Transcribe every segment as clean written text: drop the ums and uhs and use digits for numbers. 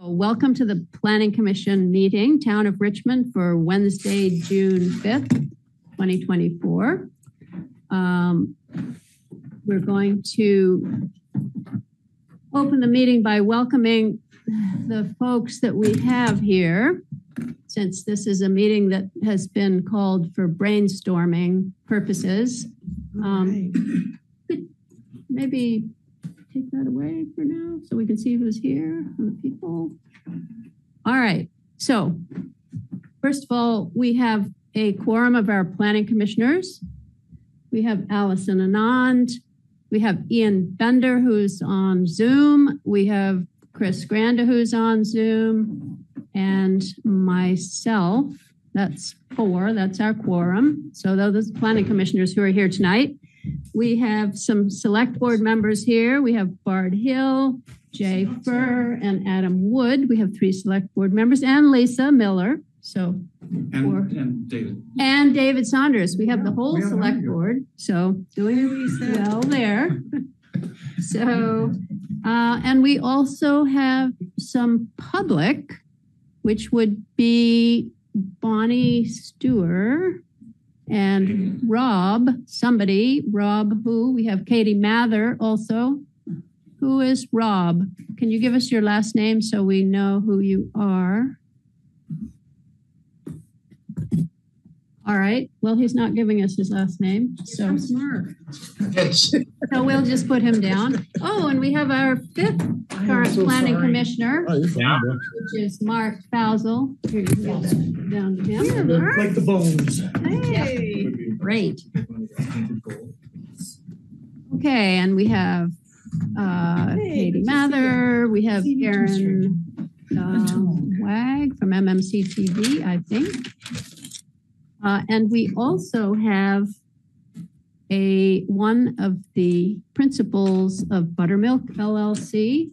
Welcome to the Planning Commission meeting, Town of Richmond, for Wednesday, June 5th, 2024. We're going to open the meeting by welcoming the folks that we have here, since this is a meeting that has been called for brainstorming purposes. Maybe take that away for now so we can see who's here and the people. All right. So first of all, we have a quorum of our planning commissioners. We have Allison Anand. We have Ian Bender, who's on Zoom. We have Chris Granda, who's on Zoom, and myself. That's 4. That's our quorum. So those are the planning commissioners who are here tonight. We have some select board members here. We have Bard Hill, Jay Furr, and Adam Wood. We have 3 select board members and Lisa Miller. So and David. And David Saunders. We have the whole select board. So doing well there. So, and we also have some public, which would be Bonnie Stewart and Rob who? We have Katie Mather also. Who is Rob? Can you give us your last name so we know who you are? All right. Well, he's not giving us his last name. So smart. So we'll just put him down. Oh, and we have our 5th current planning commissioner, which is Mark Fausel. Here you go. Down to him. Like the bones. Hey, great. Okay, and we have Katie Mather. We have Aaron Wag from MMC TV, I think. And we also have one of the principals of Buttermilk LLC,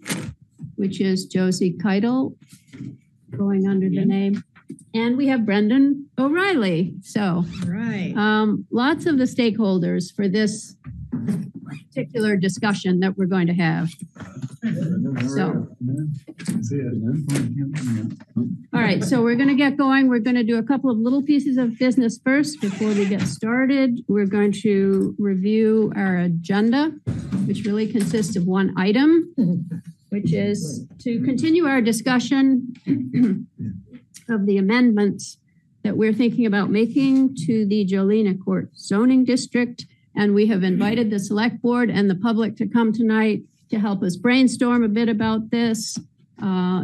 which is Josie Keitel, going under the name. And we have Brendan O'Reilly. So lots of the stakeholders for this particular discussion that we're going to have. So, all right, so we're going to get going. We're going to do a couple of little pieces of business first before we get started. We're going to review our agenda, which really consists of one item, which is to continue our discussion of the amendments that we're thinking about making to the Jolina Court zoning district. And we have invited the select board and the public to come tonight to help us brainstorm a bit about this.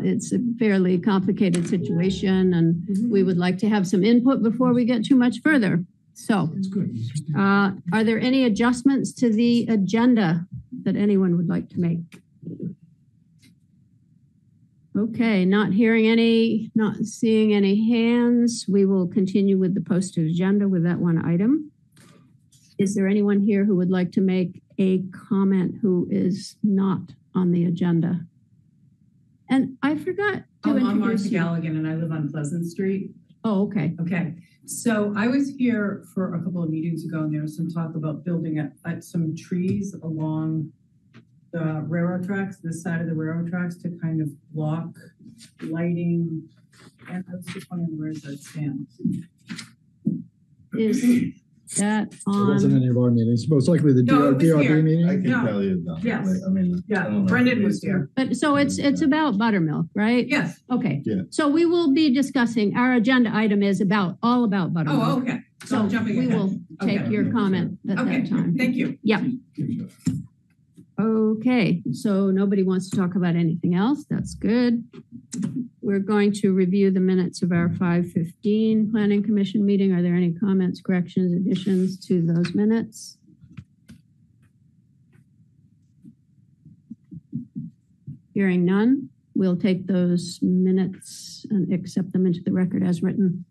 It's a fairly complicated situation, and we would like to have some input before we get too much further. So, are there any adjustments to the agenda that anyone would like to make? Okay, not hearing any, not seeing any hands. We will continue with the posted agenda with that one item. Is there anyone here who would like to make a comment who is not on the agenda? And I forgot to introduce I'm Martha you. Galligan, and I live on Pleasant Street. Oh, okay. Okay. So I was here for a couple of meetings ago, and there was some talk about building some trees along the railroad tracks, this side of the railroad tracks, to kind of block lighting. And I was just wondering, where does that stand? Is that on? It wasn't any of our meetings. Most likely the DRB meeting. I can tell you that. Yes. I mean, Brendan was here. But so it's about buttermilk, right? Yes. Okay. Yeah. So we will be discussing, our agenda item is all about buttermilk. Oh, okay. So we will take your comment at that time. Thank you. Yeah. Okay, so nobody wants to talk about anything else. That's good. We're going to review the minutes of our 5:15 Planning Commission meeting. Are there any comments, corrections, additions to those minutes? Hearing none, we'll take those minutes and accept them into the record as written.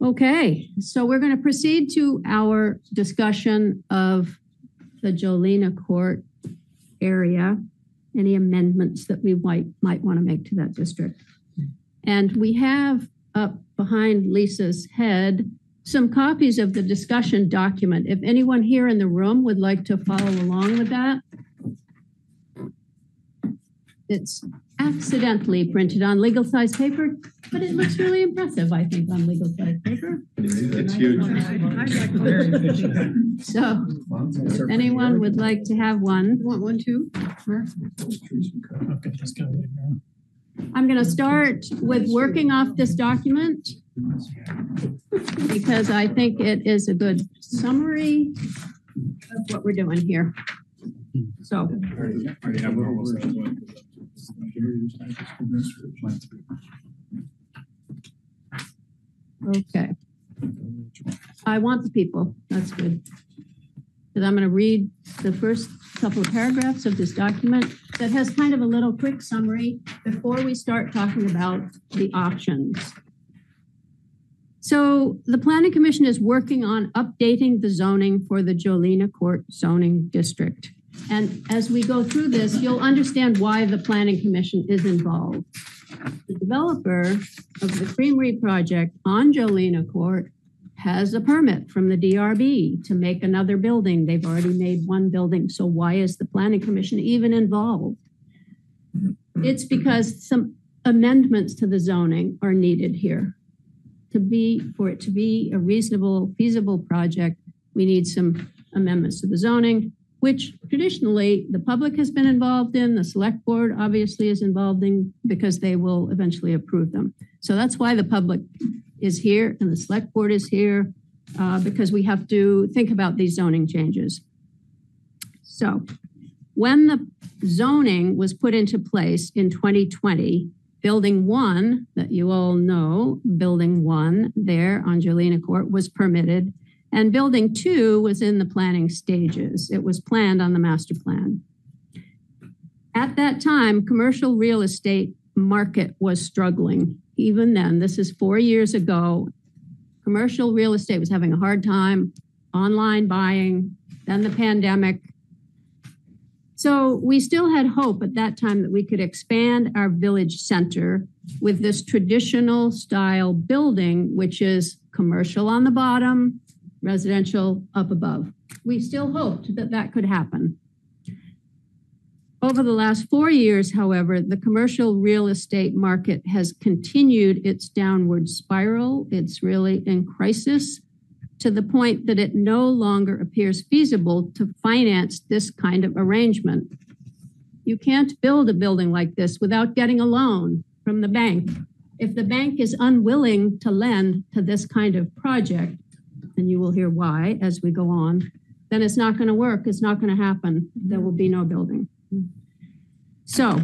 Okay, so we're going to proceed to our discussion of the Jolina Court area, any amendments that we might want to make to that district. And we have up behind Lisa's head some copies of the discussion document. If anyone here in the room would like to follow along with that. It's accidentally printed on legal size paper, but it looks really impressive, I think, on legal size paper. It's huge. So if anyone would like to have one. Want one too? I'm going to start with working off this document because I think it is a good summary of what we're doing here. So, okay. I want the people. That's good. Because I'm going to read the first couple of paragraphs of this document that has kind of a little quick summary before we start talking about the options. So the Planning Commission is working on updating the zoning for the Jolina Court zoning district. And as we go through this, you'll understand why the Planning Commission is involved. The developer of the Creamery project on Jolina Court has a permit from the DRB to make another building. They've already made one building. So why is the Planning Commission even involved? It's because some amendments to the zoning are needed here. For it to be a reasonable, feasible project, we need some amendments to the zoning, which traditionally the public has been involved in. The select board obviously is involved in because they will eventually approve them. So that's why the public is here and the select board is here because we have to think about these zoning changes. So when the zoning was put into place in 2020, Building 1 that you all know, Building 1 there on Jolina Court was permitted, and Building 2 was in the planning stages. It was planned on the master plan. At that time, commercial real estate market was struggling. Even then, this is 4 years ago, commercial real estate was having a hard time, online buying, then the pandemic. So we still had hope at that time that we could expand our village center with this traditional style building, which is commercial on the bottom, residential up above. We still hoped that that could happen. Over the last 4 years, however, the commercial real estate market has continued its downward spiral. It's really in crisis to the point that it no longer appears feasible to finance this kind of arrangement. You can't build a building like this without getting a loan from the bank. If the bank is unwilling to lend to this kind of project, and you will hear why as we go on, then it's not going to work. It's not going to happen. There will be no building. So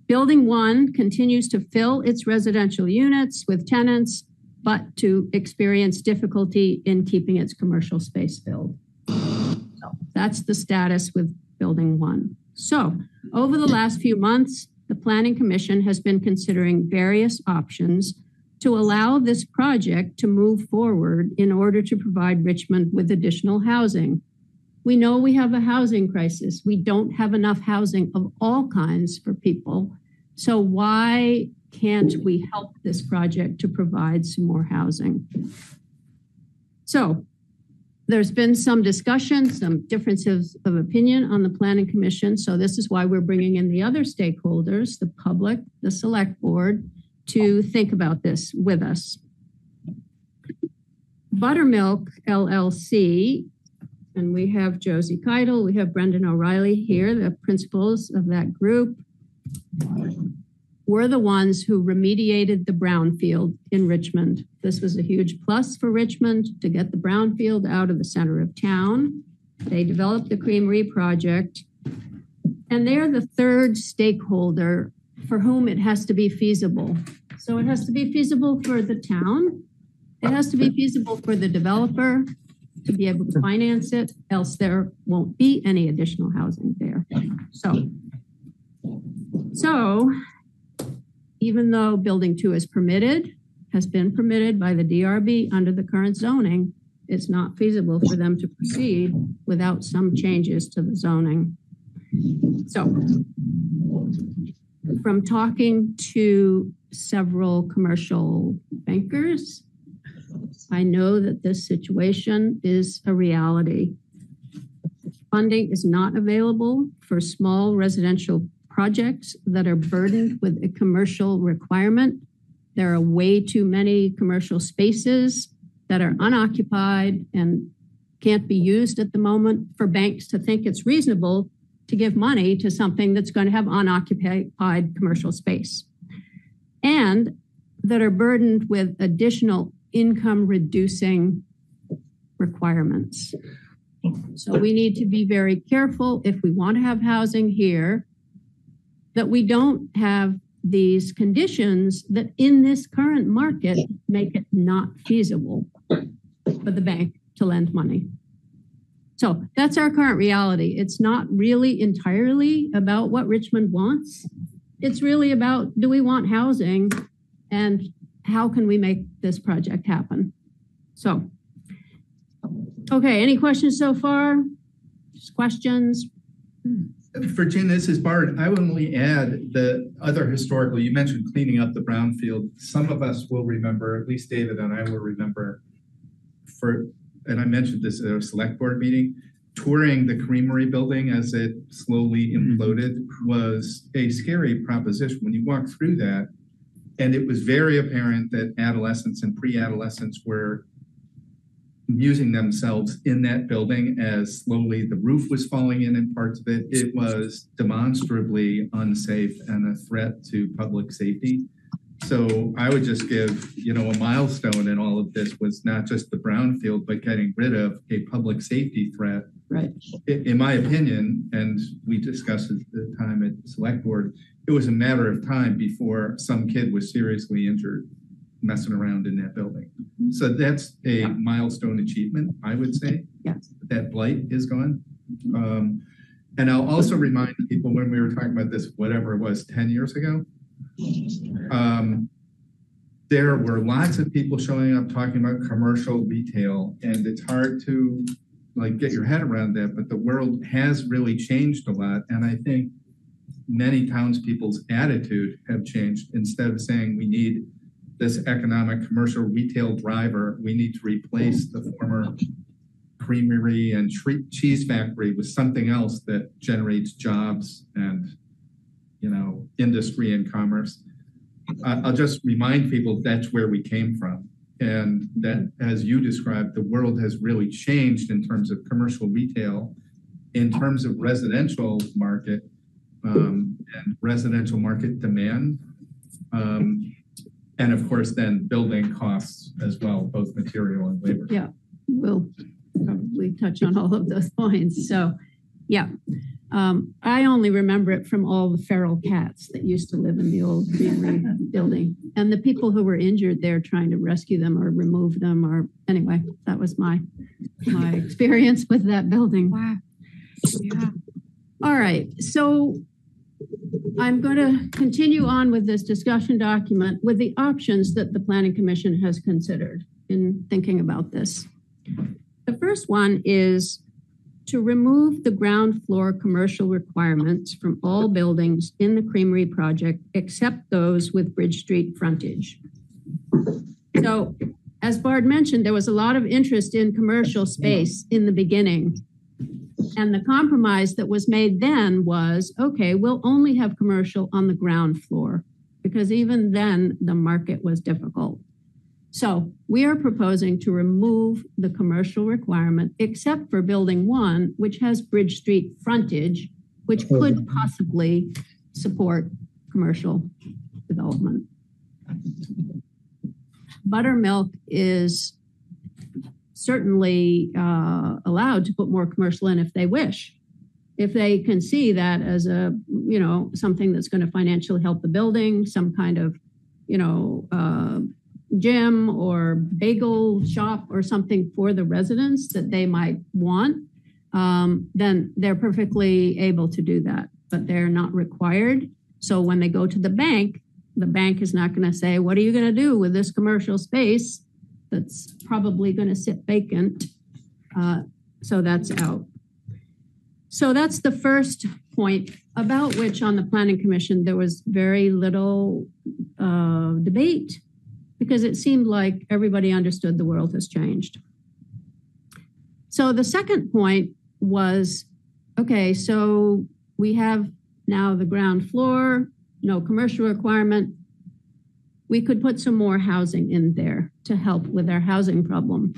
Building 1 continues to fill its residential units with tenants, but to experience difficulty in keeping its commercial space filled. So that's the status with Building 1. So over the last few months, the Planning Commission has been considering various options to allow this project to move forward in order to provide Richmond with additional housing. We know we have a housing crisis. We don't have enough housing of all kinds for people. So why can't we help this project to provide some more housing? So there's been some discussion, some differences of opinion on the Planning Commission. So this is why we're bringing in the other stakeholders, the public, the select board, to think about this with us. Buttermilk LLC, and we have Josie Keitel, we have Brendan O'Reilly here, the principals of that group. We're the ones who remediated the brownfield in Richmond. This was a huge plus for Richmond to get the brownfield out of the center of town. They developed the Creamery project, and they're the third stakeholder for whom it has to be feasible. So it has to be feasible for the town. It has to be feasible for the developer to be able to finance it, else there won't be any additional housing there. So even though Building 2 is permitted, has been permitted by the DRB under the current zoning, it's not feasible for them to proceed without some changes to the zoning. So from talking to several commercial bankers, I know that this situation is a reality. Funding is not available for small residential projects that are burdened with a commercial requirement. There are way too many commercial spaces that are unoccupied and can't be used at the moment for banks to think it's reasonable to give money to something that's going to have unoccupied commercial space, and that are burdened with additional income reducing requirements. So we need to be very careful if we want to have housing here that we don't have these conditions that in this current market make it not feasible for the bank to lend money. So that's our current reality. It's not really entirely about what Richmond wants. It's really about, do we want housing and how can we make this project happen? So, okay, any questions so far? Just questions? Virginia, this is Bart. I would only add the other historical, you mentioned cleaning up the brownfield. Some of us will remember, at least David and I will remember, and I mentioned this at a select board meeting, touring the creamery building as it slowly imploded was a scary proposition when you walk through that. And it was very apparent that adolescents and pre-adolescents were amusing themselves in that building as slowly the roof was falling in parts of it. It was demonstrably unsafe and a threat to public safety. So I would just give, a milestone in all of this was not just the brownfield, but getting rid of a public safety threat. Right. In my opinion, and we discussed at the time at the select board, it was a matter of time before some kid was seriously injured messing around in that building. So that's a milestone achievement, I would say. Yes. That blight is gone. And I'll also remind people when we were talking about this, whatever it was, 10 years ago, there were lots of people showing up talking about commercial retail, and it's hard to get your head around that, but the world has really changed a lot. And I think many townspeople's attitude have changed. Instead of saying we need this economic commercial retail driver, we need to replace the former creamery and cheese factory with something else that generates jobs and industry and commerce. I'll just remind people that's where we came from. And that, as you described, the world has really changed in terms of commercial retail, in terms of residential market and residential market demand. And of course, then building costs as well, both material and labor. Yeah, we'll probably touch on all of those points. So, yeah, I only remember it from all the feral cats that used to live in the old creamery building, and the people who were injured there trying to rescue them or remove them. Or anyway, that was my experience with that building. Wow. Yeah. All right, so I'm going to continue on with this discussion document with the options that the Planning Commission has considered in thinking about this. The first one is to remove the ground floor commercial requirements from all buildings in the Creamery project, except those with Bridge Street frontage. So, as Bard mentioned, there was a lot of interest in commercial space in the beginning. And the compromise that was made then was, okay, we'll only have commercial on the ground floor, because even then the market was difficult. So we are proposing to remove the commercial requirement, except for building 1, which has Bridge Street frontage, which could possibly support commercial development. Buttermilk is certainly allowed to put more commercial in if they wish. If they can see that as a, something that's going to financially help the building, some kind of, gym or bagel shop or something for the residents that they might want, then they're perfectly able to do that, but they're not required. So when they go to the bank is not going to say, what are you going to do with this commercial space that's probably going to sit vacant? So that's out. So that's the first point, about which on the Planning Commission there was very little debate, because it seemed like everybody understood the world has changed. So the second point was, okay, so we have now the ground floor, no commercial requirement. We could put some more housing in there to help with our housing problem.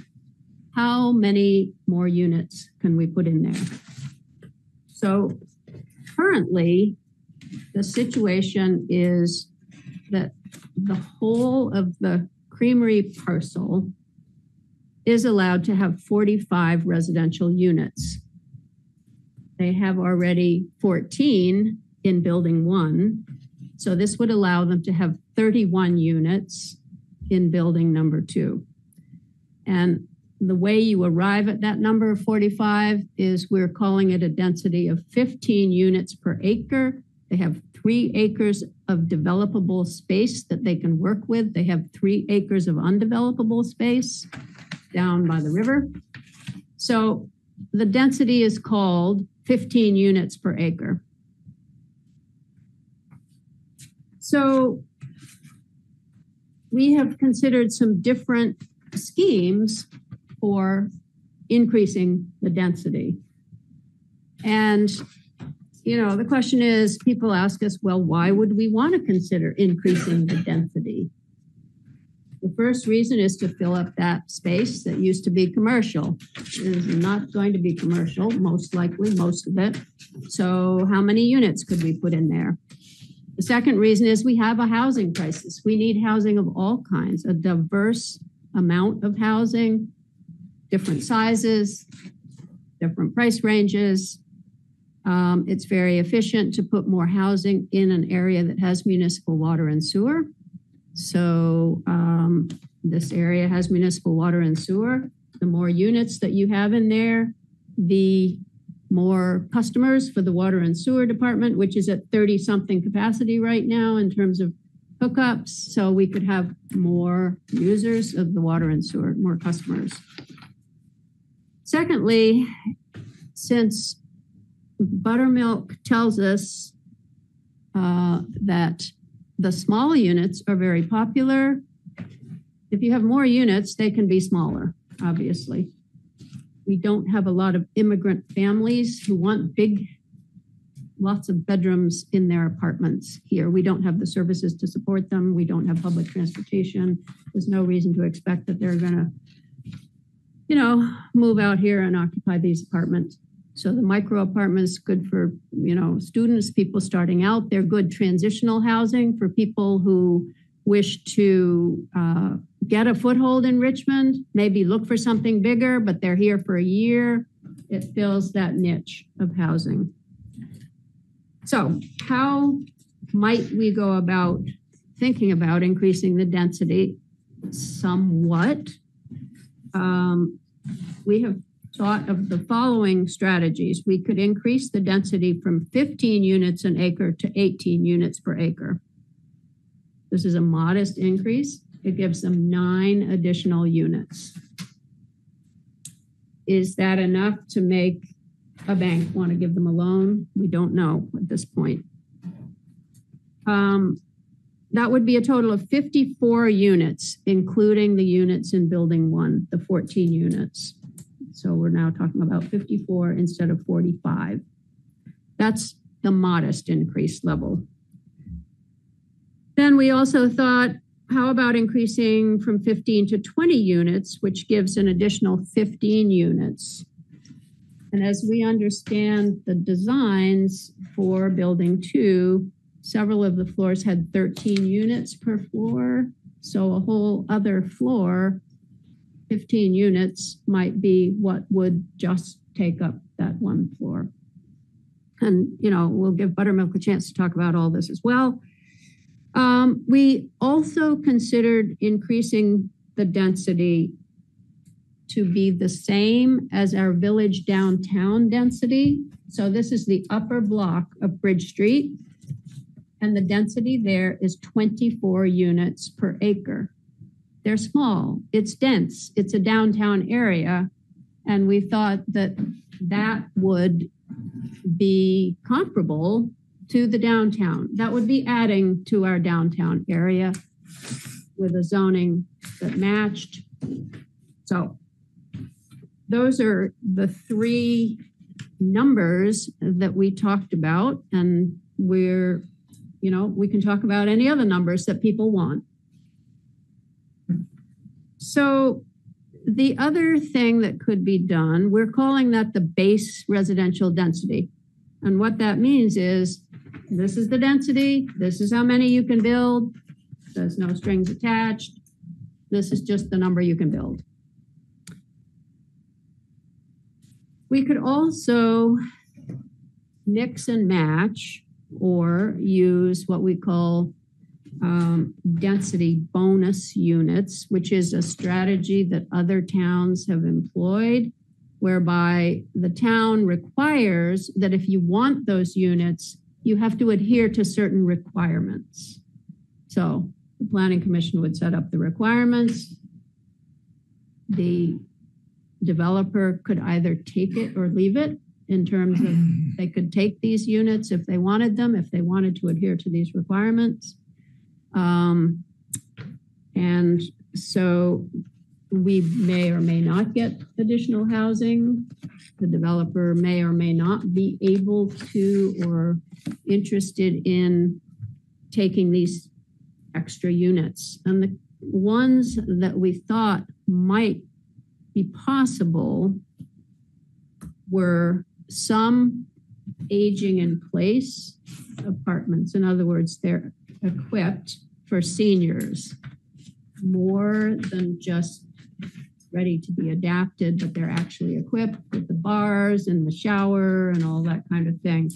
How many more units can we put in there? So currently, the situation is that the whole of the Creamery parcel is allowed to have 45 residential units. They have already 14 in building 1. So this would allow them to have 31 units in building number 2. And the way you arrive at that number of 45 is we're calling it a density of 15 units per acre. They have 3 acres of developable space that they can work with. They have 3 acres of undevelopable space down by the river. So the density is called 15 units per acre. So we have considered some different schemes for increasing the density. And, you know, the question is, people ask us, well, why would we want to consider increasing the density? The first reason is to fill up that space that used to be commercial. It is not going to be commercial, most likely, most of it. So how many units could we put in there? The second reason is we have a housing crisis. We need housing of all kinds, a diverse amount of housing, different sizes, different price ranges. It's very efficient to put more housing in an area that has municipal water and sewer. So this area has municipal water and sewer. The more units that you have in there, the more customers for the water and sewer department, which is at 30-something capacity right now in terms of hookups. So we could have more users of the water and sewer, more customers. Secondly, since Buttermilk tells us that the small units are very popular, if you have more units, they can be smaller, obviously. We don't have a lot of immigrant families who want lots of bedrooms in their apartments here. We don't have the services to support them. We don't have public transportation. There's no reason to expect that they're gonna, you know, move out here and occupy these apartments. So the micro apartments, good for, you know, students, people starting out. They're good transitional housing for people who wish to get a foothold in Richmond, maybe look for something bigger, but they're here for a year. It fills that niche of housing. So how might we go about thinking about increasing the density somewhat? We have thought of the following strategies. We could increase the density from 15 units an acre to 18 units per acre. This is a modest increase. It gives them 9 additional units. Is that enough to make a bank want to give them a loan? We don't know at this point. That would be a total of 54 units, including the units in building 1, the 14 units. So we're now talking about 54 instead of 45. That's the modest increase level. Then we also thought, how about increasing from 15 to 20 units, which gives an additional 15 units. And as we understand the designs for building 2, several of the floors had 13 units per floor. So a whole other floor, 15 units might be what would just take up that one floor. And, you know, we'll give Buttermilk a chance to talk about all this as well. We also considered increasing the density to be the same as our village downtown density. So this is the upper block of Bridge Street, and the density there is 24 units per acre. They're small, it's dense, it's a downtown area, and we thought that that would be comparable to the downtown. That would be adding to our downtown area with a zoning that matched. So those are the 3 numbers that we talked about, and we can talk about any other numbers that people want. So the other thing that could be done, we're calling that the base residential density. And what that means is this is the density, this is how many you can build, there's no strings attached, this is just the number you can build. We could also mix and match or use what we call density bonus units, which is a strategy that other towns have employed, whereby the town requires that if you want those units, you have to adhere to certain requirements. So the Planning Commission would set up the requirements. The developer could either take it or leave it, in terms of they could take these units if they wanted them, if they wanted to adhere to these requirements. And so we may or may not get additional housing. The developer may or may not be able to or interested in taking these extra units. And the ones that we thought might be possible were some aging in place apartments. In other words, they're equipped for seniors, more than just ready to be adapted, but they're actually equipped with the bars and the shower and all that kind of thing.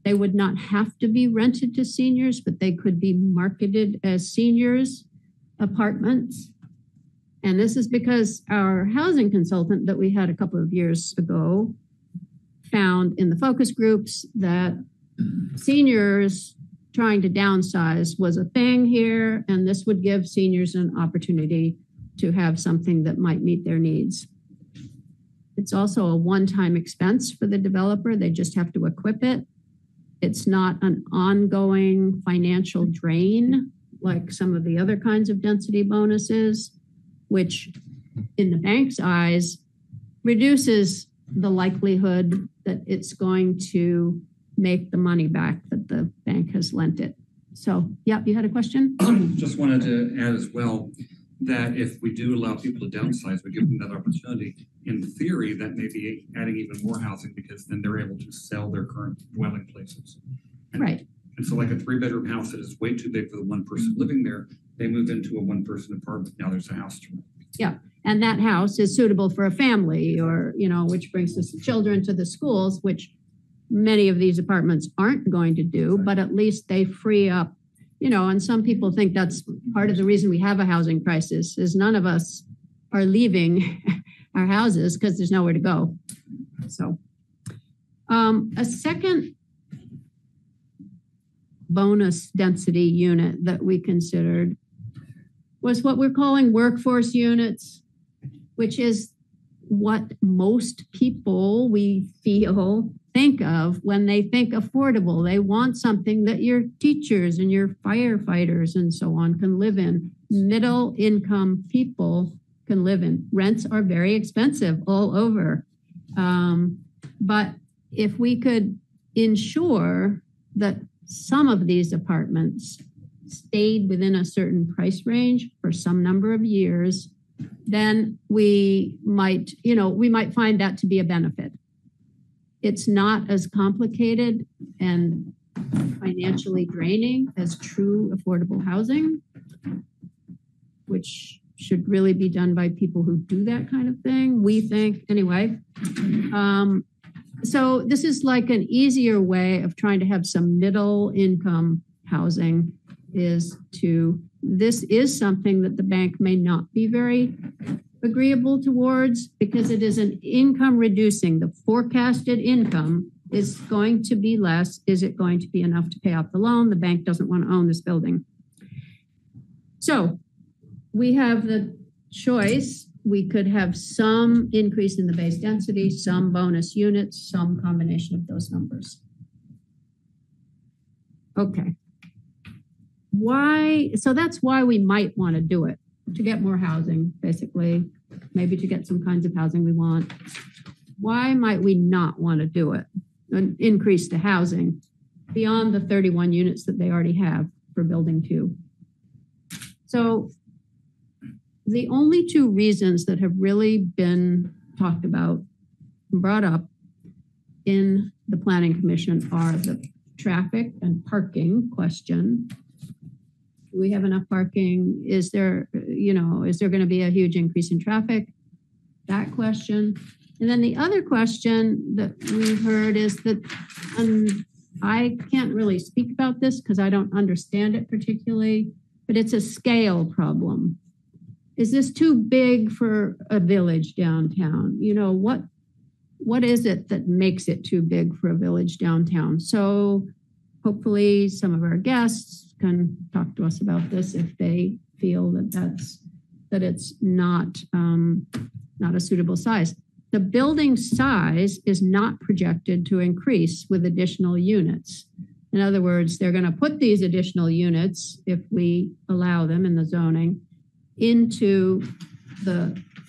They would not have to be rented to seniors, but they could be marketed as seniors apartments. And this is because our housing consultant that we had a couple of years ago found in the focus groups that seniors trying to downsize was a thing here, and this would give seniors an opportunity to have something that might meet their needs. It's also a one-time expense for the developer. They just have to equip it. It's not an ongoing financial drain like some of the other kinds of density bonuses, which in the bank's eyes reduces the likelihood that it's going to make the money back that the bank has lent it. So, yeah, you had a question? Just wanted to add as well that if we do allow people to downsize, we give them that opportunity. In theory, that may be adding even more housing because then they're able to sell their current dwelling places. Right. And so like a 3-bedroom house that is way too big for the one person living there, they move into a one-person apartment. Now there's a house to rent. Yeah. And that house is suitable for a family or, which brings the children to the schools, which many of these apartments aren't going to do, but at least they free up, and some people think that's part of the reason we have a housing crisis is none of us are leaving our houses because there's nowhere to go. So a second bonus density unit that we considered was what we're calling workforce units, which is what most people we feel think of when they think affordable. They want something that your teachers and your firefighters and so on can live in. Middle income people can live in. Rents are very expensive all over. But if we could ensure that some of these apartments stayed within a certain price range for some number of years, then we might find that to be a benefit. It's not as complicated and financially draining as true affordable housing, which should really be done by people who do that kind of thing, we think, anyway. So this is like an easier way of trying to have some middle income housing this is something that the bank may not be very agreeable towards because it is an income reducing. The forecasted income is going to be less. Is it going to be enough to pay off the loan? The bank doesn't want to own this building. So we have the choice. We could have some increase in the base density, some bonus units, some combination of those numbers. Okay. So that's why we might want to do it, to get more housing, basically, maybe to get some kinds of housing we want. Why might we not want to do it and increase the housing? beyond the 31 units that they already have for building 2. So the only 2 reasons that have really been talked about, brought up in the Planning Commission are the traffic and parking question. Do we have enough parking? Is there going to be a huge increase in traffic? That question. And then the other question that we've heard is that, I can't really speak about this because I don't understand it particularly, but it's a scale problem. Is this too big for a village downtown? What is it that makes it too big for a village downtown? So hopefully some of our guests can talk to us about this if they feel that it's not a suitable size. The building size is not projected to increase with additional units. In other words, they're going to put these additional units, if we allow them in the zoning, into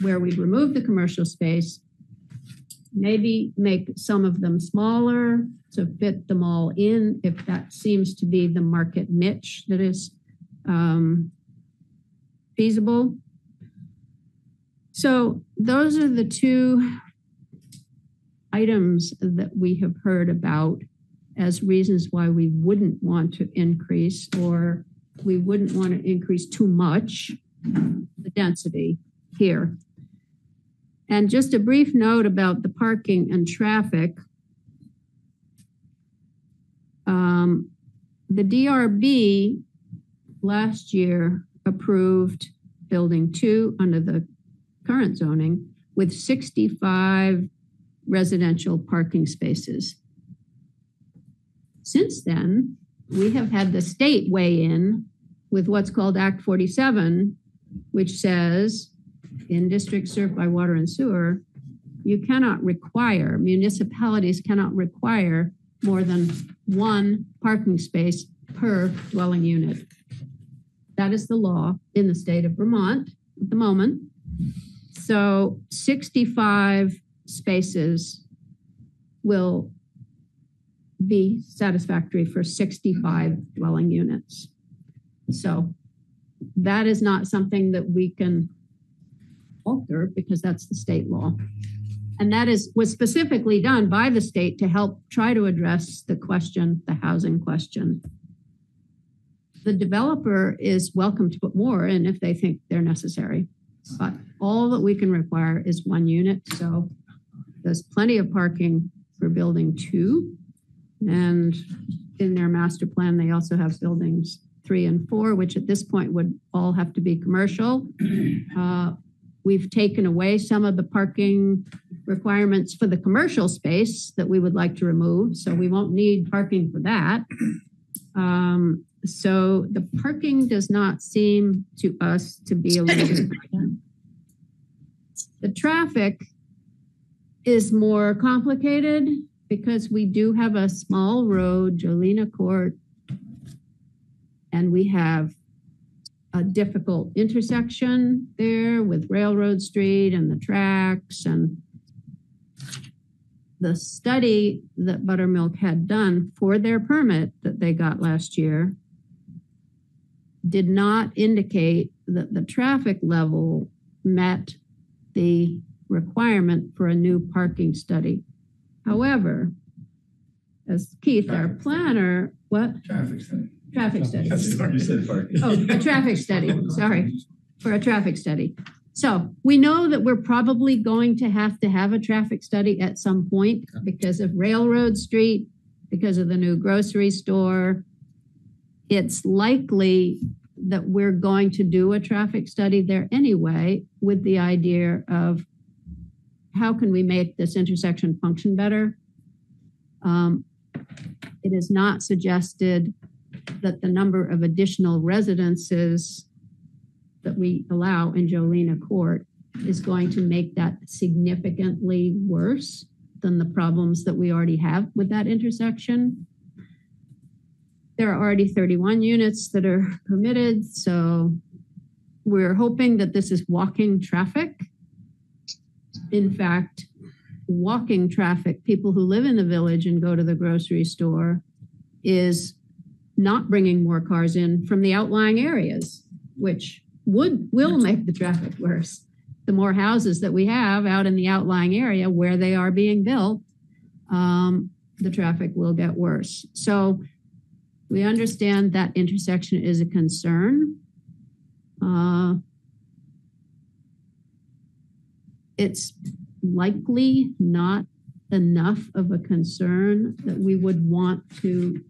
where we remove the commercial space, maybe make some of them smaller to fit them all in, if that seems to be the market niche that is feasible. So those are the 2 items that we have heard about as reasons why we wouldn't want to increase, or we wouldn't want to increase too much the density here. And just a brief note about the parking and traffic. The DRB last year approved building 2 under the current zoning with 65 residential parking spaces. Since then, we have had the state weigh in with what's called Act 47, which says in districts served by water and sewer, municipalities cannot require more than 1 parking space per dwelling unit. That is the law in the state of Vermont at the moment. So 65 spaces will be satisfactory for 65 dwelling units. So that is not something that we can alter because that's the state law. And that was specifically done by the state to help try to address the housing question. The developer is welcome to put more in if they think they're necessary, but all that we can require is 1 unit. So there's plenty of parking for building 2. And in their master plan, they also have buildings 3 and 4, which at this point would all have to be commercial. We've taken away some of the parking requirements for the commercial space that we would like to remove. So we won't need parking for that. So the parking does not seem to us to be a limited. The traffic is more complicated because we do have a small road, Jolina Court, and we have a difficult intersection there with Railroad Street and the tracks. And the study that Buttermilk had done for their permit that they got last year did not indicate that the traffic level met the requirement for a new parking study. However, as Keith, our planner, what? Traffic study. Traffic study. You said parking. Oh, a traffic study, sorry, for a traffic study. So we know that we're probably going to have a traffic study at some point because of Railroad Street, because of the new grocery store. It's likely that we're going to do a traffic study there anyway, with the idea of how can we make this intersection function better? It is not suggested that the number of additional residences that we allow in Jolina Court is going to make that significantly worse than the problems that we already have with that intersection. There are already 31 units that are permitted, so we're hoping that this is walking traffic. In fact, walking traffic, people who live in the village and go to the grocery store, is not bringing more cars in from the outlying areas, which will make the traffic worse. The more houses that we have out in the outlying area where they are being built, the traffic will get worse. So we understand that intersection is a concern. It's likely not enough of a concern that we would want to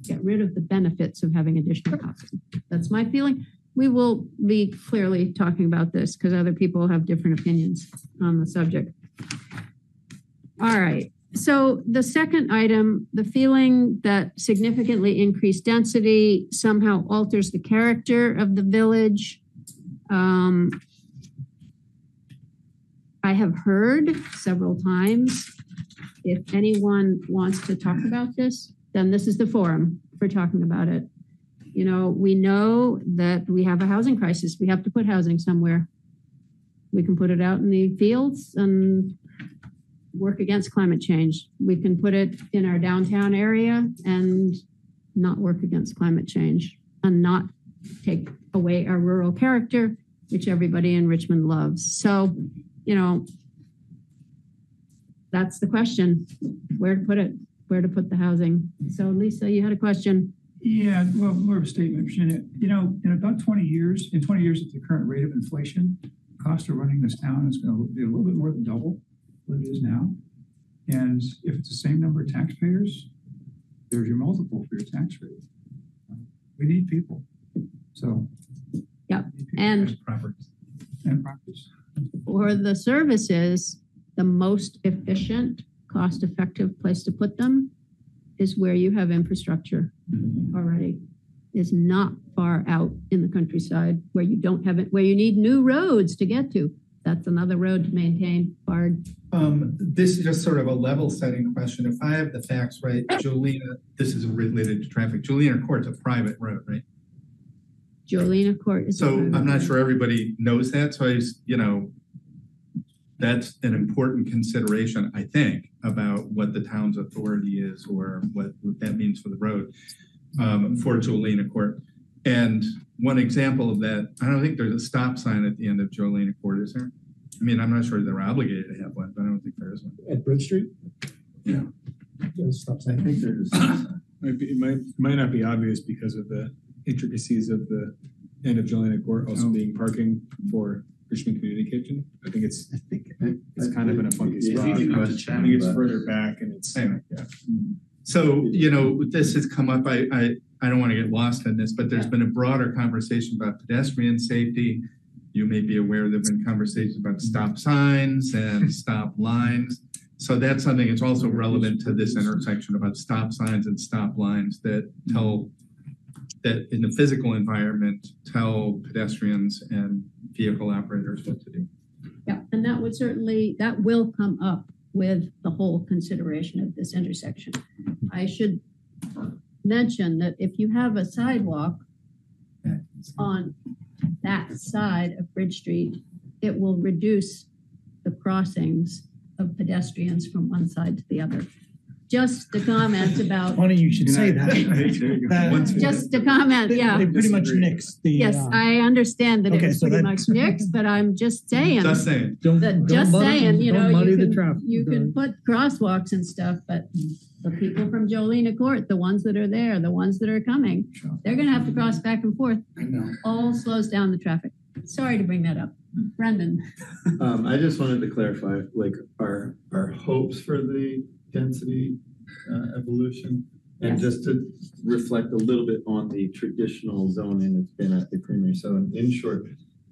get rid of the benefits of having additional housing. That's my feeling. We will be clearly talking about this because other people have different opinions on the subject. All right. So the second item, the feeling that significantly increased density somehow alters the character of the village. I have heard several times, if anyone wants to talk about this, then this is the forum for talking about it. You know, we know that we have a housing crisis. We have to put housing somewhere. We can put it out in the fields and work against climate change. We can put it in our downtown area and not work against climate change and not take away our rural character, which everybody in Richmond loves. So, you know, that's the question, where to put it, where to put the housing. So Lisa, you had a question. Yeah, well, more of a statement, Virginia. You know, in about 20 years, at the current rate of inflation, cost of running this town is going to be a little bit more than double what it is now. And if it's the same number of taxpayers, there's your multiple for your tax rate. We need people. So, yeah, and properties. For the services, the most efficient, cost-effective place to put them is where you have infrastructure already. Is not far out in the countryside where you don't have it, where you need new roads to get to. That's another road to maintain. Hard. This is just sort of a level setting question. If I have the facts right, Jolina, this is related to traffic. Jolina Court's a private road, right? Jolina Court is. So I'm not sure everybody knows that. So that's an important consideration, I think, about what the town's authority is or what that means for the road for Jolina Court. And one example of that, I don't think there's a stop sign at the end of Jolina Court, is there? I mean, I'm not sure they're obligated to have one, but I don't think there is one. At Bridge Street? Yeah. Stop sign. I think there's it might not be obvious because of the intricacies of the end of Jolina Court also being parking for Richmond Community Kitchen. I think it's kind of in a funky spot. I think it's further back and it's anyway, yeah. So, you know, this has come up. I don't want to get lost in this, but there's been a broader conversation about pedestrian safety. You may be aware there have been conversations about stop signs and stop lines. So that's something that's also relevant to this intersection about stop signs and stop lines that in the physical environment tell pedestrians and vehicle operators what to do. Yeah, and that will come up with the whole consideration of this intersection. I should mention that if you have a sidewalk on that side of Bridge Street, it will reduce the crossings of pedestrians from one side to the other. Just a comment about. Funny you should say that. Just a comment, yeah. They pretty much nixed the. Yes, I understand that it was pretty much nixed, but I'm just saying. Just saying. You know, you can put crosswalks and stuff, but the people from Jolina Court, the ones that are there, the ones that are coming, they're going to have to cross back and forth. I know. All slows down the traffic. Sorry to bring that up. Brendan. I just wanted to clarify, like our hopes for the density evolution, and just to reflect a little bit on the traditional zoning that's been at the premier. So in short,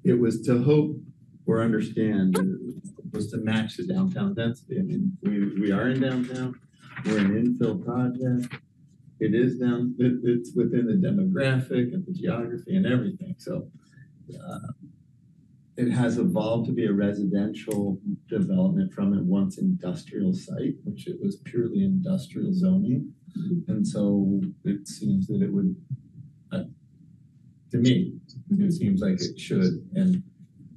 it was to hope or understand was to match the downtown density. I mean, we are in downtown. We're an infill project. It is it's within the demographic and the geography and everything. So it has evolved to be a residential development from it once industrial site, which it was purely industrial zoning. And so it seems that it would, to me, it seems like it should. And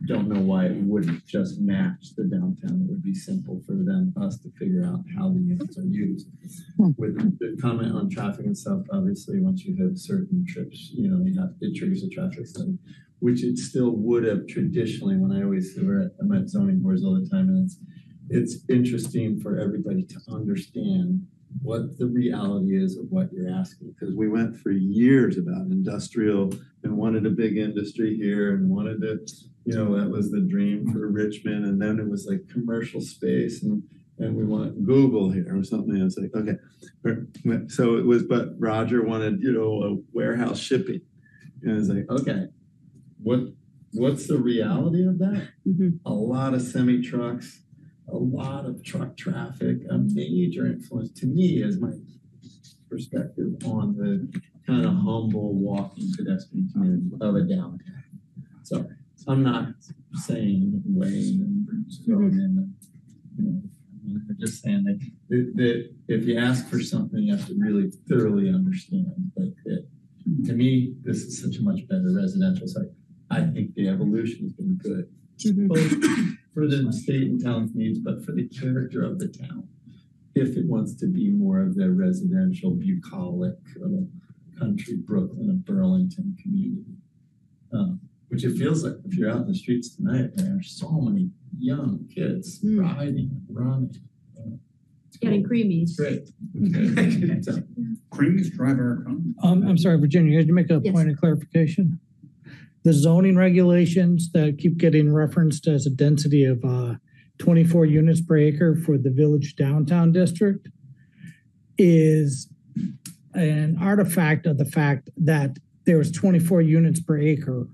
don't know why it wouldn't just match the downtown. It would be simple for us to figure out how the units are used. With the comment on traffic and stuff, obviously, once you hit certain trips, it triggers a traffic study, which it still would have traditionally. When I'm at zoning boards all the time, and it's interesting for everybody to understand what the reality is of what you're asking, because we went for years about industrial and wanted a big industry here and wanted to, that was the dream for Richmond, and then it was like commercial space and we want Google here or something. And it's like, okay, so it was, but Roger wanted, a warehouse shipping, and it's like, okay, what's the reality of that? Mm-hmm. A lot of semi trucks, a lot of truck traffic, a major influence to me as my perspective on the kind of humble walking pedestrian community of a downtown. So I'm not saying Wayne and throwing in, I'm just saying that if you ask for something, you have to really thoroughly understand. Like that, to me, this is such a much better residential site. I think the evolution has been good. Both for the state and town's needs, but for the character of the town. If it wants to be more of the residential, bucolic, country Brooklyn and Burlington community. Which it feels like if you're out in the streets tonight, there are so many young kids riding and running. Getting creamies. It's great. Creamies drive our economy. I'm sorry, Virginia, you had to make a Yes. point of clarification. The zoning regulations that keep getting referenced as a density of 24 units per acre for the village downtown district is an artifact of the fact that there was 24 units per acre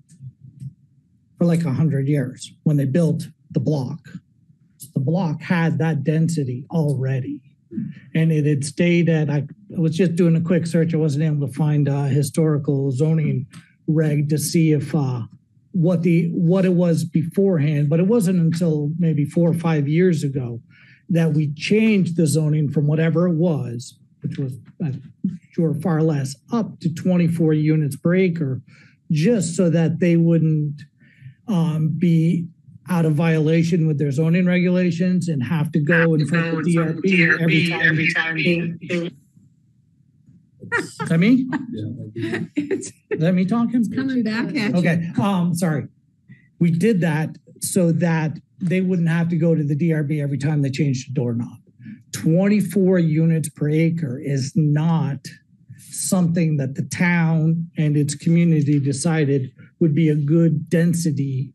for like 100 years when they built the block. The block had that density already. And it had stayed at, I was just doing a quick search. I wasn't able to find historical zoning reg to see if what it was beforehand, but it wasn't until maybe 4 or 5 years ago that we changed the zoning from whatever it was, which was I'm sure far less, up to 24 units per acre, just so that they wouldn't be out of violation with their zoning regulations and have to go in front of the DRB every time. Is that me? Is that me talking? Coming back at you. Okay, sorry. We did that so that they wouldn't have to go to the DRB every time they changed the doorknob. 24 units per acre is not something that the town and its community decided would be a good density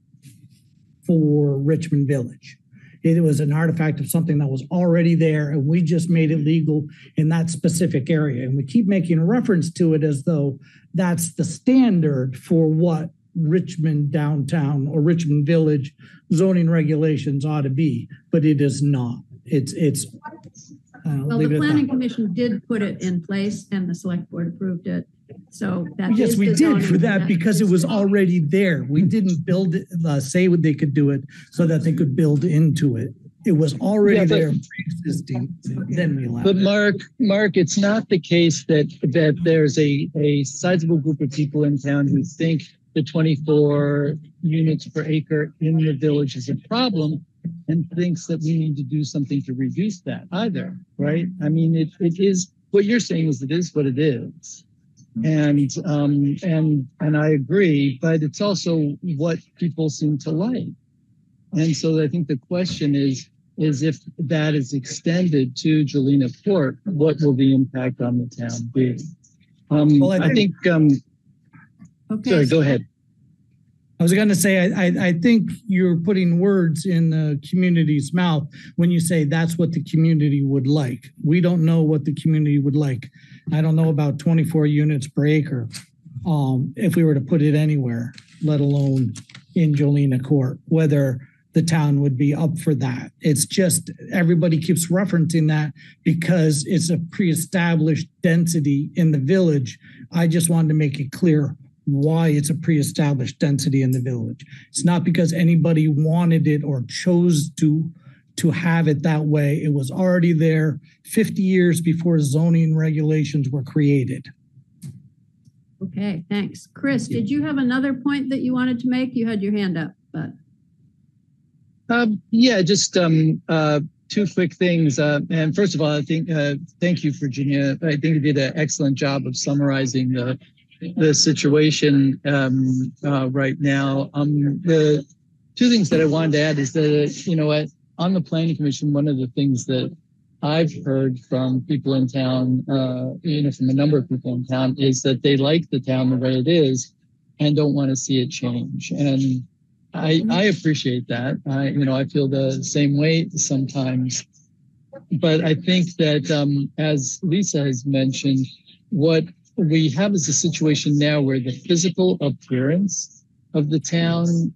for Richmond Village. It was an artifact of something that was already there, and we just made it legal in that specific area. And we keep making reference to it as though that's the standard for what Richmond downtown or Richmond Village zoning regulations ought to be, but it is not. Well, the planning commission did put it in place and the select board approved it. So that yes, is we the did zoning for that because it was already there. We didn't build it, say what they could do it so that they could build into it. It was already there pre-existing. Then we allowed But it. Mark, it's not the case that there's a sizable group of people in town who think the 24 units per acre in the village is a problem and thinks that we need to do something to reduce that either, right? I mean, it is what you're saying is it is what it is. And I agree, but it's also what people seem to like. And so I think the question is if that is extended to Jolina Court, what will the impact on the town be? Well, I think Okay. sorry, go ahead. I was going to say, I think you're putting words in the community's mouth when you say that's what the community would like. We don't know what the community would like. I don't know about 24 units per acre if we were to put it anywhere, let alone in Jolina Court, whether the town would be up for that. It's just everybody keeps referencing that because it's a pre-established density in the village. I just wanted to make it clear why it's a pre-established density in the village. It's not because anybody wanted it or chose to have it that way. It was already there 50 years before zoning regulations were created. Okay, thanks. Chris, did you have another point that you wanted to make? You had your hand up, but. Yeah, just two quick things. And first of all, I think thank you, Virginia. I think you did an excellent job of summarizing the situation right now. The two things that I wanted to add is that, you know, on the Planning Commission, one of the things that I've heard from people in town, you know, from a number of people in town, is that they like the town the way it is and don't want to see it change. And I appreciate that. You know, I feel the same way sometimes. But I think that, as Lisa has mentioned, what we have is a situation now where the physical appearance of the town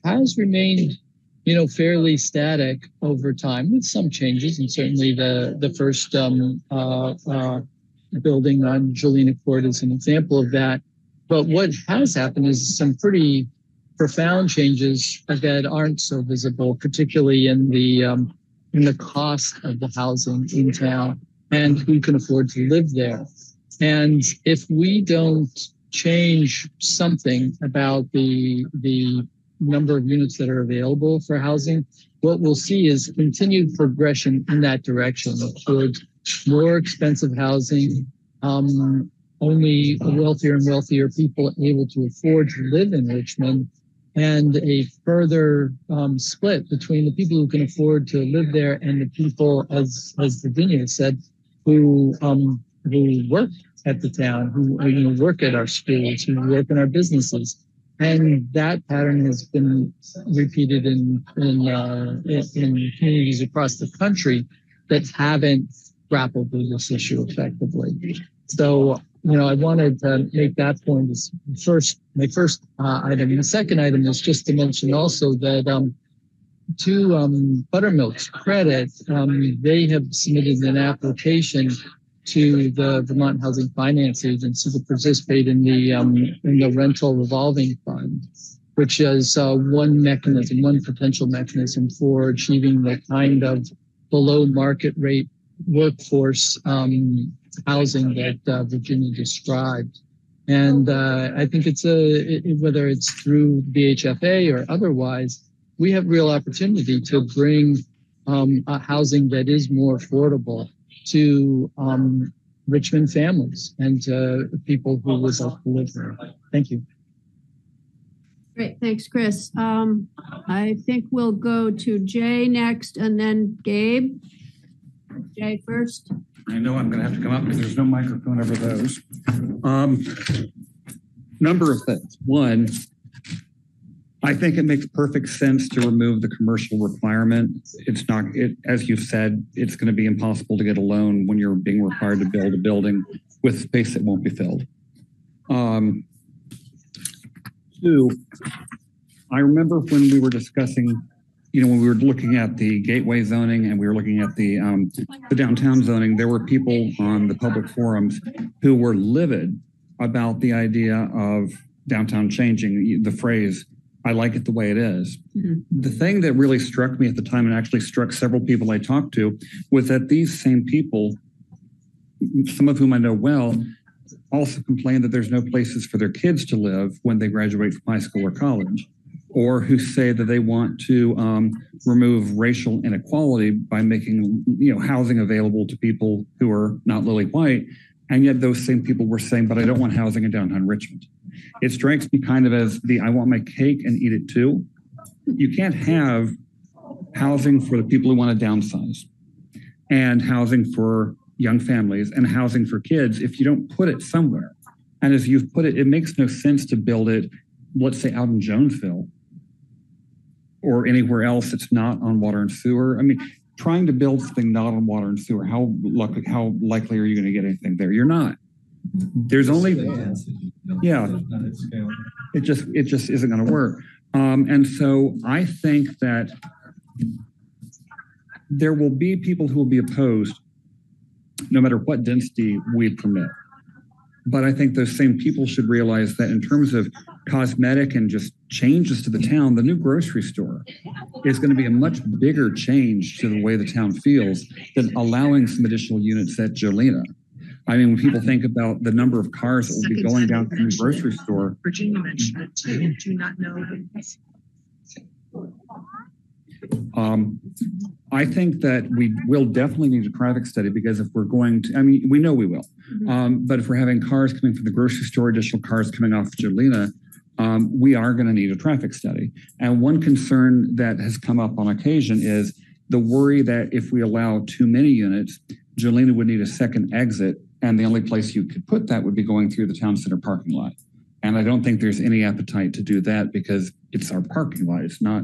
has remained, you know, fairly static over time with some changes, and certainly the first building on Jolina Court is an example of that. But what has happened is some pretty profound changes that aren't so visible, particularly in the cost of the housing in town and who can afford to live there. And if we don't change something about the number of units that are available for housing, what we'll see is continued progression in that direction towards more expensive housing, only wealthier and wealthier people able to afford to live in Richmond, and a further split between the people who can afford to live there and the people, as Virginia said, who work at the town, who you know, work at our schools, who work in our businesses. And that pattern has been repeated in communities across the country that haven't grappled with this issue effectively. So, you know, I wanted to make that point as my first item. The second item is just to mention also that to Buttermilk's credit, they have submitted an application to the Vermont Housing Finance Agency to participate in the rental revolving fund, which is one potential mechanism for achieving the kind of below market rate workforce housing that Virginia described. And I think it's whether it's through BHFA or otherwise, we have real opportunity to bring a housing that is more affordable to Richmond families and to people who would like to live there. Thank you. Great, thanks, Chris. I think we'll go to Jay next and then Gabe. Jay first. I know I'm going to have to come up because there's no microphone over those. Number of things. One, I think it makes perfect sense to remove the commercial requirement. It's not, as you've said, it's going to be impossible to get a loan when you're being required to build a building with space that won't be filled. Two, I remember when we were discussing, you know, when we were looking at the gateway zoning and we were looking at the downtown zoning, there were people on the public forums who were livid about the idea of downtown changing. The phrase, I like it the way it is. Mm-hmm. The thing that really struck me at the time, and actually struck several people I talked to, was that these same people, some of whom I know well, also complain that there's no places for their kids to live when they graduate from high school or college, or who say that they want to remove racial inequality by making, you know, housing available to people who are not lily white. And yet those same people were saying, but I don't want housing in downtown Richmond. It strikes me kind of as the I want my cake and eat it too. You can't have housing for the people who want to downsize and housing for young families and housing for kids if you don't put it somewhere. And as you've put it, it makes no sense to build it, let's say, out in Jonesville or anywhere else that's not on water and sewer. I mean, trying to build something not on water and sewer, how likely are you going to get anything there? You're not. There's only, yeah, it just isn't going to work. And so I think that there will be people who will be opposed no matter what density we permit. But I think those same people should realize that in terms of cosmetic and just changes to the town, the new grocery store is going to be a much bigger change to the way the town feels than allowing some additional units at Jolina. I mean, when people think about the number of cars that will be going down to the grocery store. Virginia mentioned it too. Do not know. I think that we will definitely need a traffic study because if we're going to, I mean, we know we will. But if we're having cars coming from the grocery store, additional cars coming off Jolina, we are going to need a traffic study. And one concern that has come up on occasion is the worry that if we allow too many units, Jolina would need a second exit, and the only place you could put that would be going through the town center parking lot. And I don't think there's any appetite to do that because it's our parking lot. It's not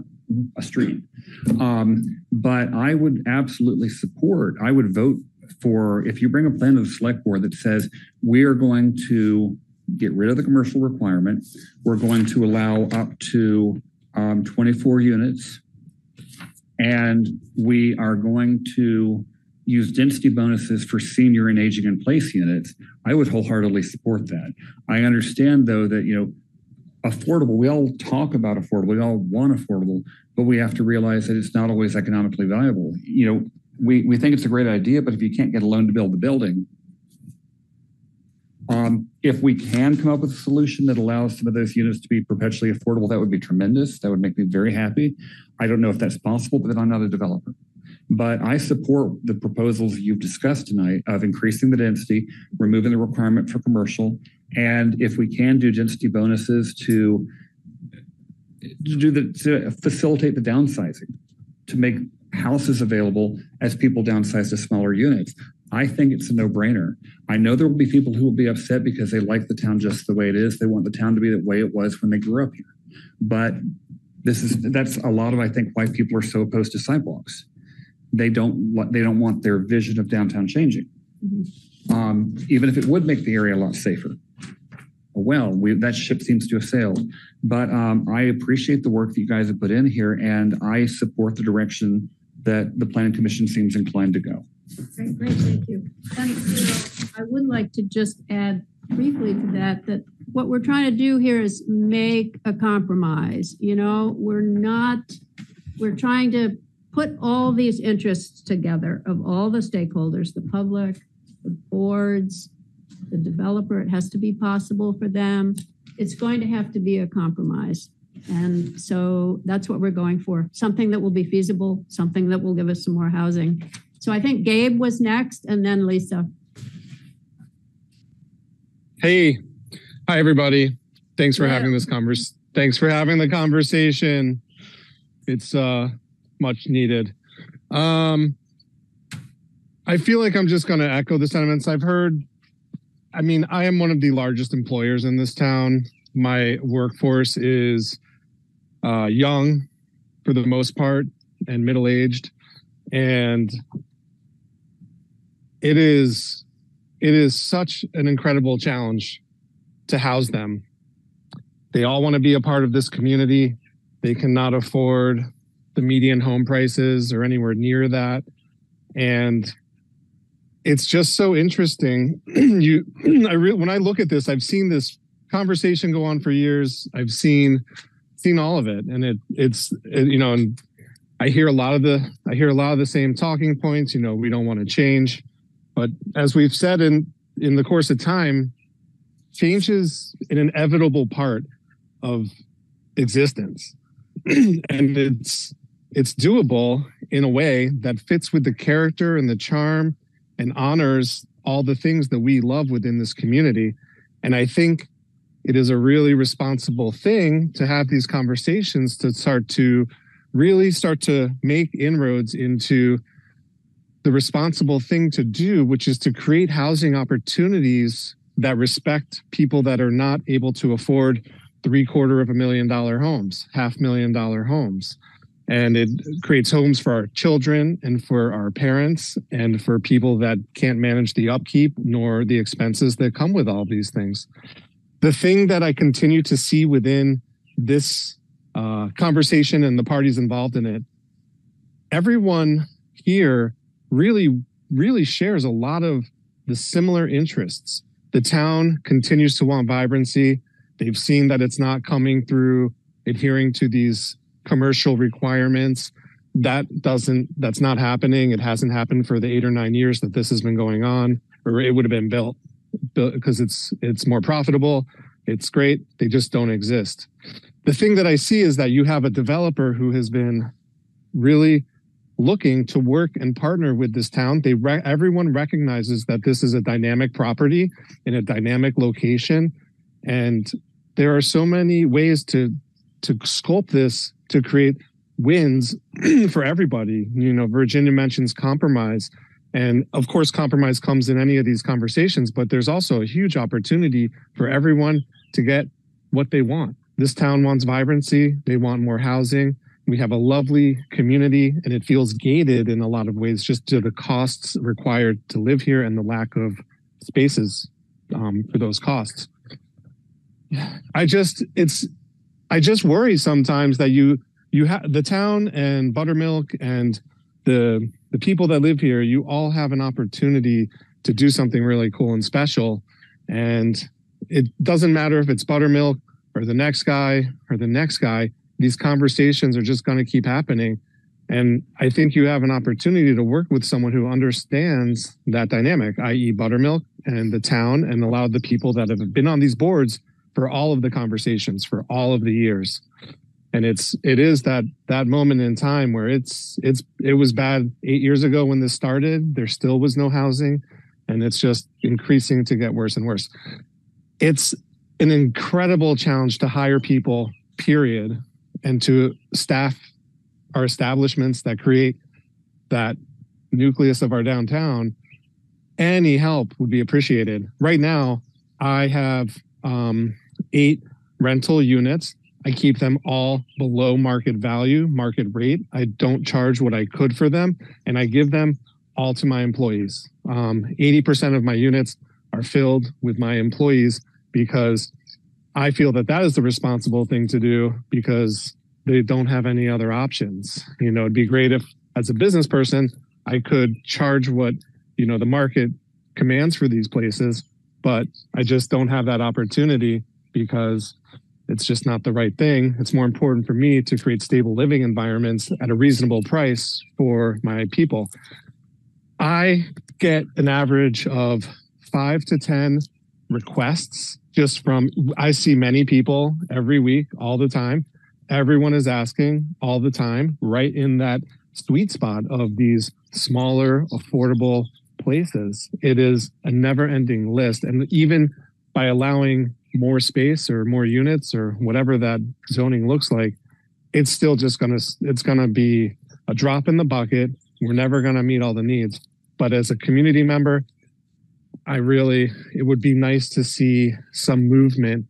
a street. But I would absolutely support, I would vote for, if you bring a plan to the select board that says we are going to get rid of the commercial requirement, we're going to allow up to 24 units, and we are going to use density bonuses for senior and aging in place units, I would wholeheartedly support that. I understand though that, you know, affordable, we all talk about affordable, we all want affordable, but we have to realize that it's not always economically viable. You know, we think it's a great idea, but if you can't get a loan to build the building, if we can come up with a solution that allows some of those units to be perpetually affordable, that would be tremendous. That would make me very happy. I don't know if that's possible, but then I'm not a developer. But I support the proposals you've discussed tonight of increasing the density, removing the requirement for commercial, and if we can do density bonuses to facilitate the downsizing, to make houses available as people downsize to smaller units. I think it's a no-brainer. I know there will be people who will be upset because they like the town just the way it is. They want the town to be the way it was when they grew up here. But that's a lot of, I think, why people are so opposed to sidewalks. They don't want their vision of downtown changing, even if it would make the area a lot safer. Well, that ship seems to have sailed. But I appreciate the work that you guys have put in here, and I support the direction that the Planning Commission seems inclined to go. Great, thank you. And I would like to just add briefly to that what we're trying to do here is make a compromise. You know, we're trying to put all these interests together of all the stakeholders, the public, the boards, the developer. It has to be possible for them. It's going to have to be a compromise. And so that's what we're going for. Something that will be feasible, something that will give us some more housing. So I think Gabe was next and then Lisa. Hey, hi everybody. Thanks for having this Thanks for having the conversation. It's much needed. I feel like I'm just going to echo the sentiments I've heard. I mean, I am one of the largest employers in this town. My workforce is young for the most part and middle-aged. And it is such an incredible challenge to house them. They all want to be a part of this community. They cannot afford the median home prices or anywhere near that. And it's just so interesting. When I look at this, I've seen this conversation go on for years. I've seen all of it, and it's you know, and I hear a lot of the same talking points. You know, we don't want to change, but as we've said in the course of time, change is an inevitable part of existence, and it's doable in a way that fits with the character and the charm and honors all the things that we love within this community. And I think it is a really responsible thing to have these conversations to really start to make inroads into the responsible thing to do, which is to create housing opportunities that respect people that are not able to afford $750,000 homes, $500,000 homes. And it creates homes for our children and for our parents and for people that can't manage the upkeep nor the expenses that come with all these things. The thing that I continue to see within this conversation and the parties involved in it, everyone here really, really shares a lot of the similar interests. The town continues to want vibrancy. They've seen that it's not coming through adhering to these commercial requirements. That's not happening. It hasn't happened for the 8 or 9 years that this has been going on, or it would have been built because it's more profitable. It's great. They just don't exist. The thing that I see is that you have a developer who has been really looking to work and partner with this town. Everyone recognizes that this is a dynamic property in a dynamic location. And there are so many ways to sculpt this to create wins for everybody. You know, Virginia mentions compromise. And of course, compromise comes in any of these conversations, but there's also a huge opportunity for everyone to get what they want. This town wants vibrancy. They want more housing. We have a lovely community, and it feels gated in a lot of ways just to the costs required to live here and the lack of spaces for those costs. I just worry sometimes that you have the town and Buttermilk and the people that live here, you all have an opportunity to do something really cool and special. And it doesn't matter if it's Buttermilk or the next guy or the next guy, these conversations are just going to keep happening. And I think you have an opportunity to work with someone who understands that dynamic, i.e. Buttermilk and the town, and allow the people that have been on these boards for all of the conversations, for all of the years. And it is that moment in time where it was bad 8 years ago when this started. There still was no housing, and it's just increasing to get worse and worse. It's an incredible challenge to hire people, period, and to staff our establishments that create that nucleus of our downtown. Any help would be appreciated. Right now, I have 8 rental units. I keep them all below market value, market rate. I don't charge what I could for them, and I give them all to my employees. 80% of my units are filled with my employees because I feel that is the responsible thing to do because they don't have any other options. You know, it'd be great if, as a business person, I could charge what, you know, the market commands for these places, but I just don't have that opportunity because it's just not the right thing. It's more important for me to create stable living environments at a reasonable price for my people. I get an average of 5 to 10 requests I see many people every week, all the time. Everyone is asking all the time, right in that sweet spot of these smaller, affordable places. It is a never-ending list. And even by allowing more space or more units or whatever that zoning looks like, it's still just it's gonna be a drop in the bucket. We're never gonna meet all the needs. But as a community member, it would be nice to see some movement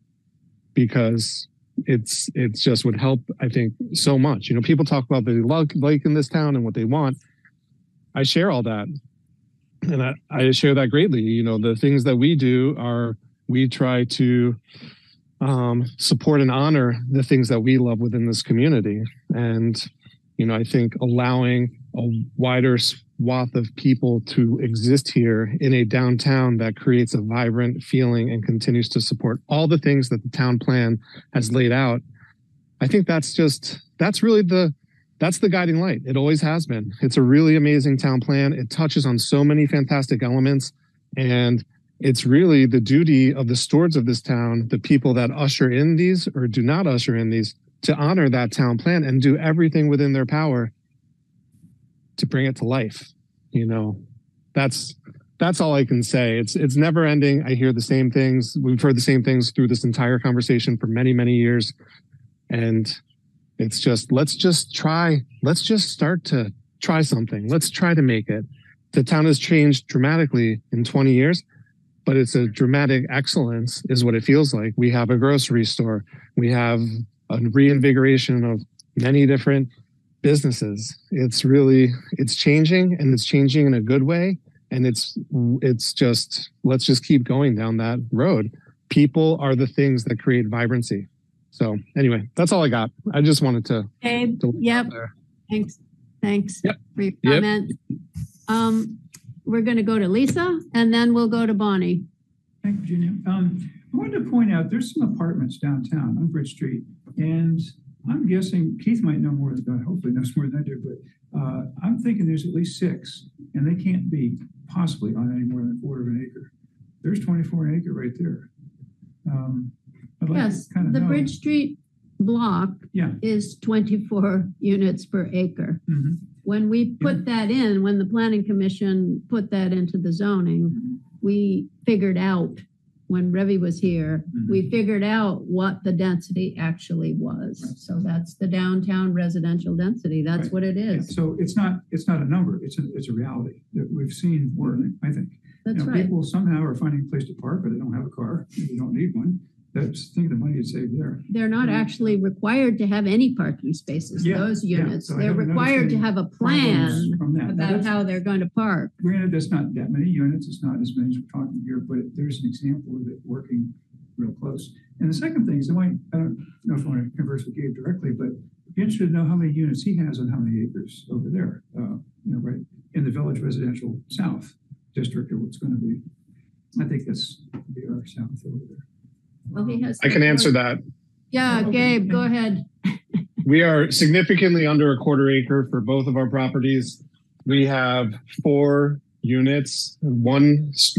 because it's just would help, I think, so much. You know, people talk about the like in this town and what they want. I share all that. And I share that greatly. You know, the things that we do we try to support and honor the things that we love within this community. And, you know, I think allowing a wider swath of people to exist here in a downtown that creates a vibrant feeling and continues to support all the things that the town plan has laid out. I think that's really the guiding light. It always has been. It's a really amazing town plan. It touches on so many fantastic elements, and it's really the duty of the stewards of this town, the people that usher in these or do not usher in these, to honor that town plan and do everything within their power to bring it to life. You know, that's all I can say. It's never ending. I hear the same things. We've heard the same things through this entire conversation for many, many years. And it's just, let's just start to try something. Let's try to make it. The town has changed dramatically in 20 years, but it's a dramatic excellence is what it feels like. We have a grocery store. We have a reinvigoration of many different businesses. It's changing, and it's changing in a good way. And let's just keep going down that road. People are the things that create vibrancy. So anyway, that's all I got. I just wanted to. Okay. Yep. Thanks Yep. for your comment. Yep. We're going to go to Lisa, and then we'll go to Bonnie. Thank you, Virginia. I wanted to point out there's some apartments downtown on Bridge Street, and I'm guessing Keith might know more about it, hopefully knows more than I do, but I'm thinking there's at least 6, and they can't be possibly on any more than 1/4 of an acre. There's 24 an acre right there. I'd like Yes, to kind of the know. Bridge Street block Yeah. is 24 units per acre. Mhm. When we put that in, when the planning commission put that into the zoning, we figured out, when Revy was here, we figured out what the density actually was. So that's the downtown residential density. That's Right. what it Yeah, is. so it's not a number, it's a reality that we've seen work, I think. That's You know, right. people somehow are finding a place to park, but they don't have a car, they don't need one. Think of the money you'd save there. They're not actually required to have any parking spaces, Yeah, those yeah. units. So I They're have another required to thing have a problems plan from that. Now, about that's- how they're going to park. Granted, that's not that many units, it's not as many as we're talking here, but there's an example of it working real close. And the second thing is, I don't know if I want to converse with Gabe directly, but I'd be interested to know how many units he has on how many acres over there, right in the Village Residential South District, or what's going to be. I think that's the our south over there. Well, he has. I can answer that. Yeah, Okay. Gabe, go ahead. We are significantly under a quarter acre for both of our properties. We have 4 units. 6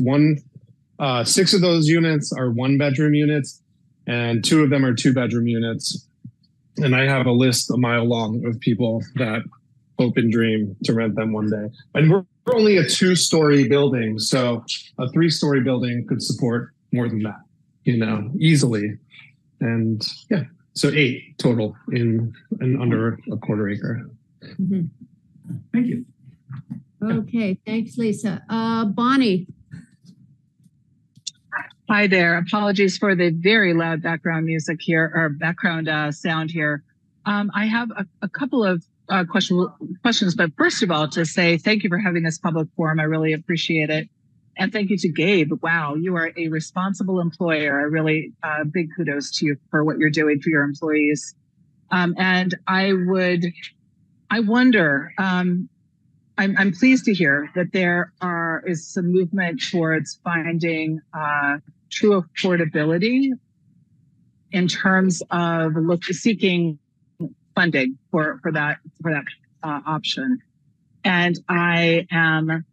of those units are 1-bedroom units, and 2 of them are 2-bedroom units. And I have a list a mile long of people that hope and dream to rent them one day. And we're only a 2-story building, so a 3-story building could support more than that, easily. And yeah, so 8 total in under a quarter acre. Thank you. Okay, thanks, Lisa. Bonnie. Hi there. Apologies for the very loud background music here, or background sound here. I have a couple of questions, but first of all, to say thank you for having this public forum. I really appreciate it. And thank you to Gabe. Wow, you are a responsible employer. I really, big kudos to you for what you're doing for your employees. And I wonder, I'm pleased to hear that there is some movement towards finding true affordability in terms of seeking funding for that option. And I am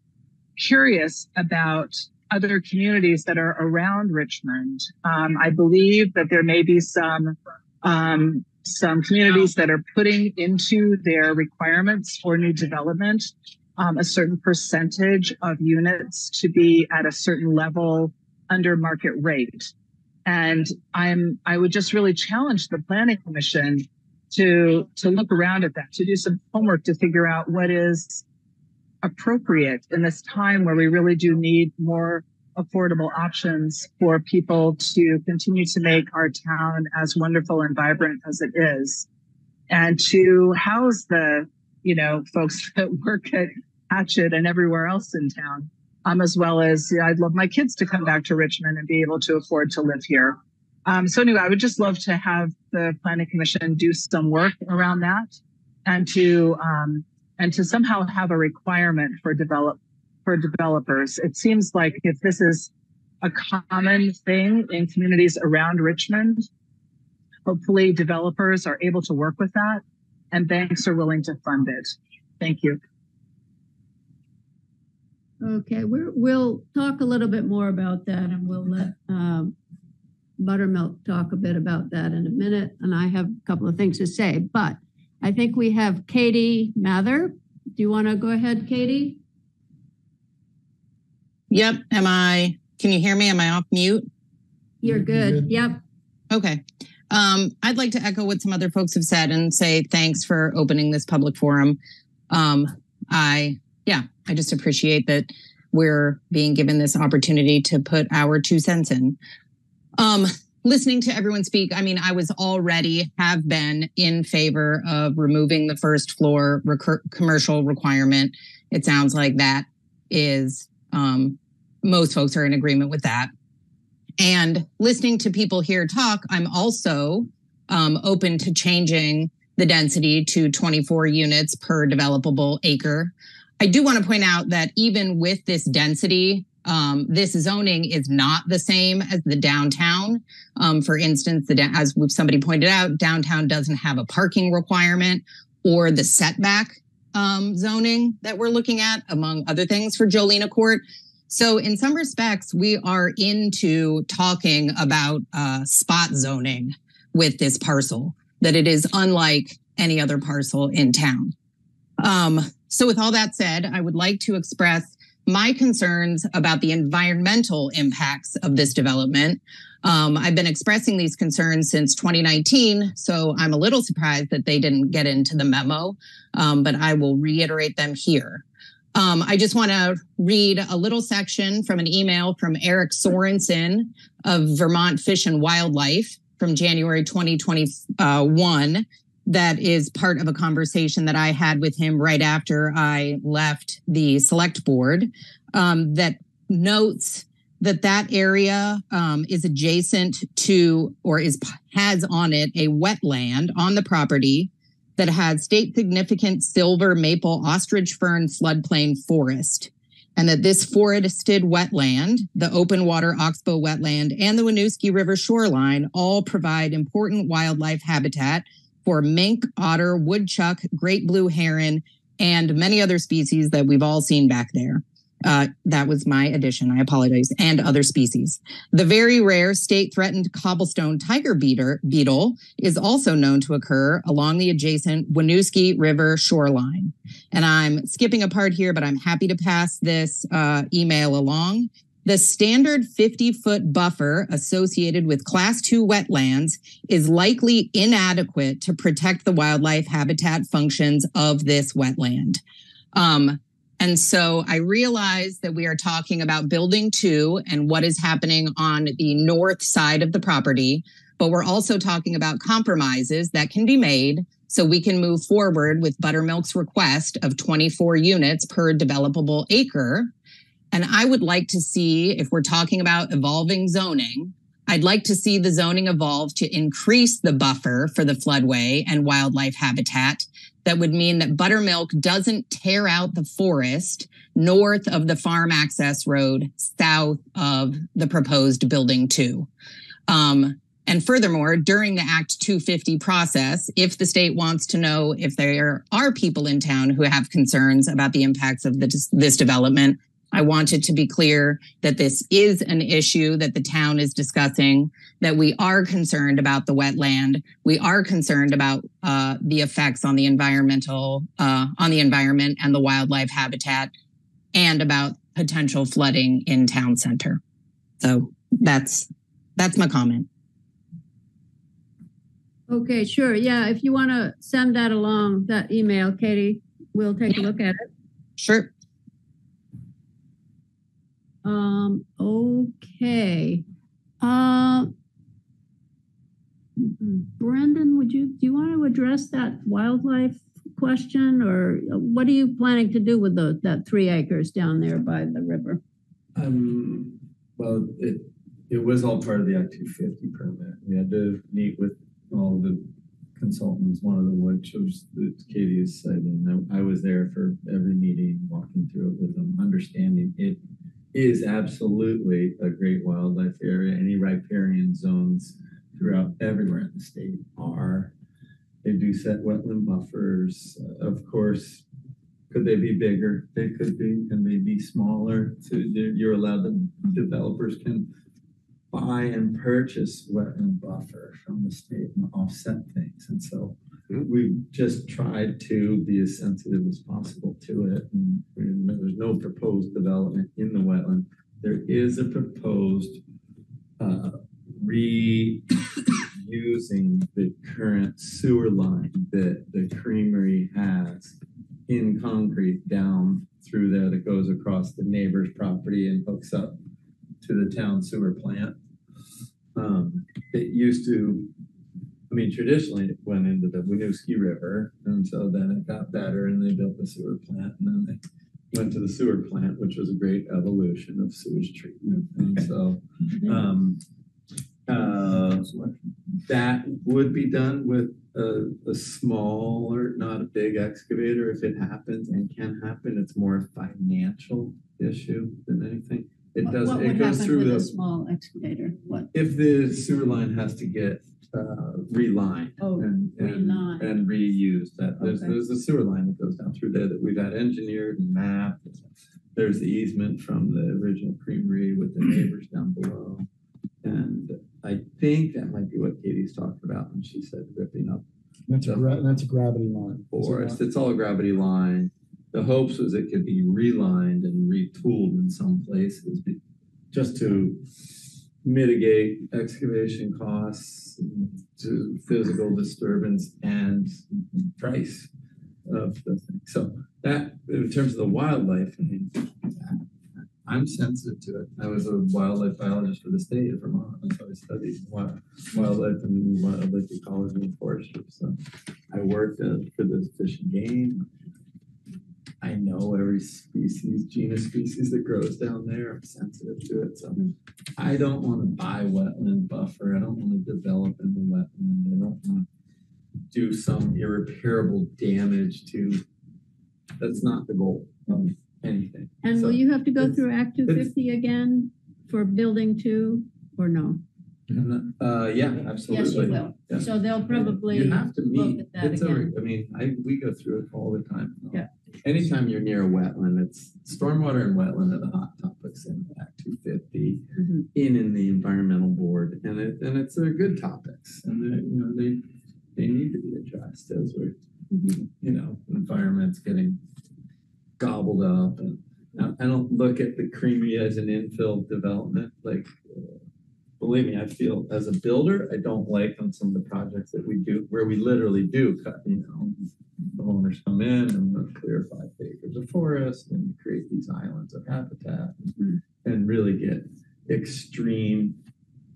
curious about other communities that are around Richmond. I believe that there may be some communities that are putting into their requirements for new development a certain percentage of units to be at a certain level under market rate. And I would just really challenge the Planning Commission to look around at that, to do some homework to figure out what is appropriate in this time where we really do need more affordable options for people to continue to make our town as wonderful and vibrant as it is, and to house the folks that work at Hatchet and everywhere else in town, as well as I'd love my kids to come back to Richmond and be able to afford to live here. So anyway, I would just love to have the Planning Commission do some work around that, and to somehow have a requirement for developers. It seems like if this is a common thing in communities around Richmond, hopefully developers are able to work with that and banks are willing to fund it. Thank you. Okay, we'll talk a little bit more about that, and we'll let Buttermilk talk a bit about that in a minute. And I have a couple of things to say, but I think we have Katie Mather. Do you want to go ahead, Katie? Yep. Can you hear me? Am I off mute? You're good. Yep. Okay. I'd like to echo what some other folks have said and say thanks for opening this public forum. I just appreciate that we're being given this opportunity to put our 2 cents in. Listening to everyone speak, I mean, I have been in favor of removing the first floor commercial requirement. It sounds like that is, most folks are in agreement with that. And listening to people here talk, I'm also open to changing the density to 24 units per developable acre. I do want to point out that even with this density, this zoning is not the same as the downtown. For instance, as somebody pointed out, downtown doesn't have a parking requirement or the setback zoning that we're looking at, among other things, for Jolina Court. So in some respects, we are into talking about spot zoning with this parcel. that it is unlike any other parcel in town. So with all that said, I would like to express my concerns about the environmental impacts of this development. I've been expressing these concerns since 2019, so I'm a little surprised that they didn't get into the memo, but I will reiterate them here. I just want to read a little section from an email from Eric Sorensen of Vermont Fish and Wildlife from January 2021 that is part of a conversation that I had with him right after I left the select board, that notes that that area is adjacent to or has on it a wetland on the property that has state significant silver maple ostrich fern floodplain forest, and that this forested wetland, the open water Oxbow wetland, and the Winooski River shoreline all provide important wildlife habitat for mink, otter, woodchuck, great blue heron, and many other species that we've all seen back there. That was my addition. I apologize. And other species. The very rare state-threatened cobblestone tiger beetle is also known to occur along the adjacent Winooski River shoreline. And I'm skipping a part here, but I'm happy to pass this email along. The standard 50-foot buffer associated with Class 2 wetlands is likely inadequate to protect the wildlife habitat functions of this wetland. And so I realize that we are talking about building 2 and what is happening on the north side of the property, but we're also talking about compromises that can be made so we can move forward with Buttermilk's request of 24 units per developable acre. And I would like to see, if we're talking about evolving zoning, I'd like to see the zoning evolve to increase the buffer for the floodway and wildlife habitat. That would mean that Buttermilk doesn't tear out the forest north of the farm access road, south of the proposed building 2. And furthermore, during the Act 250 process, if the state wants to know if there are people in town who have concerns about the impacts of this development, I want it to be clear that this is an issue that the town is discussing, that we are concerned about the wetland. We are concerned about the effects on the environment and the wildlife habitat, and about potential flooding in town center. So that's my comment. Okay, sure. Yeah, if you want to send that along, that email, Katie, we'll take a look at it. Sure. Okay. Brendan, do you want to address that wildlife question, or what are you planning to do with that 3 acres down there by the river? Well, it was all part of the Act 250 permit. We had to meet with all the consultants, one of which was Katie is citing. I was there for every meeting, walking through it with them, understanding it is absolutely a great wildlife area. Any riparian zones throughout everywhere in the state they do set wetland buffers. Of course, could they be bigger? They could be. Can they be smaller? So you're allowed, the developers can buy and purchase wetland buffer from the state and offset things. And so we just tried to be as sensitive as possible to it. And there's no proposed development in the wetland. There is a proposed reusing the current sewer line that the creamery has in concrete down through there that goes across the neighbor's property and hooks up to the town sewer plant. It used to, traditionally it went into the Winooski River, and so then it got better and they built the sewer plant, and then they went to the sewer plant, which was a great evolution of sewage treatment. And so that would be done with a smaller, not a big excavator. If it happens and can happen, it's more a financial issue than anything. It goes through the small excavator. What if the sewer line has to get relined and reused? There's a sewer line that goes down through there that we've had engineered and mapped. There's the easement from the original creamery with the neighbors down below, and I think that might be what Katie's talking about when she said ripping up That's a gravity line. forest. It's all a gravity line. The hopes was it could be relined and retooled in some places just to mitigate excavation costs, to physical disturbance and price of the thing. So that, in terms of the wildlife, I mean, I'm sensitive to it. I was a wildlife biologist for the state of Vermont. That's how I studied wildlife and wildlife ecology and forestry. So I worked for the Fish and Game. I know every species, genus species that grows down there. I'm sensitive to it. So I don't want to buy wetland buffer. I don't want to develop in the wetland. I don't want to do some irreparable damage to, that's not the goal of anything. And So will you have to go through Act it's- 250 again for building 2 or no? Yeah, absolutely. Yes, you will. Yeah. So they'll probably You have to look meet. at that It's again. we go through it all the time. Yeah. Anytime you're near a wetland, it's stormwater and wetland are the hot topics in Act 250, Mhm. in the environmental board, and they're good topics, and they need to be addressed as we're environment's getting gobbled up, and I don't look at the creamery as an infill development. Like, believe me, I feel as a builder, I don't like on some of the projects that we do where we literally do cut. The owners come in and we'll clear 5 acres of forest and create these islands of habitat and really get extreme.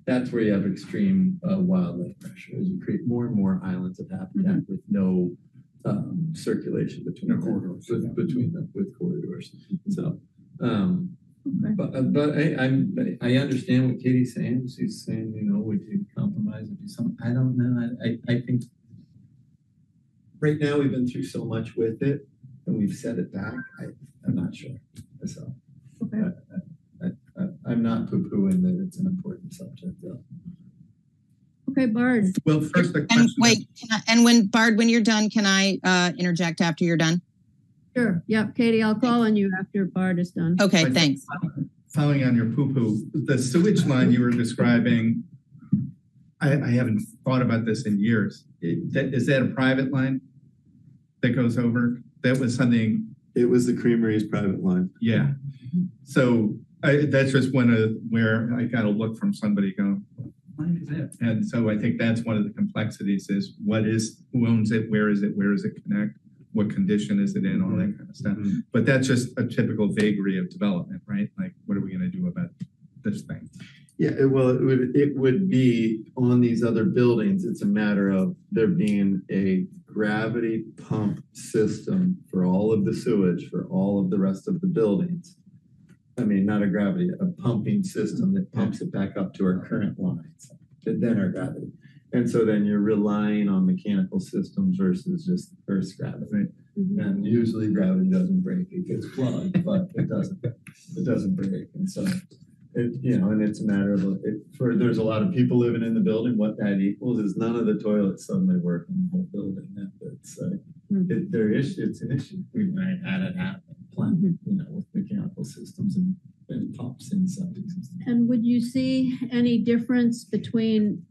That's where you have extreme wildlife pressure, as you create more and more islands of habitat with no circulation between the corridors, with corridors. So, but I understand what Katie's saying. She's saying, we could compromise and do something. I don't know. I think right now we've been through so much with it and we've set it back. I'm not sure. So I'm not poo-pooing that it's an important subject though. Okay, Bard. Well, first the And question. wait, when you're done, can I interject after you're done? Sure. Yep, Katie, I'll call on you after Bard is done. Okay, Like, thanks. Following on your poo-poo, the sewage line you were describing, I haven't thought about this in years. Is that a private line that goes over? That was something. It was the creamery's private line. Yeah. So that's just one of where I got a look from somebody going, what line is it? And so I think that's one of the complexities is who owns it? Where is it? Where does it connect? What condition is it in? All that kind of stuff. But that's just a typical vagary of development, right? Like, what are we going to do about this thing? Yeah, it would be on these other buildings. It's a matter of there being a gravity pump system for all of the sewage for all of the rest of the buildings. I mean, not a gravity, a pumping system that pumps it back up to our current lines, and then our gravity. And so then you're relying on mechanical systems versus just Earth's gravity. Right? And usually gravity doesn't break; it gets plugged, but it doesn't break. And so and it's a matter of there's a lot of people living in the building. What that equals is none of the toilets suddenly work in the whole building. It's an issue. We might had it happen, with mechanical systems and pumps and septic systems. And would you see any difference between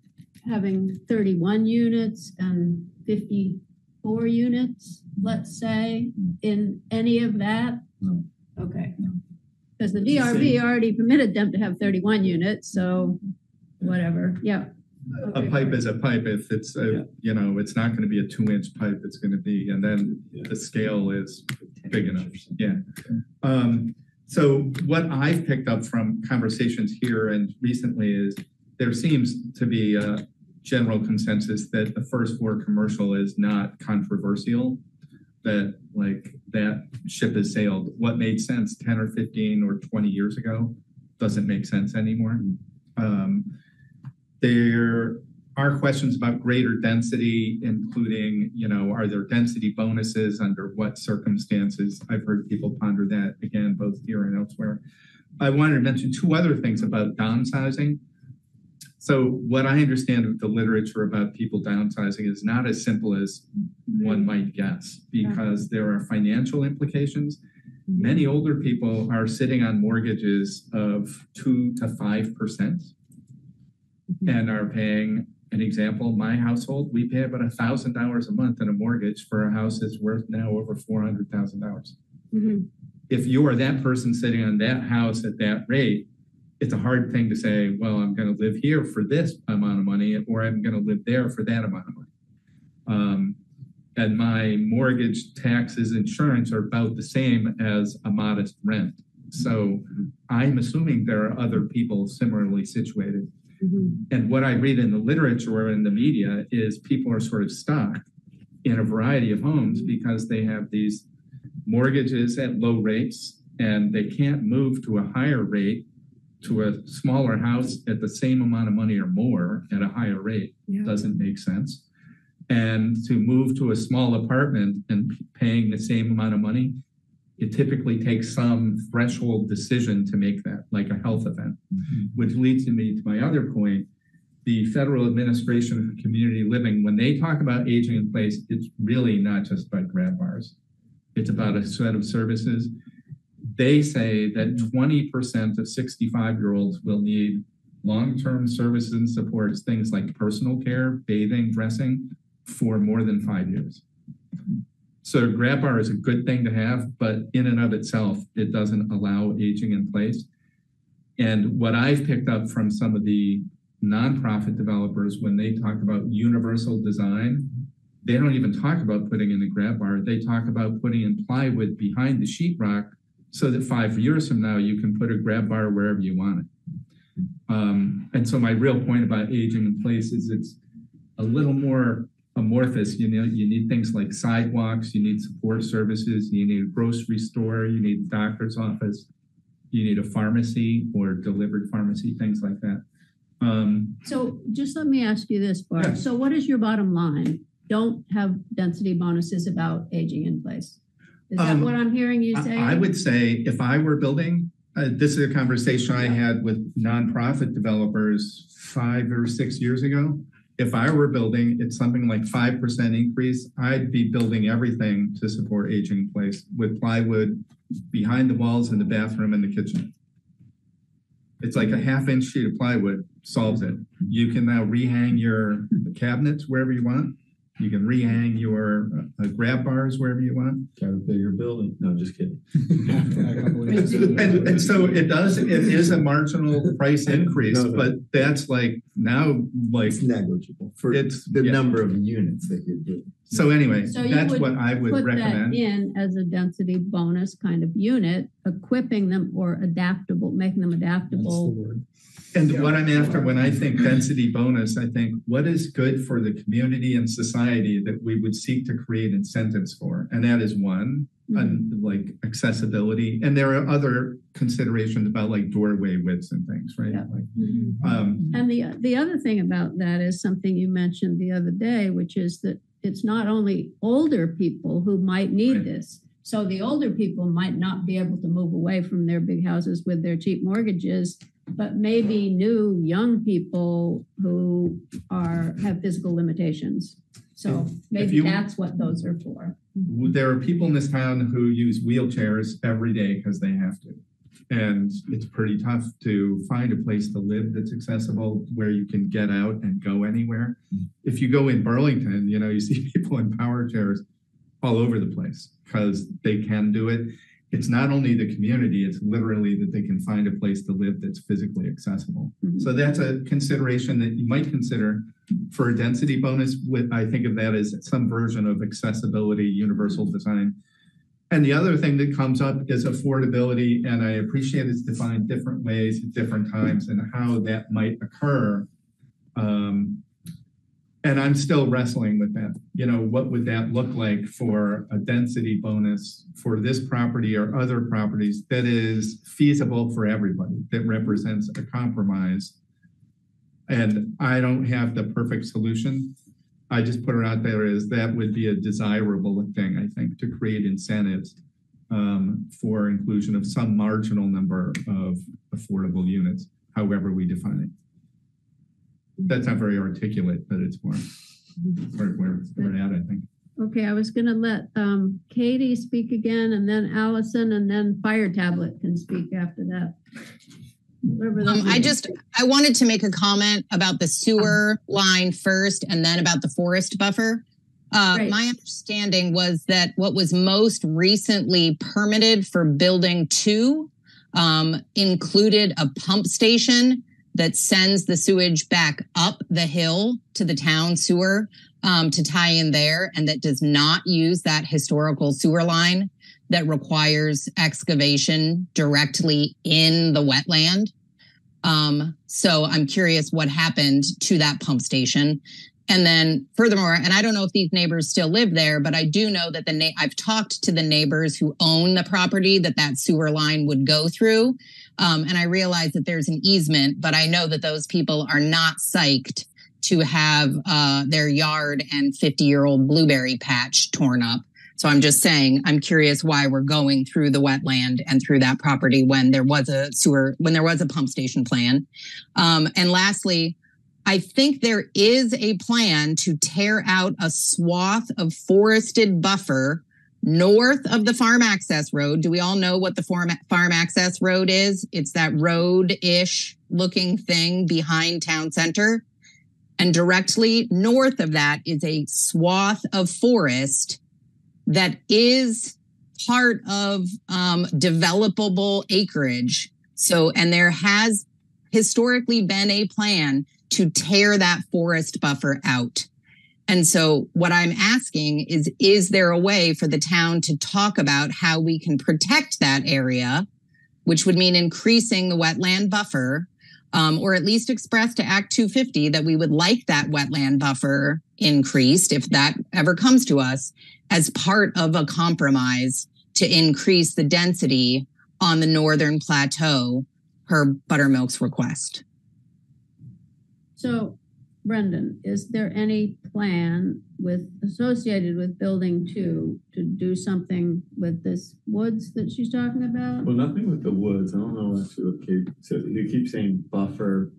having 31 units and 54 units, let's say, in any of that? No. Okay. Because the DRB already permitted them to have 31 units, so whatever. Yeah. A pipe is a pipe. If it's it's not going to be a 2-inch pipe. It's going to be, and then the scale is big enough. Yeah. So what I've picked up from conversations here and recently is there seems to be a general consensus that the first floor commercial is not controversial. That that ship has sailed. What made sense 10 or 15 or 20 years ago doesn't make sense anymore. There are questions about greater density, including, are there density bonuses under what circumstances? I've heard people ponder that again, both here and elsewhere. I wanted to mention 2 other things about downsizing. So what I understand of the literature about people downsizing is not as simple as one might guess, because there are financial implications. Many older people are sitting on mortgages of 2 to 5%. and are paying, an example, my household, we pay about $1,000 a month in a mortgage for a house that's worth now over $400,000. If you are that person sitting on that house at that rate, it's a hard thing to say, well, I'm going to live here for this amount of money, or I'm going to live there for that amount of money. And my mortgage, taxes, insurance are about the same as a modest rent. So I'm assuming there are other people similarly situated. And what I read in the literature or in the media is people are sort of stuck in a variety of homes because they have these mortgages at low rates and they can't move to a higher rate to a smaller house at the same amount of money or more at a higher rate. Doesn't make sense. And to move to a small apartment and paying the same amount of money, it typically takes some threshold decision to make that, like a health event, which leads me to my other point. The Federal Administration for Community Living, when they talk about aging in place, it's really not just about grab bars. It's about a set of services. They say that 20% of 65-year-olds will need long-term services and supports, things like personal care, bathing, dressing, for more than 5 years. So grab bar is a good thing to have, but in and of itself, it doesn't allow aging in place. And what I've picked up from some of the nonprofit developers, when they talk about universal design, they don't even talk about putting in a grab bar. They talk about putting in plywood behind the sheetrock so that 5 years from now, you can put a grab bar wherever you want it. And so my real point about aging in place is it's a little more amorphous. You know, you need things like sidewalks, you need support services, you need a grocery store, you need a doctor's office, you need a pharmacy or delivered pharmacy, things like that. So just let me ask you this, Bart. Yeah. So what is your bottom line? Don't have density bonuses about aging in place. Is that what I'm hearing you say? I would say if I were building, this is a conversation I had with nonprofit developers 5 or 6 years ago. If I were building, it's something like 5% increase. I'd be building everything to support aging in place with plywood behind the walls in the bathroom and the kitchen. It's like a 1/2-inch sheet of plywood solves it. You can now rehang your cabinets wherever you want. You can rehang your grab bars wherever you want. Got a bigger building. No, just kidding. And so it is a marginal price increase, but that's like now, like It's negligible for it's the number of units that you're doing. So anyway, So you that's would what I would put recommend. that in as a density bonus kind of unit, equipping them or adaptable, making them adaptable. And what I'm after when I think density bonus, I think what is good for the community and society that we would seek to create incentives for. And that is one, like accessibility. And there are other considerations about like doorway widths and things, right? Yeah. Like, And the other thing about that is something you mentioned the other day, which is that it's not only older people who might need Right. this. So the older people might not be able to move away from their big houses with their cheap mortgages, but maybe new young people who have physical limitations. So maybe that's what those are for. there are people in this town who use wheelchairs every day because they have to. And it's pretty tough to find a place to live that's accessible where you can get out and go anywhere. If you go in Burlington, you know, you see people in power chairs all over the place because they can do it. It's not only the community, it's literally that they can find a place to live that's physically accessible. So that's a consideration that you might consider for a density bonus. I think of that as some version of accessibility, universal design. And the other thing that comes up is affordability, and I appreciate it's defined different ways at different times and how that might occur. And I'm still wrestling with that. You know, what would that look like for a density bonus for this property or other properties that is feasible for everybody, that represents a compromise? And I don't have the perfect solution. I just put it out there as that would be a desirable thing, I think, to create incentives for inclusion of some marginal number of affordable units, however we define it. That's not very articulate, but it's more where we're at, I think. Okay, I was going to let Katie speak again, and then Allison, and then Fire Tablet can speak after that. I wanted to make a comment about the sewer line first and then about the forest buffer. Right. My understanding was that what was most recently permitted for building 2 included a pump station that sends the sewage back up the hill to the town sewer to tie in there, and that does not use that historical sewer line that requires excavation directly in the wetland. So I'm curious what happened to that pump station. And then furthermore, and I don't know if these neighbors still live there, but I do know that I've talked to the neighbors who own the property that sewer line would go through. And I realize that there's an easement, but I know that those people are not psyched to have their yard and 50-year-old blueberry patch torn up. So I'm just saying, I'm curious why we're going through the wetland and through that property when there was a pump station plan. And lastly, I think there is a plan to tear out a swath of forested buffer north of the farm access road. Do we all know what the farm access road is? It's that road-ish looking thing behind town center. And directly north of that is a swath of forest that is part of developable acreage. So, and there has historically been a plan to tear that forest buffer out. And so what I'm asking is there a way for the town to talk about how we can protect that area, which would mean increasing the wetland buffer, or at least express to Act 250 that we would like that wetland buffer increased, if that ever comes to us, as part of a compromise to increase the density on the northern plateau per Buttermilk's request. So, Brendan, is there any plan associated with building 2 to do something with this woods that she's talking about? Well, nothing with the woods. I don't know actually what Kate said. You keep saying buffer.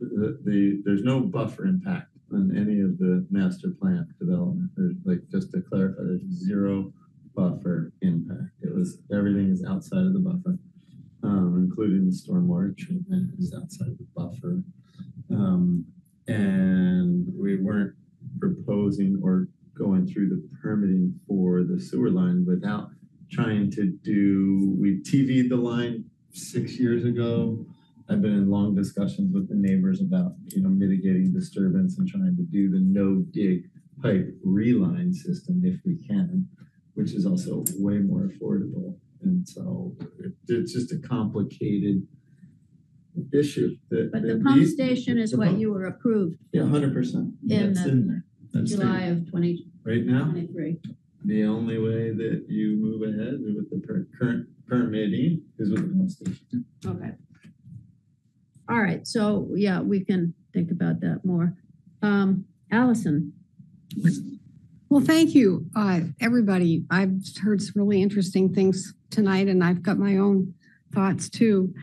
There's no buffer impact on any of the master plan development. There's just to clarify, there's 0 buffer impact. Everything is outside of the buffer, including the stormwater treatment is outside of the buffer. And we weren't proposing or going through the permitting for the sewer line without trying to we TV'd the line 6 years ago. I've been in long discussions with the neighbors about, mitigating disturbance and trying to do the no dig pipe reline system if we can, which is also way more affordable. And so it's just a complicated issue. But the pump station is what you were approved. Yeah, 100%. That's in there. That's July of 2023. Right now, the only way that you move ahead with the current permitting is with the pump station. Okay. All right. So yeah, we can think about that more. Allison. Well, thank you, everybody. I've heard some really interesting things tonight, and I've got my own thoughts too.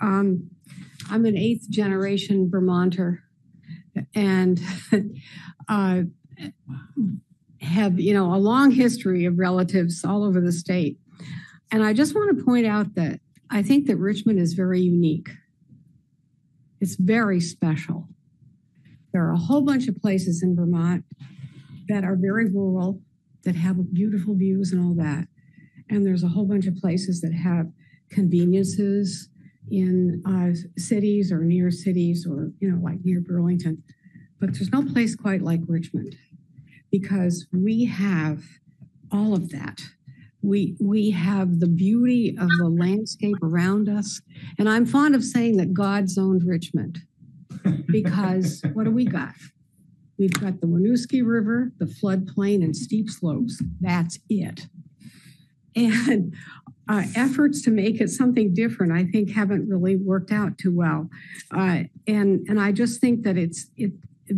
I'm an 8th generation Vermonter, and have a long history of relatives all over the state. And I just want to point out that I think that Richmond is very unique. It's very special. There are a whole bunch of places in Vermont that are very rural, that have beautiful views and all that. And there's a whole bunch of places that have conveniences in cities or near cities, or, like near Burlington. But there's no place quite like Richmond, because we have all of that. We have the beauty of the landscape around us. And I'm fond of saying that God zoned Richmond, because what do we got? We've got the Winooski River, the floodplain, and steep slopes. That's it. And efforts to make it something different, I think, haven't really worked out too well. And I just think that it's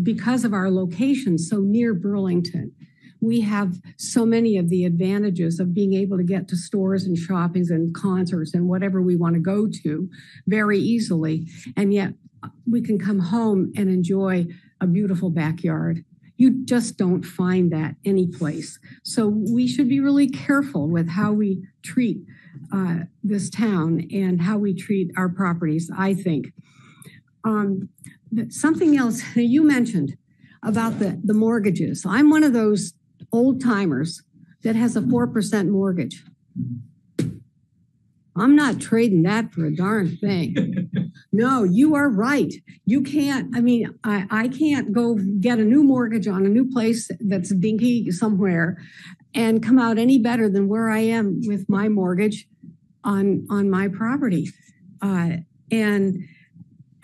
because of our location so near Burlington, we have so many of the advantages of being able to get to stores and shoppings and concerts and whatever we want to go to very easily. And yet we can come home and enjoy a beautiful backyard. You just don't find that anyplace. So we should be really careful with how we treat this town and how we treat our properties, I think. Something else you mentioned about the mortgages. I'm one of those old timers that has a 4% mortgage. I'm not trading that for a darn thing. No, you are right. You can't, I mean, I can't go get a new mortgage on a new place that's dinky somewhere and come out any better than where I am with my mortgage on my property. And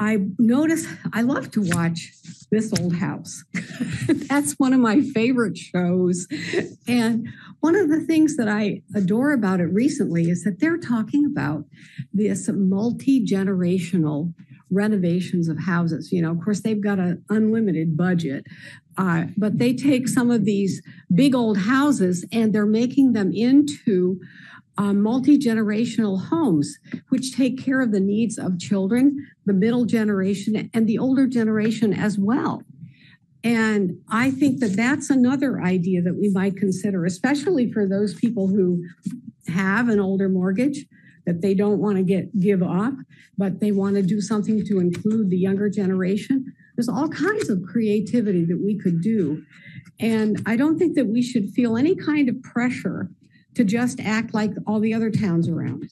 I notice I love to watch This Old House. That's one of my favorite shows. And one of the things that I adore about it recently is that they're talking about this multi-generational renovations of houses. You know, of course, they've got an unlimited budget, but they take some of these big old houses and they're making them into multi-generational homes, which take care of the needs of children, the middle generation, and the older generation as well. And I think that that's another idea that we might consider, especially for those people who have an older mortgage that they don't want to give up, but they want to do something to include the younger generation. There's all kinds of creativity that we could do. And I don't think that we should feel any kind of pressure to just act like all the other towns around.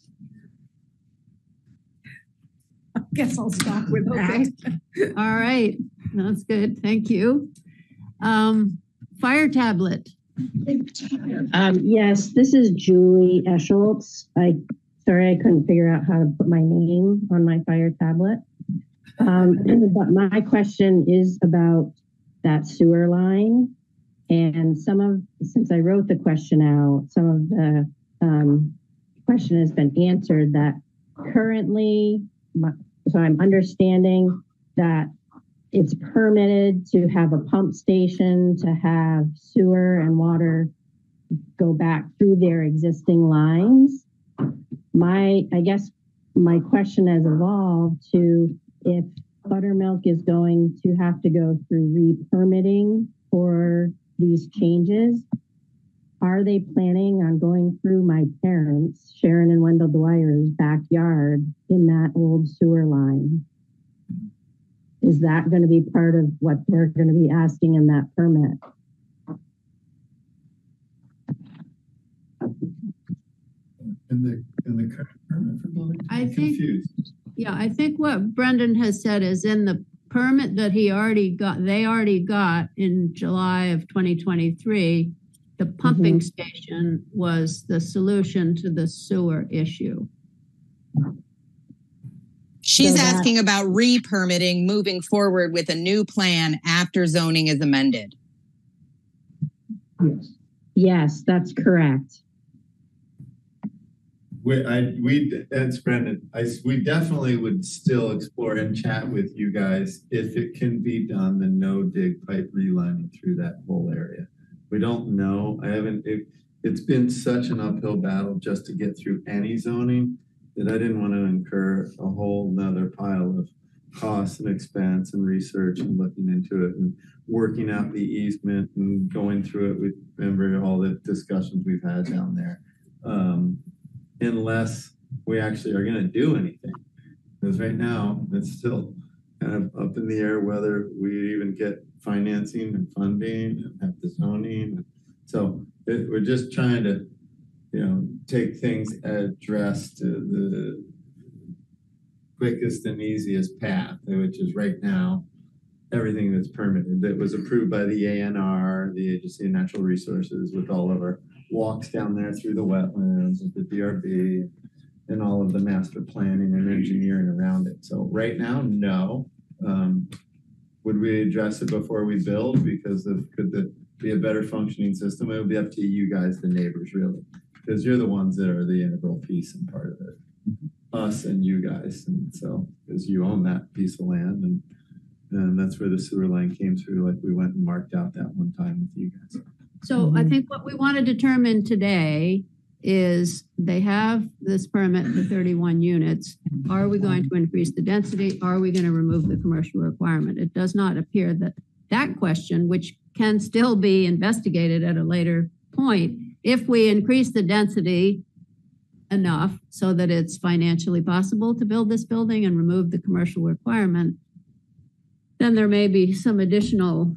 I guess I'll stop with that. All right. That's good. Thank you. Fire tablet. Yes, this is Julie Escholtz. Sorry, I couldn't figure out how to put my name on my fire tablet. But my question is about that sewer line. And since I wrote the question out, some of the question has been answered that currently, so I'm understanding that it's permitted to have a pump station, to have sewer and water go back through their existing lines. I guess my question has evolved to if Buttermilk is going to have to go through re-permitting for these changes, are they planning on going through my parents, Sharon and Wendell Dwyer's backyard in that old sewer line? Is that going to be part of what they're going to be asking in that permit? In the current permit for building? I think what Brendan has said is in the permit that they already got in July of 2023, the pumping station was the solution to the sewer issue. She's asking about re-permitting moving forward with a new plan after zoning is amended. Yes, that's correct. That's Brendan. We definitely would still explore and chat with you guys if it can be done, the no dig pipe relining through that whole area. We don't know. It's been such an uphill battle just to get through any zoning that I didn't want to incur a whole nother pile of costs and expense and research and looking into it and working out the easement and going through it. We remember all the discussions we've had down there. Unless we actually are going to do anything. Because right now, it's still kind of up in the air whether we even get financing and funding and have the zoning. So we're just trying to, take things addressed to the quickest and easiest path, which is right now, everything that's permitted that was approved by the ANR, the Agency of Natural Resources, with all of our walks down there through the wetlands and the DRB and all of the master planning and engineering around it. So right now, no. Would we address it before we build? Because could it be a better functioning system? It would be up to you guys, the neighbors, really, because you're the ones that are the integral piece and part of it. Us and you guys. And so, because you own that piece of land, and that's where the sewer line came through. Like we went and marked out that one time with you guys. So I think what we want to determine today is they have this permit for 31 units. Are we going to increase the density? Are we going to remove the commercial requirement? It does not appear that question, which can still be investigated at a later point, if we increase the density enough so that it's financially possible to build this building and remove the commercial requirement, then there may be some additional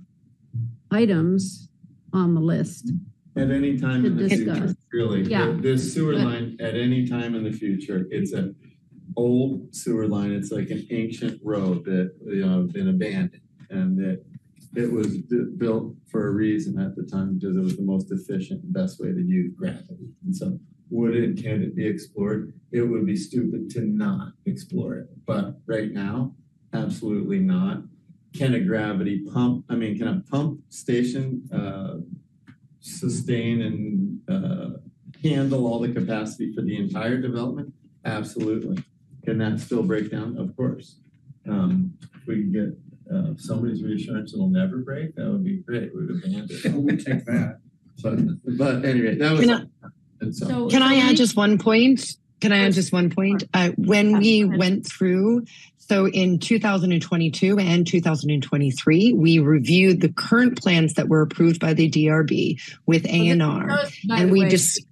items on the list. At any time in the discuss. future, really. Yeah. This sewer But- line, at any time in the future, it's an old sewer line. It's like an ancient road that, been abandoned. And that it was built for a reason at the time because it was the most efficient and best way to use gravity. And so would it, can it be explored? It would be stupid to not explore it. But right now, absolutely not. Can a pump station sustain and handle all the capacity for the entire development? Absolutely. Can that still break down? Of course. If we can get somebody's reassurance it'll never break, that would be great. We would abandon it. We'll take that. But anyway, that was. Can I add just one point? When we went through, so in 2022 and 2023, we reviewed the current plans that were approved by the DRB with A&R. And we just...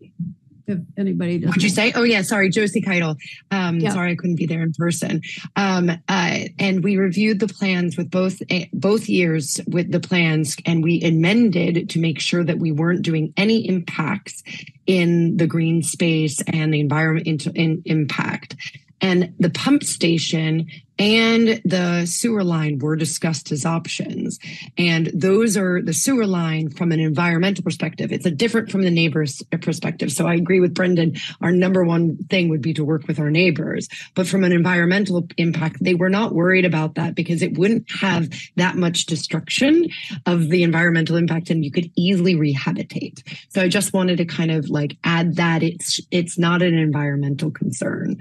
If anybody does. What'd you say? Oh yeah, sorry, Josie Keitel. Yeah. Sorry, I couldn't be there in person. And we reviewed the plans with both years with the plans, and we amended to make sure that we weren't doing any impacts in the green space and the environment impact. And the pump station and the sewer line were discussed as options. And those are the sewer line from an environmental perspective. It's a different from the neighbor's perspective. So I agree with Brendan. Our number one thing would be to work with our neighbors. But from an environmental impact, they were not worried about that because it wouldn't have that much destruction of the environmental impact and you could easily rehabilitate. So I just wanted to kind of like add that it's not an environmental concern,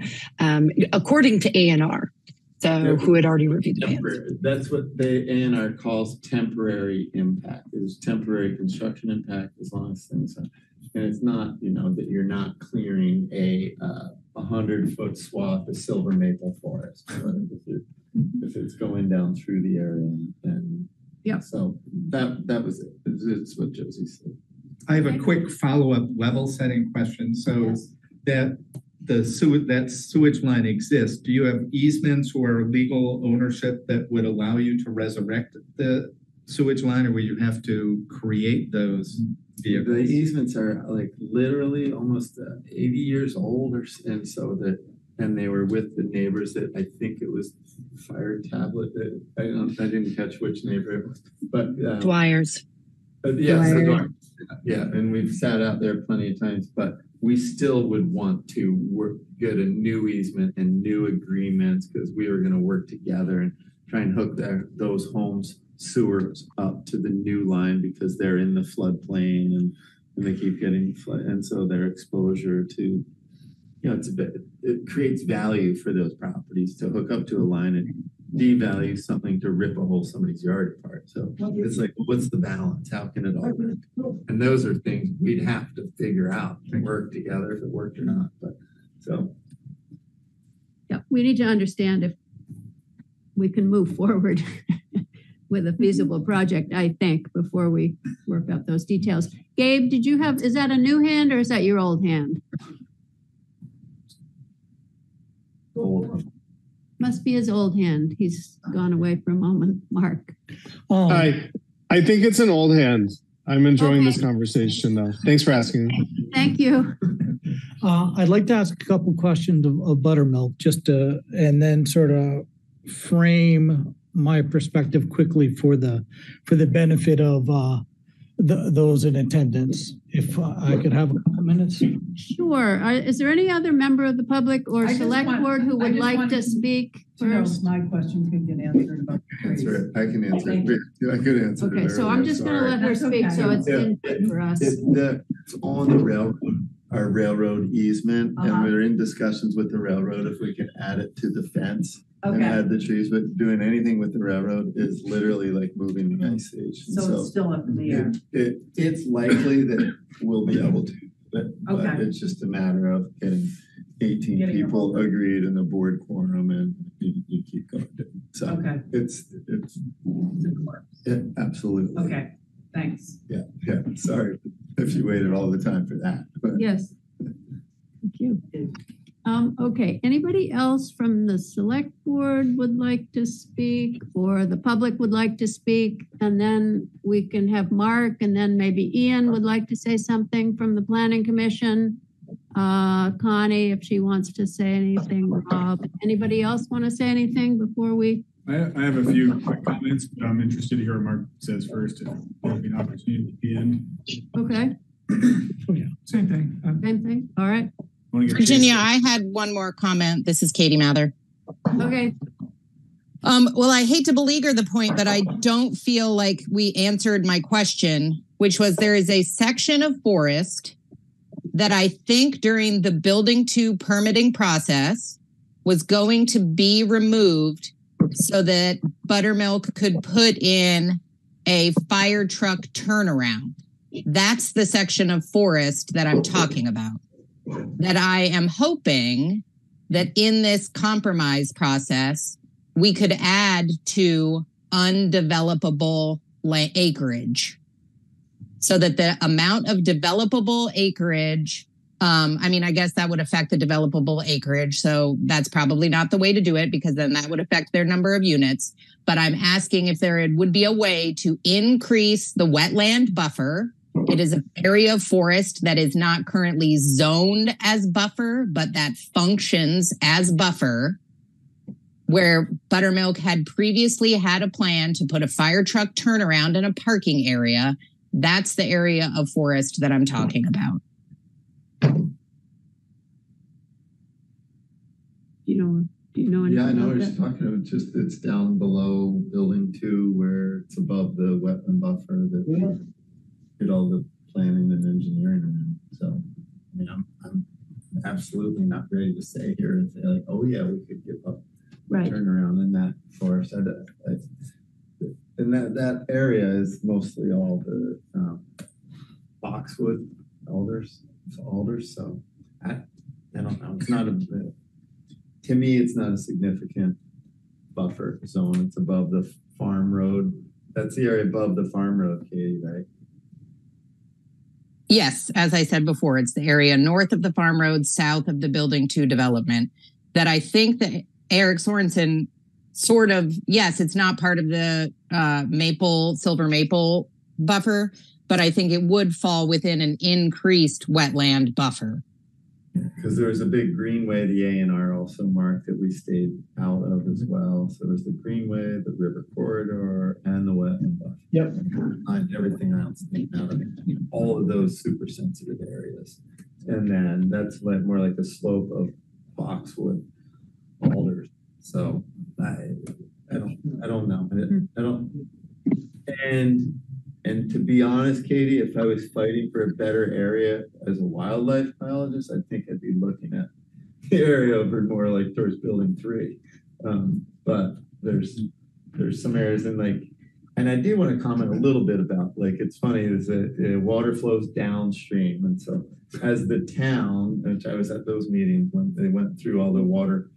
according to A&R. So who had already reviewed the plans. That's what the A&R calls temporary impact. It is temporary construction impact as long as things are, and it's not, that you're not clearing a 100-foot swath of silver maple forest. If it's going down through the area, and yeah. So that was it. It's what Josie said. I have a quick follow-up level setting question. So that sewage line exists. Do you have easements or legal ownership that would allow you to resurrect the sewage line, or will you have to create those vehicles? The easements are like literally almost 80 years old, and they were with the neighbors that I think it was Fire Tablet that I didn't catch which neighbor it was, but Dwyer's. Yes, yeah, and we've sat out there plenty of times, but we still would want to get a new easement and new agreements because we were going to work together and try and hook those homes sewers up to the new line because they're in the floodplain and they keep getting flood, and so their exposure to, it creates value for those properties to hook up to a line and devalue something to rip a whole somebody's yard apart. So it's like, what's the balance? How can it all work? And those are things we'd have to figure out and work together if it worked or not. But so. Yeah, we need to understand if we can move forward with a feasible project, I think, before we work out those details. Gabe, is that a new hand or is that your old hand? Old. Must be his old hand. He's gone away for a moment. Mark. I think it's an old hand. I'm enjoying this conversation though. Thanks for asking. Thank you. I'd like to ask a couple questions of Buttermilk and then sort of frame my perspective quickly for the benefit of those in attendance. If I could have a couple minutes. Sure. Is there any other member of the public or select board who would like to speak first? My question could get answered about the trees. I can answer it. I could answer it. Okay, so I'm just going to let her speak so it's input for us. It's on the railroad, our railroad easement, and we're in discussions with the railroad if we can add it to the fence. And add the trees, but doing anything with the railroad is literally like moving the ice age. So it's still up in the air. It's likely that we'll be able to, but it's just a matter of getting 18 people agreed in the board quorum, and you keep going. So it's absolutely. Okay, thanks. Yeah. Sorry if you waited all the time for that. But. Yes. Thank you. Okay, anybody else from the select board would like to speak or the public would like to speak? And then we can have Mark and then maybe Ian would like to say something from the planning commission. Connie, if she wants to say anything. Rob, anybody else want to say anything before we? I have a few quick comments, but I'm interested to hear what Mark says first. If there'll be an opportunity at the end. Okay. Same thing. Same thing. All right. Virginia, I had one more comment. This is Katie Mather. Okay. Well, I hate to beleaguer the point, but I don't feel like we answered my question, which was there is a section of forest that I think during the building 2 permitting process was going to be removed so that Buttermilk could put in a fire truck turnaround. That's the section of forest that I'm talking about. That I am hoping that in this compromise process, we could add to undevelopable acreage so that the amount of developable acreage, I guess that would affect the developable acreage. So that's probably not the way to do it because then that would affect their number of units. But I'm asking if there would be a way to increase the wetland buffer. It is an area of forest that is not currently zoned as buffer, but that functions as buffer, where Buttermilk had previously had a plan to put a fire truck turnaround in a parking area. That's the area of forest that I'm talking about. Do you know anything? Yeah, I know about what you're that? talking about. Just it's down below building 2 where it's above the wetland buffer that we did all the planning and engineering around. So, I'm absolutely not ready to say here and say like, oh yeah, we could give up turnaround in that forest. And that area is mostly all the boxwood alders. So I don't know. It's not to me, it's not a significant buffer zone. It's above the farm road. That's the area above the farm road, Katie, right? Yes, as I said before, it's the area north of the farm road, south of the building 2 development that I think that Eric Sorensen sort of, yes, it's not part of the silver maple buffer, but I think it would fall within an increased wetland buffer. Because there was a big greenway, the A&R also marked that we stayed out of as well. So there's the greenway, the river corridor, and the wetland buffer. Yep. And everything else, out of all of those super sensitive areas. And then that's like more like the slope of boxwood alders. So I don't know. I don't. And to be honest, Katie, if I was fighting for a better area as a wildlife biologist, I think I'd be looking at the area over more like towards building 3. But there's some areas and I do want to comment a little bit about, it's funny, is that water flows downstream. And so as the town, which I was at those meetings when they went through all the water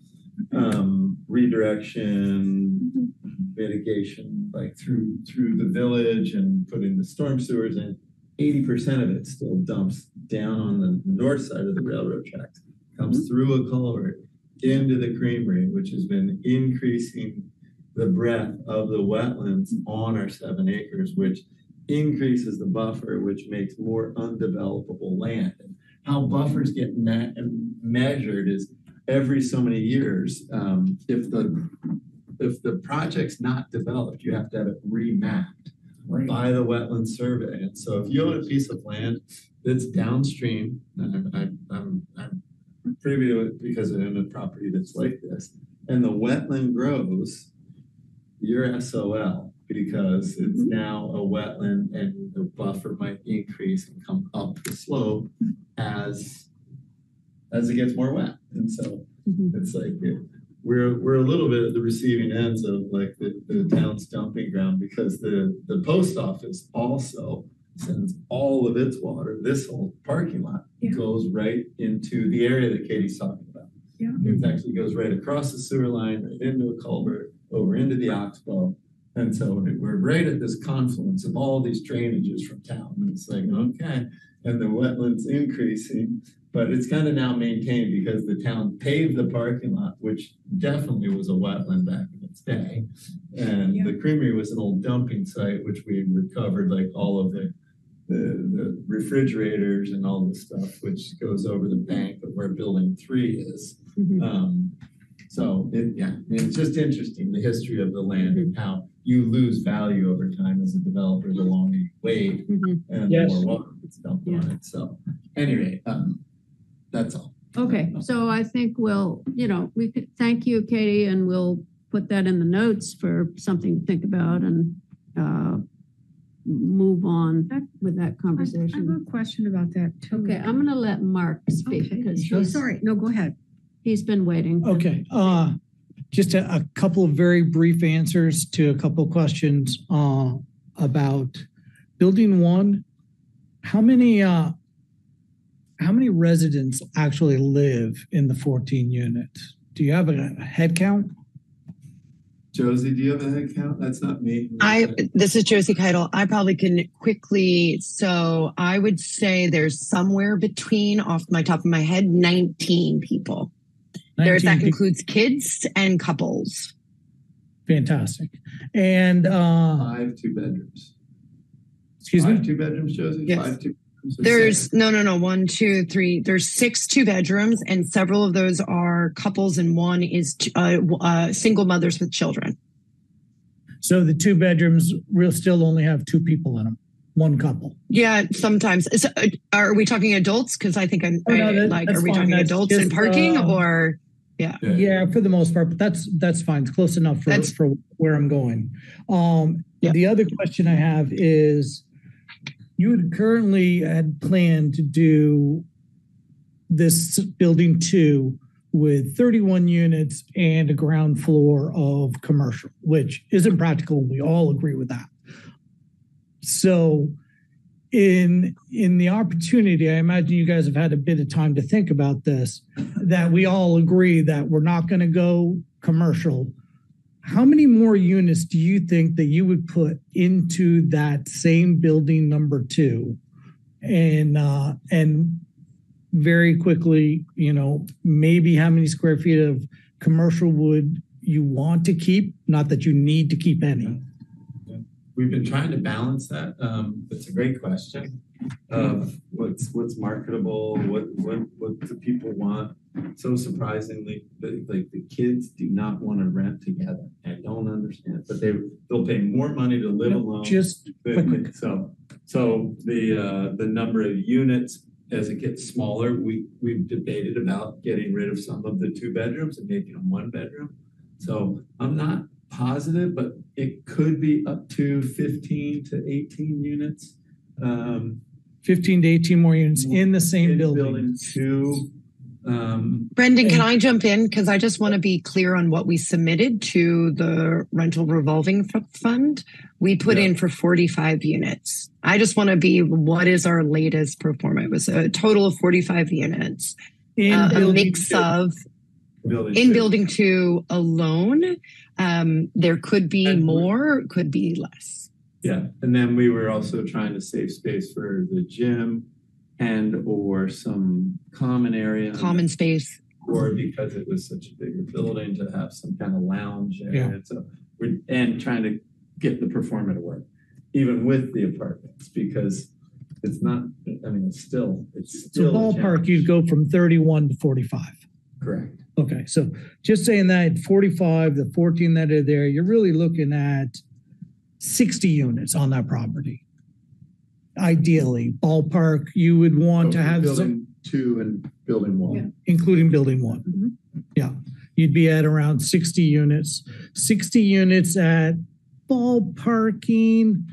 redirection, mitigation, through the village and putting the storm sewers in, 80% of it still dumps down on the north side of the railroad tracks, comes through a culvert into the creamery, which has been increasing the breadth of the wetlands on our 7 acres, which increases the buffer, which makes more undevelopable land. And how buffers get measured is every so many years. If the project's not developed, you have to have it remapped by the wetland survey. And so if you own a piece of land that's downstream, and I'm privy to it because I own a property that's like this, and the wetland grows, you're SOL because it's now a wetland and the buffer might increase and come up the slope as it gets more wet. And so it's like we're a little bit at the receiving ends of like the town's dumping ground because the post office also sends all of its water, this whole parking lot goes right into the area that Katie's talking about. Yeah. It actually goes right across the sewer line, right into a culvert, over into the oxbow. And so we're right at this confluence of all these drainages from town. And it's like, okay, and the wetlands increasing. but it's kind of now maintained because the town paved the parking lot, which definitely was a wetland back in its day. And the creamery was an old dumping site, which we recovered like all of the refrigerators and all this stuff, which goes over the bank of where building 3 is. So it's just interesting, the history of the land and how you lose value over time as a developer the longer you wait and the more water gets dumped on it. So anyway, that's all. Okay, so I think we'll, we could thank you, Katie, and we'll put that in the notes for something to think about and move on with that conversation. I have a question about that too. Okay, I'm going to let Mark speak because sorry. No, go ahead. He's been waiting. Okay, just a couple of very brief answers to a couple of questions about building 1. How many residents actually live in the 14 units? Do you have a head count? Josie, do you have a head count? That's not me. This is Josie Keitel. I probably can quickly. So I would say there's somewhere between, off my top of my head, 19 people. That includes kids and couples. Fantastic. And 5 2-bedrooms. Excuse me? 5 2-bedrooms, Josie? Yes. 5 2-bedrooms. There's no 1, 2, 3. There's 6 2-bedrooms, and several of those are couples, and one is single mothers with children. So the 2 bedrooms will still only have 2 people in them, 1 couple. Yeah, sometimes. So, are we talking adults? Because I think are we talking adults in parking or? Yeah, for the most part, but that's fine. It's close enough for where I'm going. The other question I have is, you had planned to do this building 2 with 31 units and a ground floor of commercial, which isn't practical. We all agree with that. So in the opportunity, I imagine you guys have had a bit of time to think about this, that we all agree that we're not going to go commercial. How many more units do you think that you would put into that same building number 2? And very quickly, maybe how many square feet of commercial would you want to keep? Not that you need to keep any. We've been trying to balance that. It's a great question of what's marketable, what do people want. So surprisingly, the kids do not want to rent together. I don't understand, but they'll pay more money to live alone. Just quick. So the number of units as it gets smaller, we've debated about getting rid of some of the 2 bedrooms and making them 1 bedroom. So I'm not positive, but it could be up to 15 to 18 units. 15 to 18 more units in the same building. Building 2. Brendan, can I jump in? Because I just want to be clear on what we submitted to the rental revolving fund. We put in for 45 units. I just want to be, what is our latest performance? It was a total of 45 units. A mix of building 2 alone. There could be more, could be less. Yeah, and then we were also trying to save space for the gym and or some common area. Common space. Or because it was such a bigger building to have some kind of lounge area. Yeah. So we're trying to get the performer to work, even with the apartments, because it's not, it's still So ballpark, you'd go from 31 to 45. Correct. Okay, so just saying that 45, the 14 that are there, you're really looking at 60 units on that property. Ideally, ballpark, you would want to have building 2 and building 1, including building 1. Mm-hmm. Yeah, you'd be at around 60 units. 60 units at ballparking,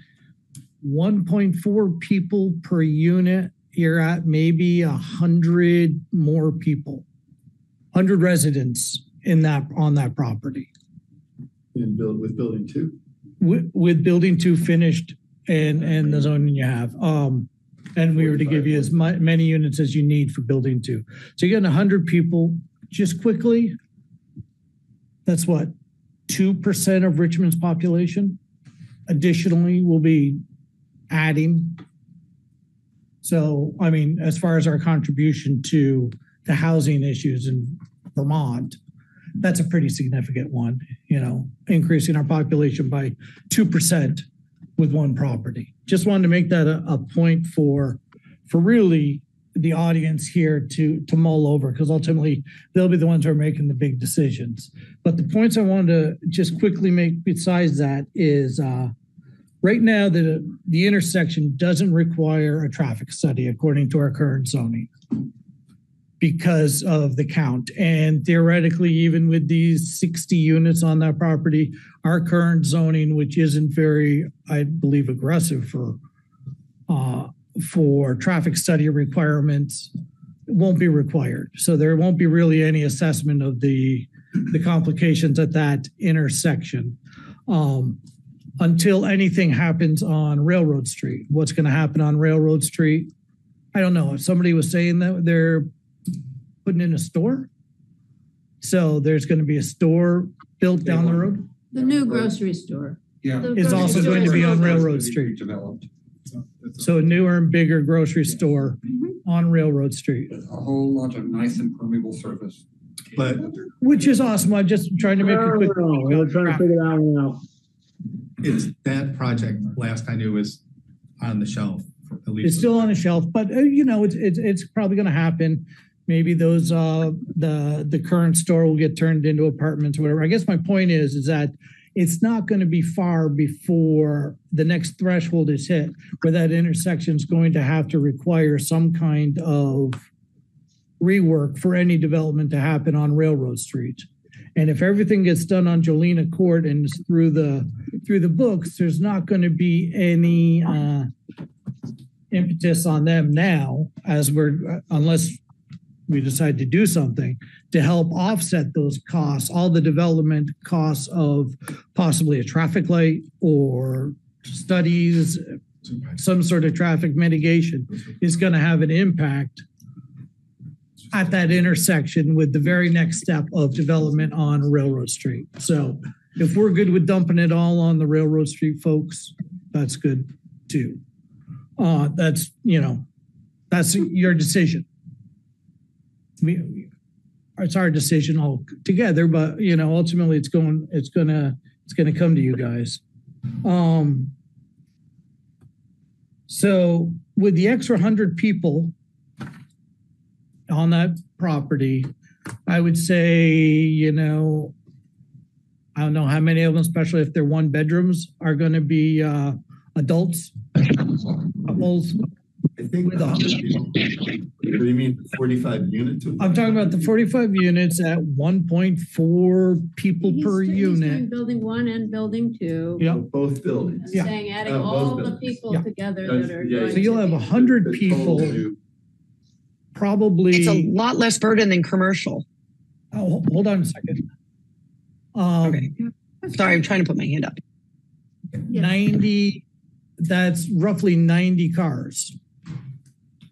1.4 people per unit. You're at maybe 100 more people. 100 residents on that property. And with building 2. With building 2 finished and the zoning you have. And we were to give you as many units as you need for building 2. So you got 100 people. Just quickly, that's what, 2% of Richmond's population. Additionally, we'll be adding. So, I mean, as far as our contribution to the housing issues in Vermont, that's a pretty significant one, increasing our population by 2% with one property. Just wanted to make that a point for really the audience here to mull over, because ultimately they'll be the ones who are making the big decisions. But the points I wanted to just quickly make besides that is right now the intersection doesn't require a traffic study according to our current zoning because of the count. And theoretically, even with these 60 units on that property, our current zoning, which isn't very, I believe, aggressive for traffic study requirements, won't be required. So there won't be really any assessment of the complications at that intersection until anything happens on Railroad Street. What's going to happen on Railroad Street? I don't know. Somebody was saying that they're putting in a store. So there's going to be a store built down the road. The new grocery store. Yeah. It's also going to be on Railroad Street. Developed. So a newer and bigger grocery store on Railroad Street. A whole lot of nice impermeable surface. But which is awesome. I'm just trying to make a quick. I'm trying to figure that one out. it's that project, last I knew, was on the shelf. For at least it's still on the shelf, but it's probably going to happen. Maybe those the current store will get turned into apartments or whatever. I guess my point is that it's not going to be far before the next threshold is hit where that intersection is going to have to require some kind of rework for any development to happen on Railroad Street. And if everything gets done on Jolina Court and is through the books, there's not going to be any impetus on them now, unless we decide to do something to help offset those costs, all the development costs of possibly a traffic light or studies, some sort of traffic mitigation is going to have an impact at that intersection with the very next step of development on Railroad Street. So if we're good with dumping it all on the Railroad Street folks, that's good too. That's your decision. It's our decision all together, but ultimately it's gonna come to you guys. So with the extra 100 people on that property, I would say, I don't know how many of them, especially if they're one bedrooms, are going to be adults, couples. I think with 100 people. What do you mean 45 units? I'm talking about the 45 units at 1.4 people per unit. He's building 1 and building 2. Yeah, both buildings. I'm saying adding all the people together that are going so you'll have 100 people. Probably it's a lot less burden than commercial. Oh, hold on a second. Okay. Sorry, I'm trying to put my hand up. 90, that's roughly 90 cars.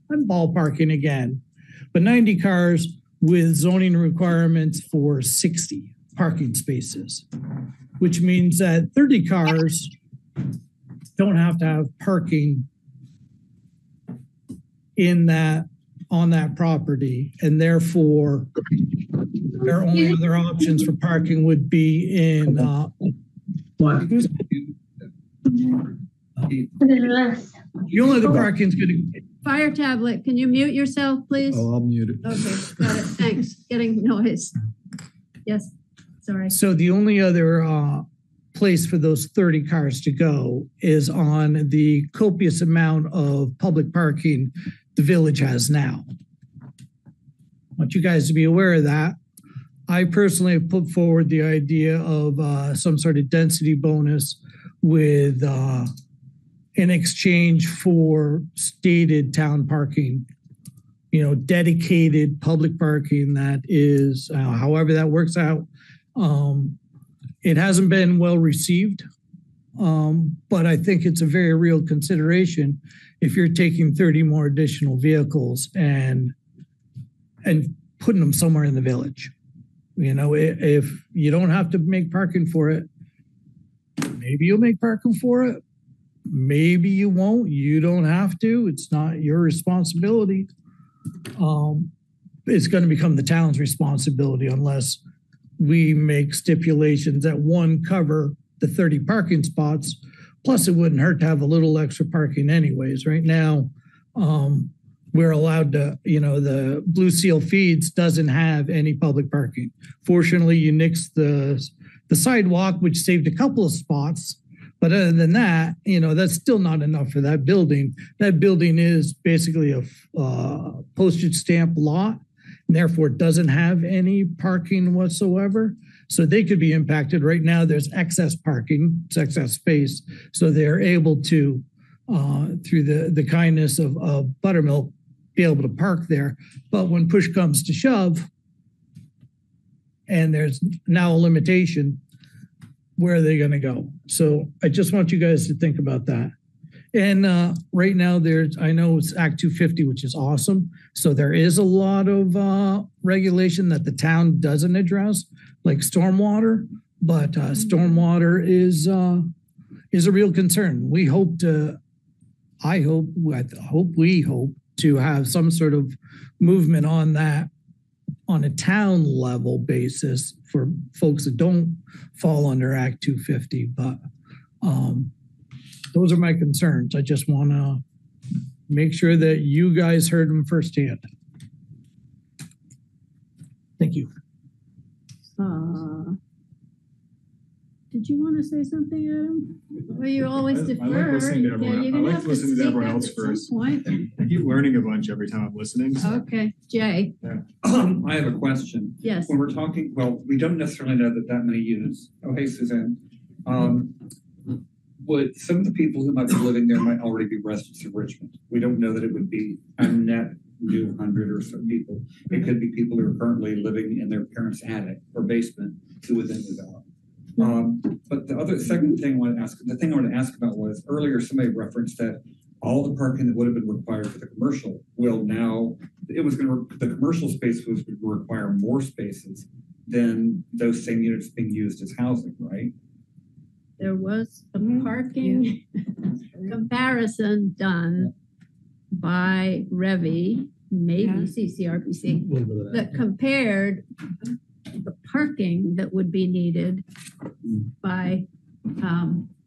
I'm ballparking again, but 90 cars with zoning requirements for 60 parking spaces, which means that 30 cars don't have to have parking on that property, and therefore their only other options for parking would be in the only other parking is going to Fire tablet. Can you mute yourself, please? Oh, I'll mute it. Okay, got it. Thanks. Getting noise. Yes, sorry. So the only other place for those 30 cars to go is on the copious amount of public parking the village has now. I want you guys to be aware of that. I personally have put forward the idea of some sort of density bonus with in exchange for stated town parking, dedicated public parking that is, however that works out. It hasn't been well received, but I think it's a very real consideration if you're taking 30 more additional vehicles and putting them somewhere in the village. If you don't have to make parking for it, maybe you'll make parking for it. maybe you won't. You don't have to. It's not your responsibility. It's going to become the town's responsibility unless we make stipulations that one, cover the 30 parking spots. Plus, it wouldn't hurt to have a little extra parking anyways. Right now, we're allowed to, the Blue Seal Feeds doesn't have any public parking. Fortunately, you nixed the sidewalk, which saved a couple of spots. But other than that, that's still not enough for that building. That building is basically a postage stamp lot, and therefore doesn't have any parking whatsoever. So they could be impacted. Right now, there's excess parking, it's excess space. So they're able to, through the kindness of Buttermilk, be able to park there. But when push comes to shove, and there's now a limitation, where are they going to go? So I just want you guys to think about that. And right now I know it's Act 250, which is awesome. So there is a lot of regulation that the town doesn't address, like stormwater, but stormwater is a real concern. We hope to have some sort of movement on that on a town level basis for folks that don't fall under Act 250. But those are my concerns. I just want to make sure that you guys heard them firsthand. Thank you. Did you want to say something, Adam? Well, you always defer. I like listening to everyone. Yeah, I like listening to everyone else first. I keep learning a bunch every time I'm listening. So. Okay, Jay. Yeah. I have a question. Yes. When we're talking, well, we don't necessarily know that many units. Oh, hey, Suzanne. Would some of the people who might be living there might already be residents of Richmond? We don't know that it would be a net new 100 or so people. It could be people who are currently living in their parents' attic or basement who would then move out. But the second thing I want to ask, the thing I want to ask about was earlier somebody referenced that all the parking that would have been required for the commercial will now, the commercial space would require more spaces than those same units being used as housing, right? There was a parking comparison done by Revy, maybe CCRPC, that compared the parking that would be needed by ta-da!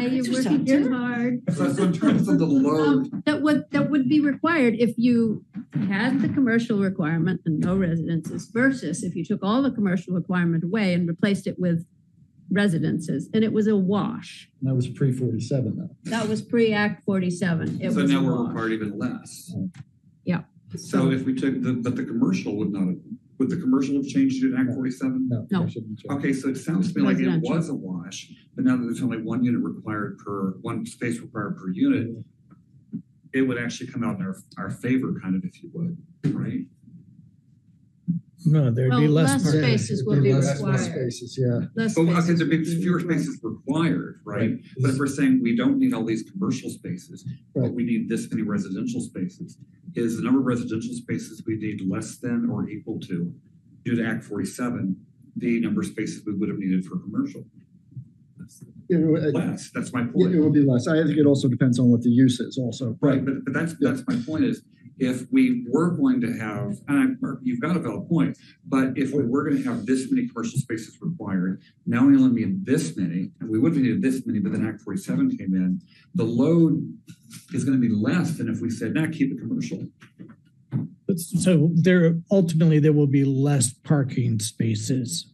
You're working too hard. So in terms of the load, that would be required if you had the commercial requirement and no residences versus if you took all the commercial requirement away and replaced it with residences, and it was a wash. That was pre-47 though. That was pre-Act 47. so now we're required even less. Yeah. So if we took but the commercial would the commercial have changed in Act 47? No. Okay, so it sounds to me like it was a wash, but now that there's only one space required per unit, it would actually come out in our favor, kind of, if you would, right? No, there'd be less spaces will be required. Less spaces, yeah. Okay, there'd be fewer spaces required, right? But if we're saying we don't need all these commercial spaces, but we need this many residential spaces, is the number of residential spaces we need less than or equal to, due to Act 47, the number of spaces we would have needed for commercial? Less. That's my point. It would be less. I think it also depends on what the use is also. Right, but that's my point is, if we were going to have, and you've got a valid point, but if we were going to have this many commercial spaces required, now we only need this many, and we would have needed this many, but then Act 47 came in, the load is going to be less than if we said, keep it commercial. So ultimately there will be less parking spaces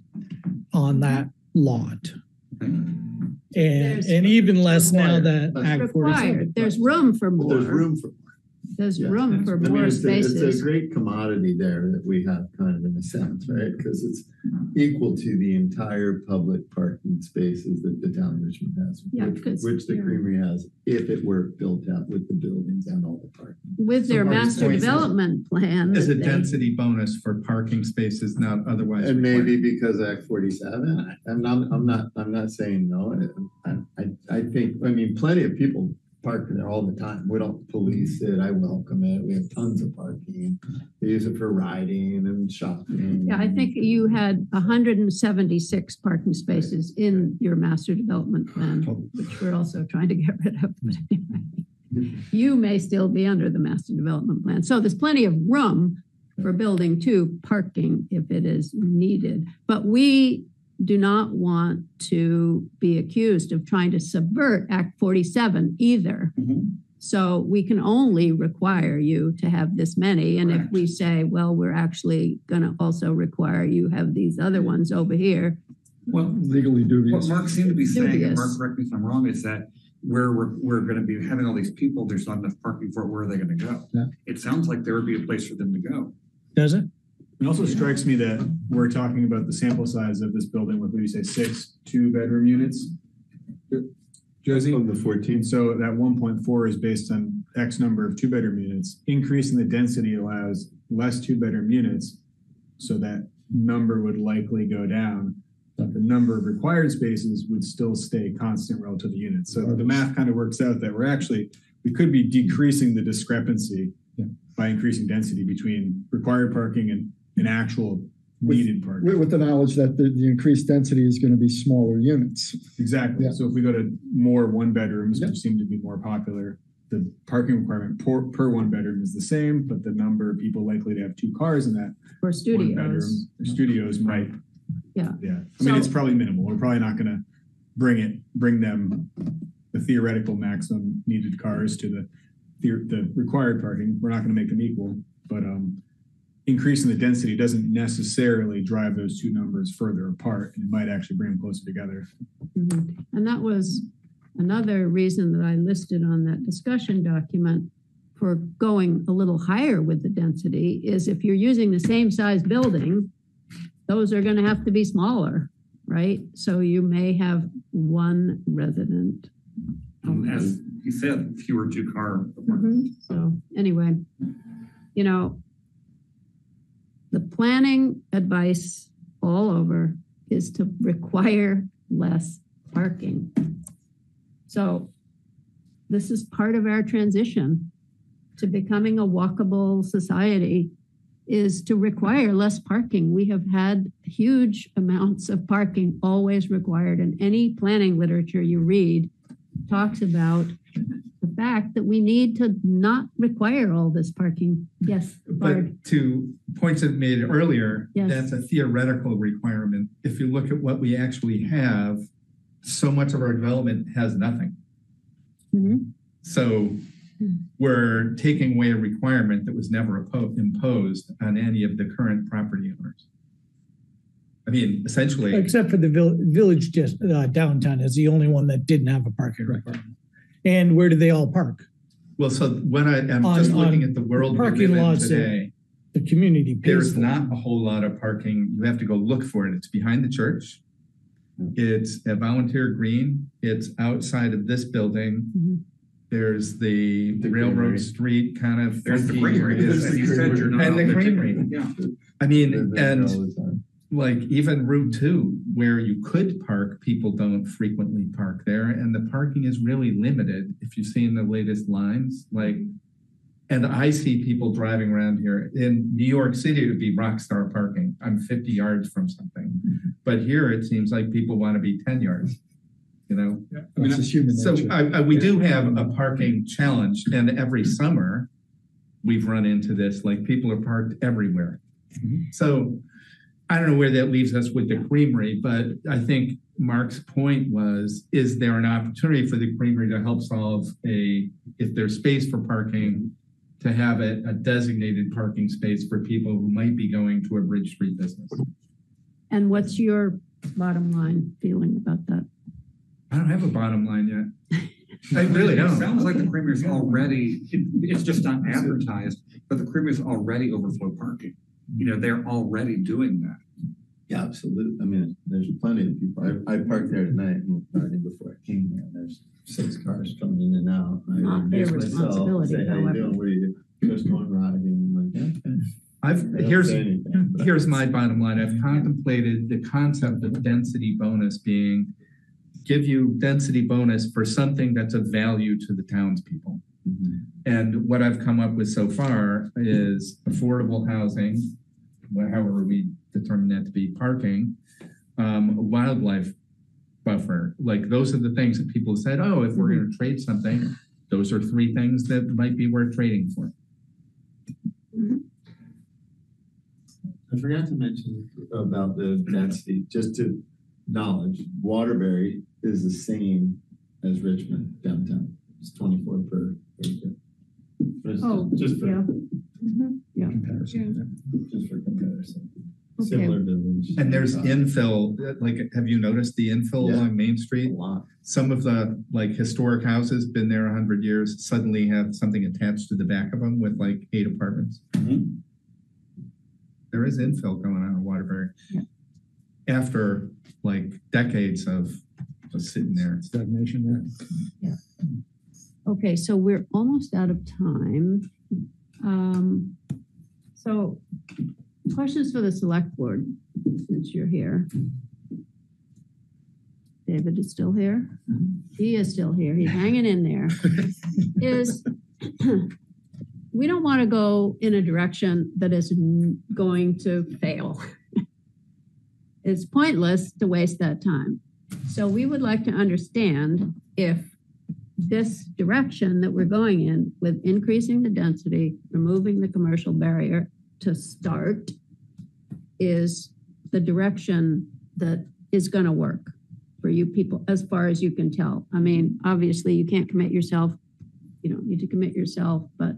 on that lot. And even less now that Act 47. There's room for more. There's room for more. There's room for more spaces. It's a great commodity there that we have, kind of, in a sense, right? Because it's equal to the entire public parking spaces that the town of Richmond has, which the Creamery has, if it were built out with the buildings and all the parking. With their master development plan. As a density bonus for parking spaces not otherwise and required. Maybe because Act 47, I'm not saying no. I think, plenty of people park there all the time. We don't police it. I welcome it. We have tons of parking. They use it for riding and shopping. Yeah, I think you had 176 parking spaces in your master development plan, which we're also trying to get rid of. But anyway, you may still be under the master development plan. So there's plenty of room for building 2 parking if it is needed. But we do not want to be accused of trying to subvert Act 47 either. So we can only require you to have this many. And if we say, well, we're actually going to also require you have these other ones over here. Well, legally dubious. What Mark seemed to be saying, and Dubious. Mark, correct me if I'm wrong, is that where we're going to be having all these people, there's not enough parking for it. Where are they going to go? Yeah. It sounds like there would be a place for them to go. Does it? It also strikes me that we're talking about the sample size of this building with, what do you say, 6 2-bedroom units? Josie? Of the 14. So that 1.4 is based on X number of 2-bedroom units. Increasing the density allows less 2-bedroom units, so that number would likely go down, but the number of required spaces would still stay constant relative to units. So the math kind of works out that we could be decreasing the discrepancy by increasing density between required parking and actual needed parking. With the knowledge that the increased density is going to be smaller units. Exactly. Yeah. So if we go to more 1-bedrooms, which seem to be more popular, the parking requirement per 1-bedroom is the same, but the number of people likely to have 2 cars in that For 1-bedroom studios. or studios might. Yeah. Yeah. I mean, So- it's probably minimal. We're probably not going to bring them the theoretical maximum needed cars to the required parking. We're not going to make them equal, but increasing the density doesn't necessarily drive those 2 numbers further apart. It might actually bring them closer together. Mhm. And that was another reason that I listed on that discussion document for going a little higher with the density is if you're using the same size building, those are going to have to be smaller, right? So you may have 1 resident. As you said, fewer 2-car. So anyway, you know, the planning advice all over is to require less parking. So this is part of our transition to becoming a walkable society is to require less parking. We have had huge amounts of parking always required, and any planning literature you read talks about the fact that we need to not require all this parking. Yes, Bard. But to points that made earlier, Yes. that's a theoretical requirement. If you look at what we actually have, so much of our development has nothing. Mhm. So we're taking away a requirement that was never imposed on any of the current property owners. I mean, essentially. Except for the village downtown is the only one that didn't have a parking requirement. And where do they all park? Well, so when I'm On- just looking on at the world we parking live in lots that today, The community pays there's for. not a whole lot of parking. You have to go look for it. It's behind the church. It's a volunteer green. It's outside of this building. There's the railroad creamery. street kind of. There's the funky creamery. area. As you said, you're not And the allowed to- creamery. Yeah. I mean, They're there and all the time. like even Route 2, where you could park, people don't frequently park there. And the parking is really limited. If you've seen the latest lines, and I see people driving around here. In New York City, it would be rock star parking. I'm 50 yards from something. But here it seems like people want to be 10 yards, you know? That's just human So nature. we do have a parking challenge, and every summer we've run into this, like people are parked everywhere. So I don't know where that leaves us with the creamery, but I think Mark's point was, is there an opportunity for the creamery to help solve if there's space for parking, to have a designated parking space for people who might be going to a Bridge Street business? And what's your bottom line feeling about that? I don't have a bottom line yet. I really It don't. sounds like the creamery's already, it's just not advertised, but the creamery's already overflow parking. You know, they're already doing that. Yeah, absolutely. I mean, there's plenty of people. I parked there tonight before I came here. There's 6 cars coming in and out. Not their responsibility, Say, how you however. doing? What are you doing? Just going riding. I'm like, okay. Here's my bottom line. I've contemplated the concept of density bonus being give you density bonus for something that's of value to the townspeople. And what I've come up with so far is affordable housing, however we determine that to be, parking, wildlife buffer. Like those are the things that people said, oh, if we're going to trade something, those are three things that might be worth trading for. I forgot to mention about the density, just to knowledge, Waterbury is the same as Richmond downtown. It's 24 per acre. Just for comparison. Just for comparison. Okay. Similar village. And there's infill, like, have you noticed the infill along Main Street? A lot. Some of the like historic houses, been there 100 years, suddenly have something attached to the back of them with like 8 apartments. There is infill going on in Waterbury after like decades of just sitting there. Stagnation there. Okay, so we're almost out of time. So questions for the select board, since you're here. David is still here. He is still here. He's hanging in there. We don't want to go in a direction that is going to fail. It's pointless to waste that time. So we would like to understand if this direction that we're going in with increasing the density, removing the commercial barrier to start, is the direction that is going to work for you people as far as you can tell. I mean, obviously you can't commit yourself. You don't need to commit yourself, but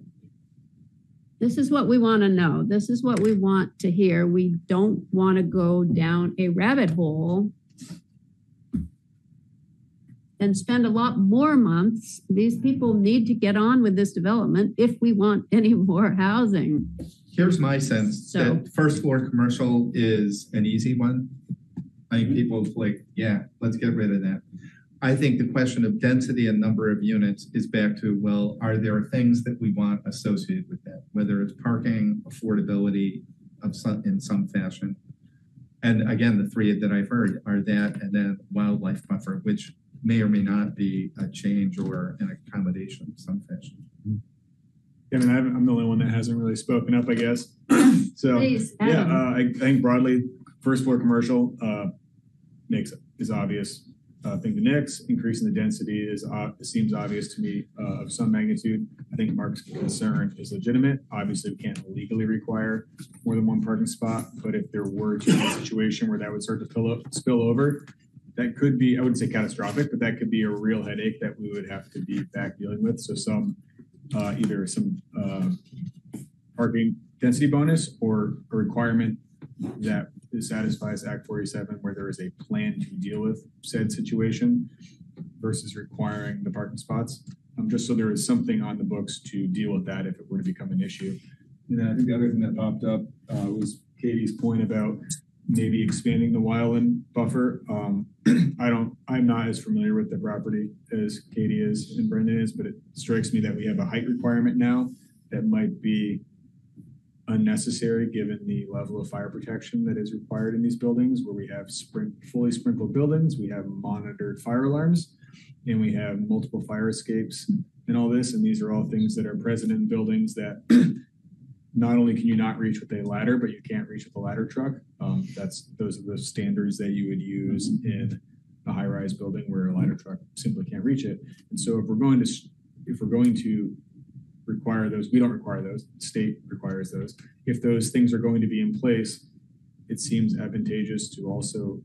this is what we want to know. This is what we want to hear. We don't want to go down a rabbit hole and spend a lot more months. These people need to get on with this development if we want any more housing. Here's my sense that first floor commercial is an easy one. I think people like, yeah, let's get rid of that. I think the question of density and number of units is back to, well, are there things that we want associated with that? Whether it's parking, affordability of some, in some fashion. And again, the three that I've heard are that, and then wildlife buffer, which may or may not be a change or an accommodation of some fashion. I mean, I'm the only one that hasn't really spoken up, I guess. So, Please, I think broadly, first floor commercial is obvious thing to nix. Increasing the density seems obvious to me of some magnitude. I think Mark's concern is legitimate. Obviously, we can't legally require more than one parking spot, but if there were to be a situation where that would start to spill over, that could be, I wouldn't say catastrophic, but that could be a real headache that we would have to be back dealing with. So either some parking density bonus or a requirement that satisfies Act 47 where there is a plan to deal with said situation versus requiring the parking spots. Just so there is something on the books to deal with that if it were to become an issue. And then I think the other thing that popped up was Katie's point about maybe expanding the wildland buffer. I'm not as familiar with the property as Katie is and Brendan is, but it strikes me that we have a height requirement now that might be unnecessary given the level of fire protection that is required in these buildings, where we have fully sprinkled buildings, we have monitored fire alarms, and we have multiple fire escapes and all this. And these are all things that are present in buildings that not only can you not reach with a ladder, but you can't reach with a ladder truck. Those are the standards that you would use in a high-rise building where a ladder truck simply can't reach it. And so if we're going to require those, we don't require those, the state requires those. If those things are going to be in place, it seems advantageous to also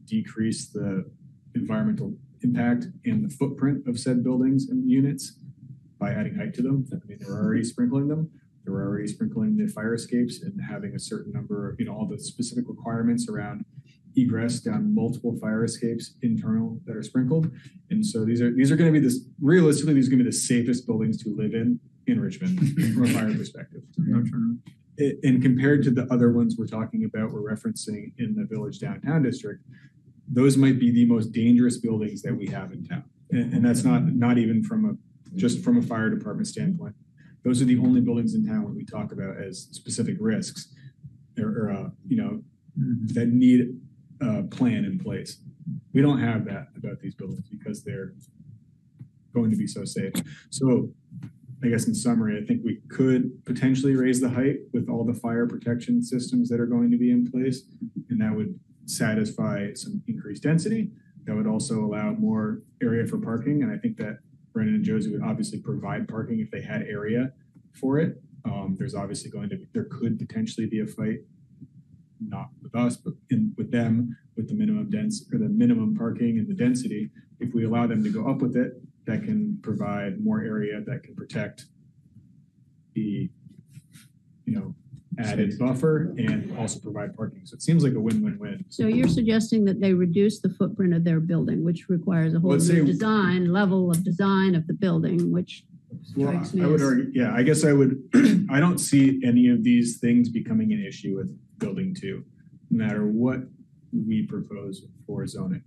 decrease the environmental impact and the footprint of said buildings and units by adding height to them. I mean, they're already sprinkling them. They're already sprinkling the fire escapes and having a certain number of, all the specific requirements around egress down multiple fire escapes internal that are sprinkled. And so these are going to be realistically, these are going to be the safest buildings to live in Richmond from a fire perspective. And compared to the other ones we're talking about, we're referencing in the village downtown district, those might be the most dangerous buildings that we have in town. And that's not even just from a fire department standpoint. Those are the only buildings in town when we talk about as specific risks that need a plan in place. We don't have that about these buildings because they're going to be so safe. So I guess in summary, I think we could potentially raise the height with all the fire protection systems that are going to be in place. And that would satisfy some increased density. That would also allow more area for parking. And I think that Brendan and Josie would obviously provide parking if they had area for it. There's obviously there could potentially be a fight, not with us, but with them, with the minimum parking and the density. If we allow them to go up with it, that can provide more area that can protect the, added buffer and also provide parking. So it seems like a win-win-win. So you're suggesting that they reduce the footprint of their building, which requires a whole new level of design of the building, which strikes me I would as- argue, yeah, I guess I don't see any of these things becoming an issue with building 2, no matter what we propose for zoning.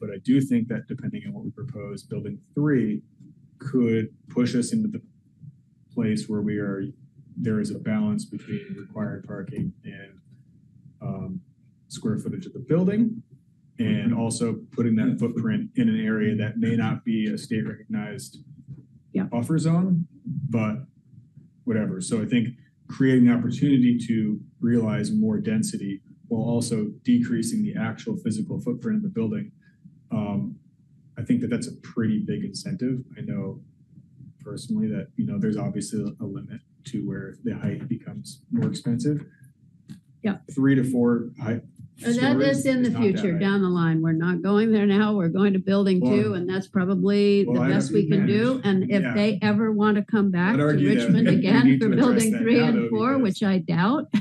But I do think that depending on what we propose, building 3 could push us into the place where there is a balance between required parking and square footage of the building, and also putting that footprint in an area that may not be a state recognized buffer zone, but whatever. So I think creating the opportunity to realize more density while also decreasing the actual physical footprint of the building, I think that that's a pretty big incentive. I know personally that, there's obviously a limit to where the height becomes more expensive. Yeah. 3 to 4 height. And that is in the future, down the line. We're not going there now. We're going to building 2, and that's probably the best we can do. And if they ever want to come back to Richmond again for building 3 and 4, which I doubt,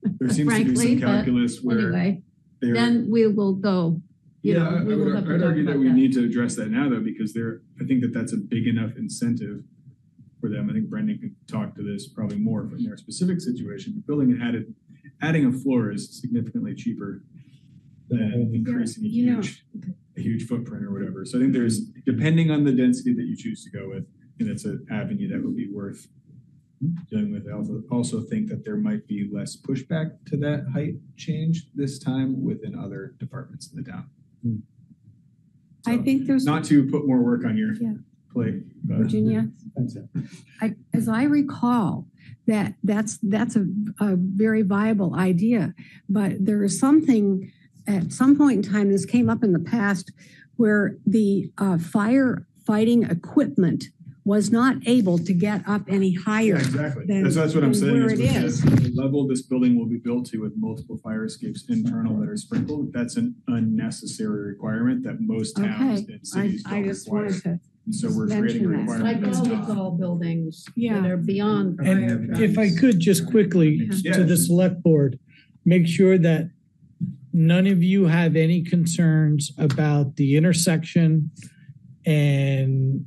there seems to be some calculus where anyway, then we will go. I'd argue that we need to address that now, though, because I think that that's a big enough incentive for them. I think Brendan can talk to this probably more from their specific situation. Building and adding a floor is significantly cheaper than increasing a huge footprint or whatever. So I think depending on the density that you choose to go with, and it's an avenue that would be worth dealing with. I also think that there might be less pushback to that height change this time within other departments in the town. So, I think there's not to put more work on your plate, but Virginia. As I recall, that's a very viable idea, but there is something at some point in time, this came up in the past, where the firefighting equipment was not able to get up any higher. Yeah, exactly. Than, that's what I'm saying. Where it is. The level this building will be built to with multiple fire escapes internal that are sprinkled, that's an unnecessary requirement that most towns and cities don't require. And so we're creating a requirement. Like all the tall buildings that are beyond fire And trucks. if I could just quickly to the select board, make sure that none of you have any concerns about the intersection and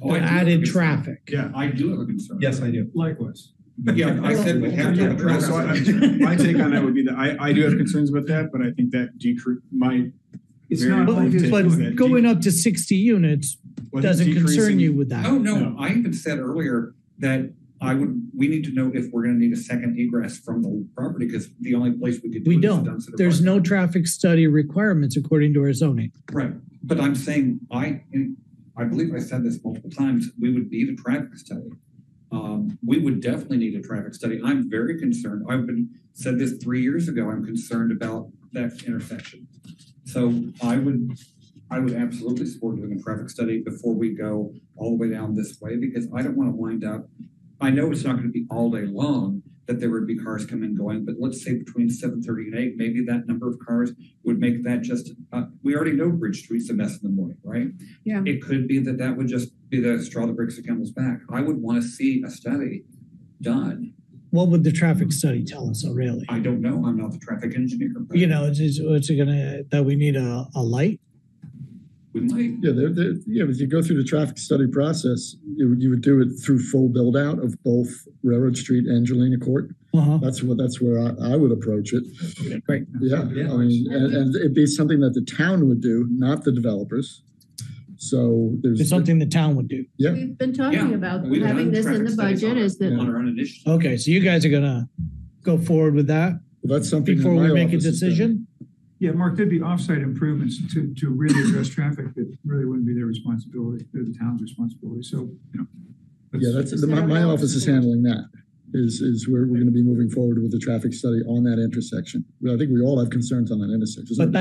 the added traffic. Yeah, I do have a concern. Yes, I do. Likewise. Yeah, I said we have to address So my take on that would be that I do have concerns about that, but I think that might. It's not But going up to 60 units doesn't concern you with that. Oh, no, I even said earlier that we need to know if we're gonna need a second egress from the property, because the only place we could do We it is don't. Dunstan There's Park. no traffic study requirements according to our zoning. Right, but I'm saying, I believe I said this multiple times, we would need a traffic study. We would definitely need a traffic study. I'm very concerned. Said this 3 years ago, I'm concerned about that intersection. So I would absolutely support doing a traffic study before we go all the way down this way, because I don't want to wind up, I know it's not going to be all day long that there would be cars coming and going, but let's say between 7:30 and 8, maybe that number of cars would make that just, we already know Bridge Street's a mess in the morning, right? Yeah. It could be that would just be the straw that breaks the camel's back. I would want to see a study done. What would the traffic study tell us, really? I don't know. I'm not the traffic engineer. But Is it gonna, that we need a light? we might. Yeah, if you go through the traffic study process, you would do it through full build out of both Railroad Street and Jolina Court. That's where I would approach it. Great. Yeah, I mean, and it'd be something that the town would do, not the developers. So It's something the town would do. Yeah. We've been talking about We've having done this in the traffic studies budget. Is that on our own initiative. Okay, so you guys are gonna go forward with that Well, that's something before that we my make a office has done. decision? Yeah, Mark, there'd be offsite improvements to really address traffic that really wouldn't be their responsibility, they're the town's responsibility. So, you know. Yeah, my office is handling that. Is where we're going to be moving forward with the traffic study on that intersection. Well, I think we all have concerns on that intersection. But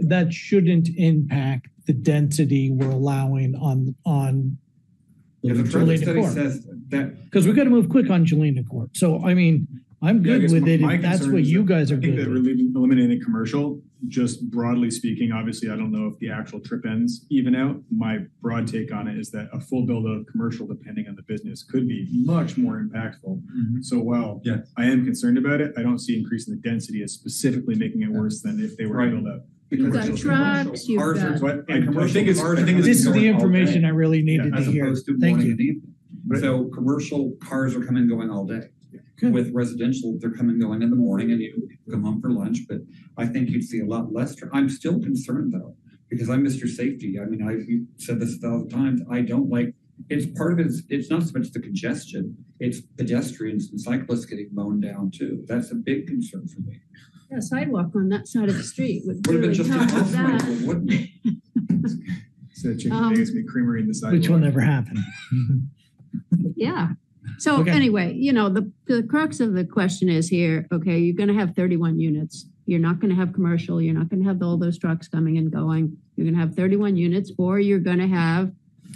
that shouldn't impact the density we're allowing on Yeah, the traffic Jolina study Court. says that. Because we got to move quick on Jolina Court. So, I mean, I'm Yeah, I good guess with it my if that's concern what is you that guys are I think good that with. eliminating commercial, just broadly speaking, obviously, I don't know if the actual trip ends even out. My broad take on it is that a full build of commercial, depending on the business, could be much more impactful. So while I am concerned about it, I don't see increasing the density as specifically making it worse than if they were to build out. You've got trucks, you've Cars are- got. I think it's This is the information I really needed to As hear. opposed to Thank morning you. and evening. So commercial cars are coming and going all day. With residential, they're coming and going in the morning and you come home for lunch, but I think you'd see a lot less. I'm still concerned though, because I'm Mr. Safety. I mean, I've said this 1,000 times. I don't like, it's part of it's not so much the congestion, it's pedestrians and cyclists getting mown down too. That's a big concern for me. Yeah, sidewalk on that side of the street would Would have been really just help a with that. wouldn't it? So chicken Vegas be creamery in the sidewalk. Which will never happen. Yeah. So Okay. anyway, you know, the crux of the question is here, okay, you're going to have 31 units. You're not going to have commercial. You're not going to have all those trucks coming and going. You're going to have 31 units, or you're going to have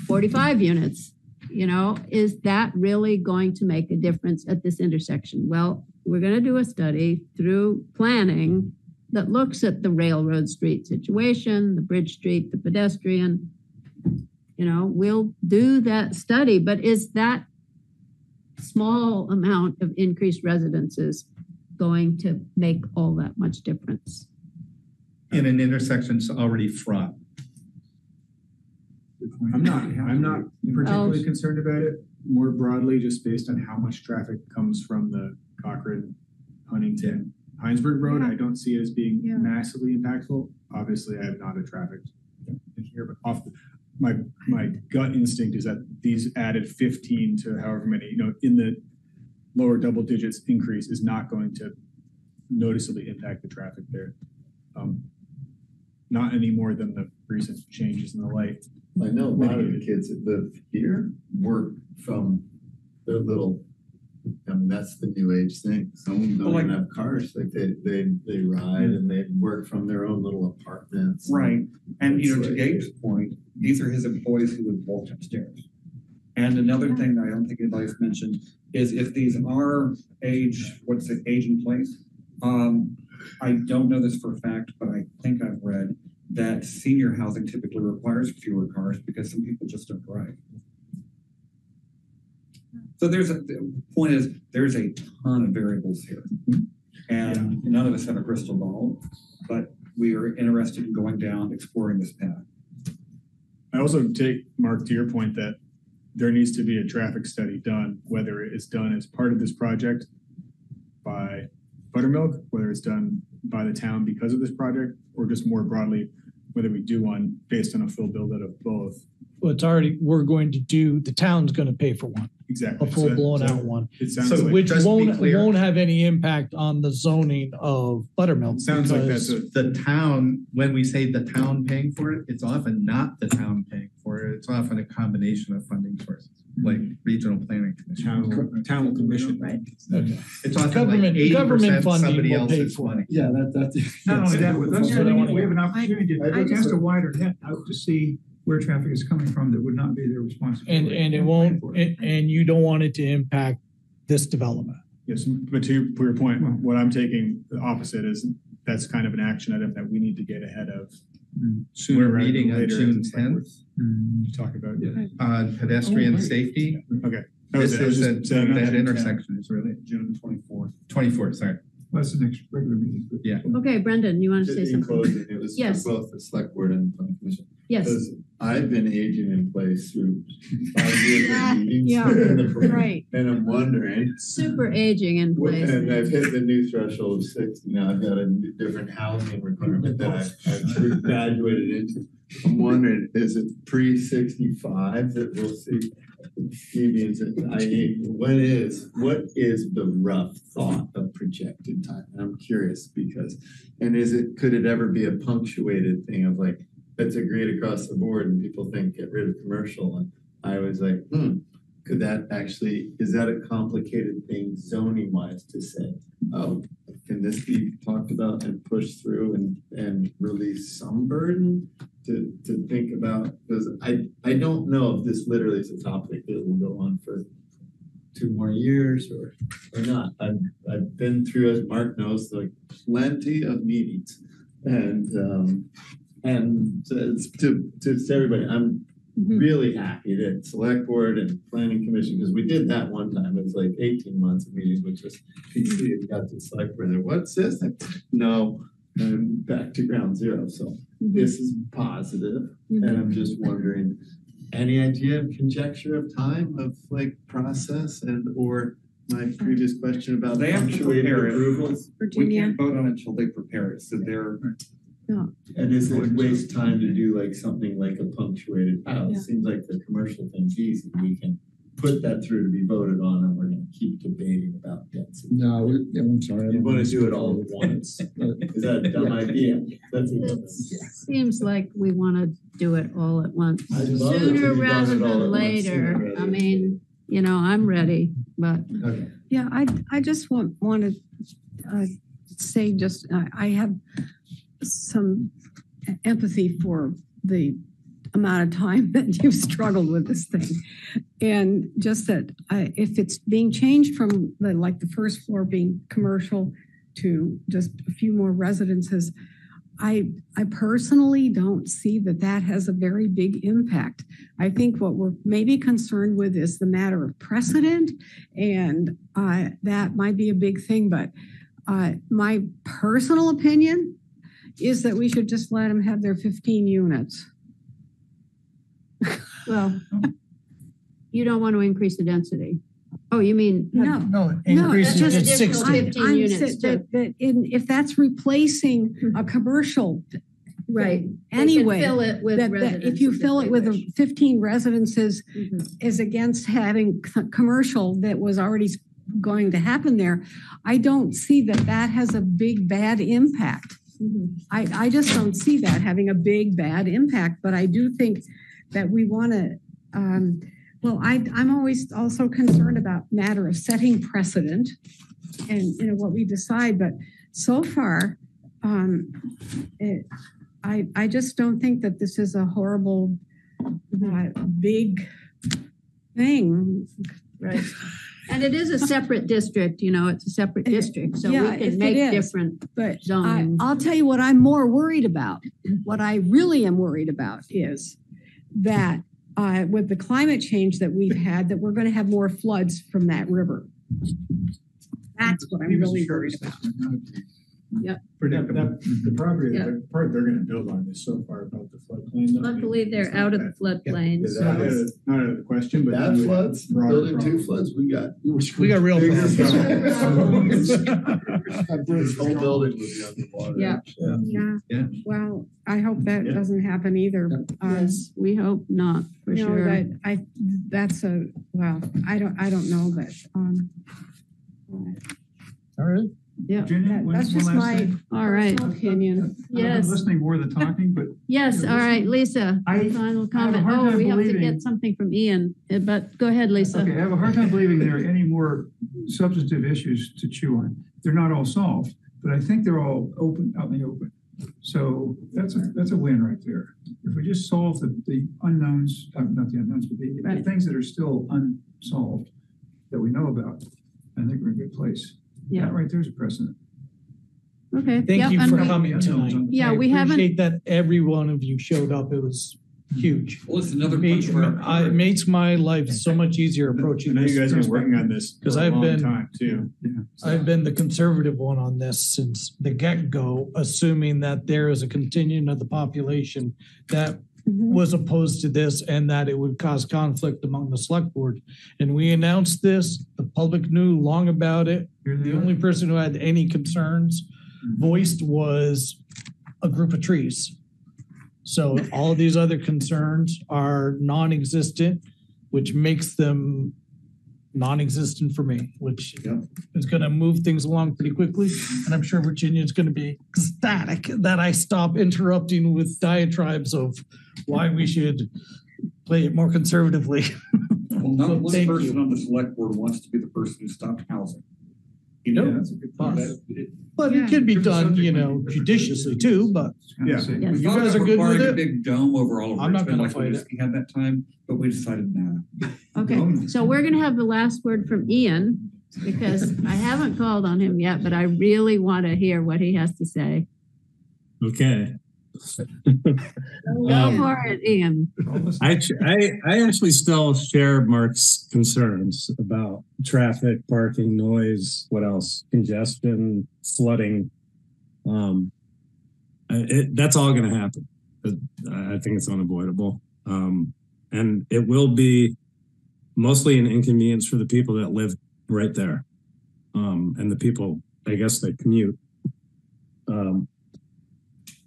45 units. You know, is that really going to make a difference at this intersection? Well, we're going to do a study through planning that looks at the railroad street situation, the bridge street, the pedestrian. You know, we'll do that study, but is that small amount of increased residences going to make all that much difference? In an intersection that's already fraught. I'm not particularly concerned about it. More broadly, just based on how much traffic comes from the Cochrane, Huntington, Heinsberg Road, I don't see it as being massively impactful. Obviously, I am not a traffic engineer, but my gut instinct is that these added 15 to however many, you know, in the lower double digits increase is not going to noticeably impact the traffic there. Not any more than the recent changes in the light. I know a lot of the kids that live here work from their little, I mean, that's the new age thing. Some don't even have cars. Like they ride and they work from their own little apartments. Right. And you know, to Gabe's point, these are his employees who would walk upstairs. And another thing that I don't think anybody's mentioned is if these are age in place, I don't know this for a fact, but I think I've read that senior housing typically requires fewer cars because some people just don't drive. So the point is there's a ton of variables here. And none of us have a crystal ball, but we are interested in going down, exploring this path. I also take, Mark, to your point that there needs to be a traffic study done, whether it's done as part of this project by Buttermilk, whether it's done by the town because of this project, or just more broadly, whether we do one based on a full build out of both. Well, we're going to do, the town's going to pay for one. Exactly. A full blown out one. It sounds like, which won't have any impact on the zoning of Buttermilk. Sounds like that's the town, when we say the town paying for it, it's often not the town paying for it. It's often a combination of funding sources, like regional planning commission. Town commission. Right. Okay. It's often like 80% somebody else's money. Yeah, that's Not only that, but that's what I want to we have an opportunity to cast a wider net out to see where traffic is coming from that would not be their responsibility. And it won't, and you don't want it to impact this development. Yes, but to your point, what I'm taking the opposite is that's kind of an action item that we need to get ahead of sooner We're rather meeting than on later. June 10th To talk about pedestrian safety. Okay. This is that intersection is really June 24th. 24th, sorry. That's the next regular meeting. Yeah. Okay, Brendan, you want to say In something? closing, it was Yes. for both the select board and the planning commission. Yes. I've been aging in place through 5 years of meetings. Yeah, right. And I'm wondering. Super aging in place. And I've hit the new threshold of 60. Now I've got a different housing requirement that I've graduated into. I'm wondering, is it pre-65 that we'll see deviance? What is the rough thought of projected time? And I'm curious because, could it ever be a punctuated thing of like, let's agreed across the board and people think get rid of commercial? And I was like, could that actually, is that a complicated thing zoning wise to say, oh, can this be talked about and pushed through and release some burden to think about? Because I don't know if this literally is a topic that will go on for 2 more years or not. I've been through, as Mark knows, like plenty of meetings and to everybody, I'm really happy that select board and planning commission, because we did that one time. It was like 18 months of meetings, which was PC. It got to the select board. What's this? No, I'm back to ground zero. So this is positive, and I'm just wondering, any idea of conjecture of time of like process and or my previous question about They have to punctuated prepare it. approvals? We can't vote on it until they prepare it. So they're. No. And is it waste time to do like something like a punctuated house? Yeah. Seems like the commercial thing's easy. We can put that through to be voted on, and we're gonna keep debating about density. No, I'm sorry. You wanna do it all at once? Is that a dumb idea? That's It seems like we want to do it all at once. I'd love it if Sooner we done rather it all than at once, later. sooner rather I than mean, I'm ready, but Okay. Yeah, I just want to say just, I have some empathy for the amount of time that you've struggled with this thing. And just that if it's being changed from the first floor being commercial to just a few more residences, I personally don't see that has a very big impact. I think what we're maybe concerned with is the matter of precedent, and that might be a big thing. But my personal opinion is that we should just let them have their 15 units. well, you don't want to increase the density. Oh, you mean No, increase it to 60. 15 units if that's replacing a commercial, right? Anyway, Fill it with that if you fill it with 15 residences is against having commercial that was already going to happen there, I don't see that has a big bad impact. I just don't see that having a big bad impact, but I do think that we want to. I'm always also concerned about matter of setting precedent and what we decide. But so far, I just don't think that this is a horrible big thing. Right. And it is a separate district, it's a separate district, so we can make different zoning. I'll tell you what I'm more worried about. What I really am worried about is that with the climate change that we've had, that we're going to have more floods from that river. That's what I'm really worried about. Yep. The property, Yeah. the part they're gonna build on is so far above the floodplain. Luckily, they're out of the floodplain. Is so that Not out of the question, but. That then we have floods, broader building 2 problems. floods, we got real this whole building would be underwater. Yeah. Well, I hope that doesn't happen either. yes, we hope not, for You know, sure. I don't know, but All right. Yeah. Virginia, that's one just last my thing. Oh, Oh, personal opinion. I've been Yes. listening more than talking, but Yes, all right, Lisa, final comment. hard Oh, time we have to believing- get something from Ian, but go ahead, Lisa. okay, I have a hard time believing there are any more substantive issues to chew on. They're not all solved, but I think they're all out in the open. So that's a win right there. If we just solve the unknowns, not the unknowns, but the things that are still unsolved that we know about, I think we're in a good place. Yeah. That right there's a precedent. Okay. Thank Yep, you and for we- coming tonight. Yeah, I we haven't- appreciate that every one of you showed up. It was huge. Well, it's another punch for our It makes my life so much easier approaching I know this. you guys have been working on this for 'Cause a I've long been- time too. I've been the conservative one on this since the get-go, assuming that there is a contingent of the population that was opposed to this and that it would cause conflict among the select board. And we announced this, the public knew long about it. The only person who had any concerns voiced was a group of trees. So all of these other concerns are non-existent, which makes them non-existent for me, which is going to move things along pretty quickly. And I'm sure Virginia is going to be ecstatic that I stop interrupting with diatribes of why we should play it more conservatively. Well, not one person on the select board wants to be the person who stopped housing. You know, that's a good thought. But it can be done, judiciously too, but yeah. You guys are good with a it. big dome over all of I'm not Richmond going to like fight it. we had that time, but we decided no. Okay, so we're gonna have the last word from Ian, because I haven't called on him yet, but I really want to hear what he has to say. Okay. Go for it, Ian. I actually still share Mark's concerns about traffic, parking, noise, what else? Congestion, flooding. That's all going to happen. I think it's unavoidable. And it will be mostly an inconvenience for the people that live right there. And the people, I guess, that commute.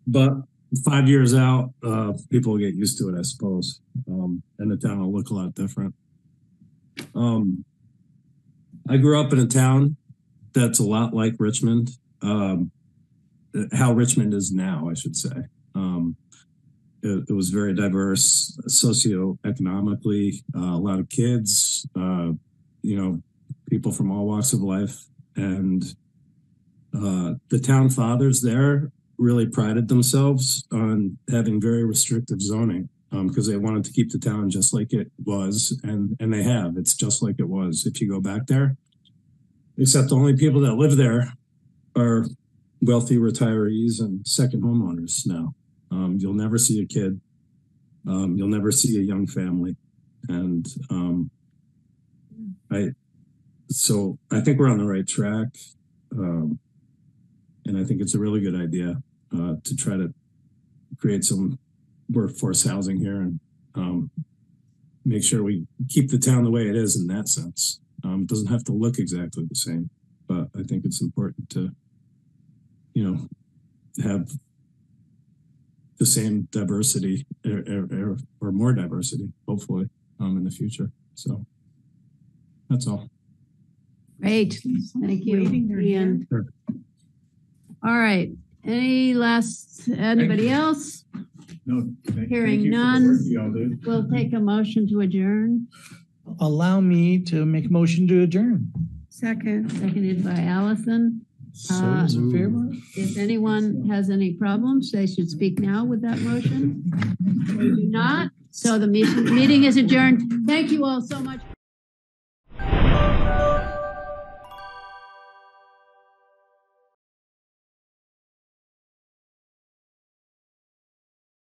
But 5 years out, people will get used to it, I suppose. And the town will look a lot different. I grew up in a town that's a lot like Richmond. How Richmond is now, I should say. It was very diverse socioeconomically, a lot of kids, people from all walks of life. And the town fathers there really prided themselves on having very restrictive zoning because they wanted to keep the town just like it was. And they have. It's just like it was if you go back there. Except the only people that live there are wealthy retirees and second homeowners now. You'll never see a kid. You'll never see a young family. And I think we're on the right track. And I think it's a really good idea to try to create some workforce housing here and make sure we keep the town the way it is in that sense. It doesn't have to look exactly the same, but I think it's important to, have the same diversity or more diversity, hopefully, in the future. So that's all. Great. Thank you, Ian. Sure. All right. Anybody else? No. Hearing none, we'll take a motion to adjourn. Allow me to make a motion to adjourn. Seconded by Allison. Those in favor? If anyone has any problems, they should speak now with that motion. They do not. So the meeting is adjourned. Thank you all so much.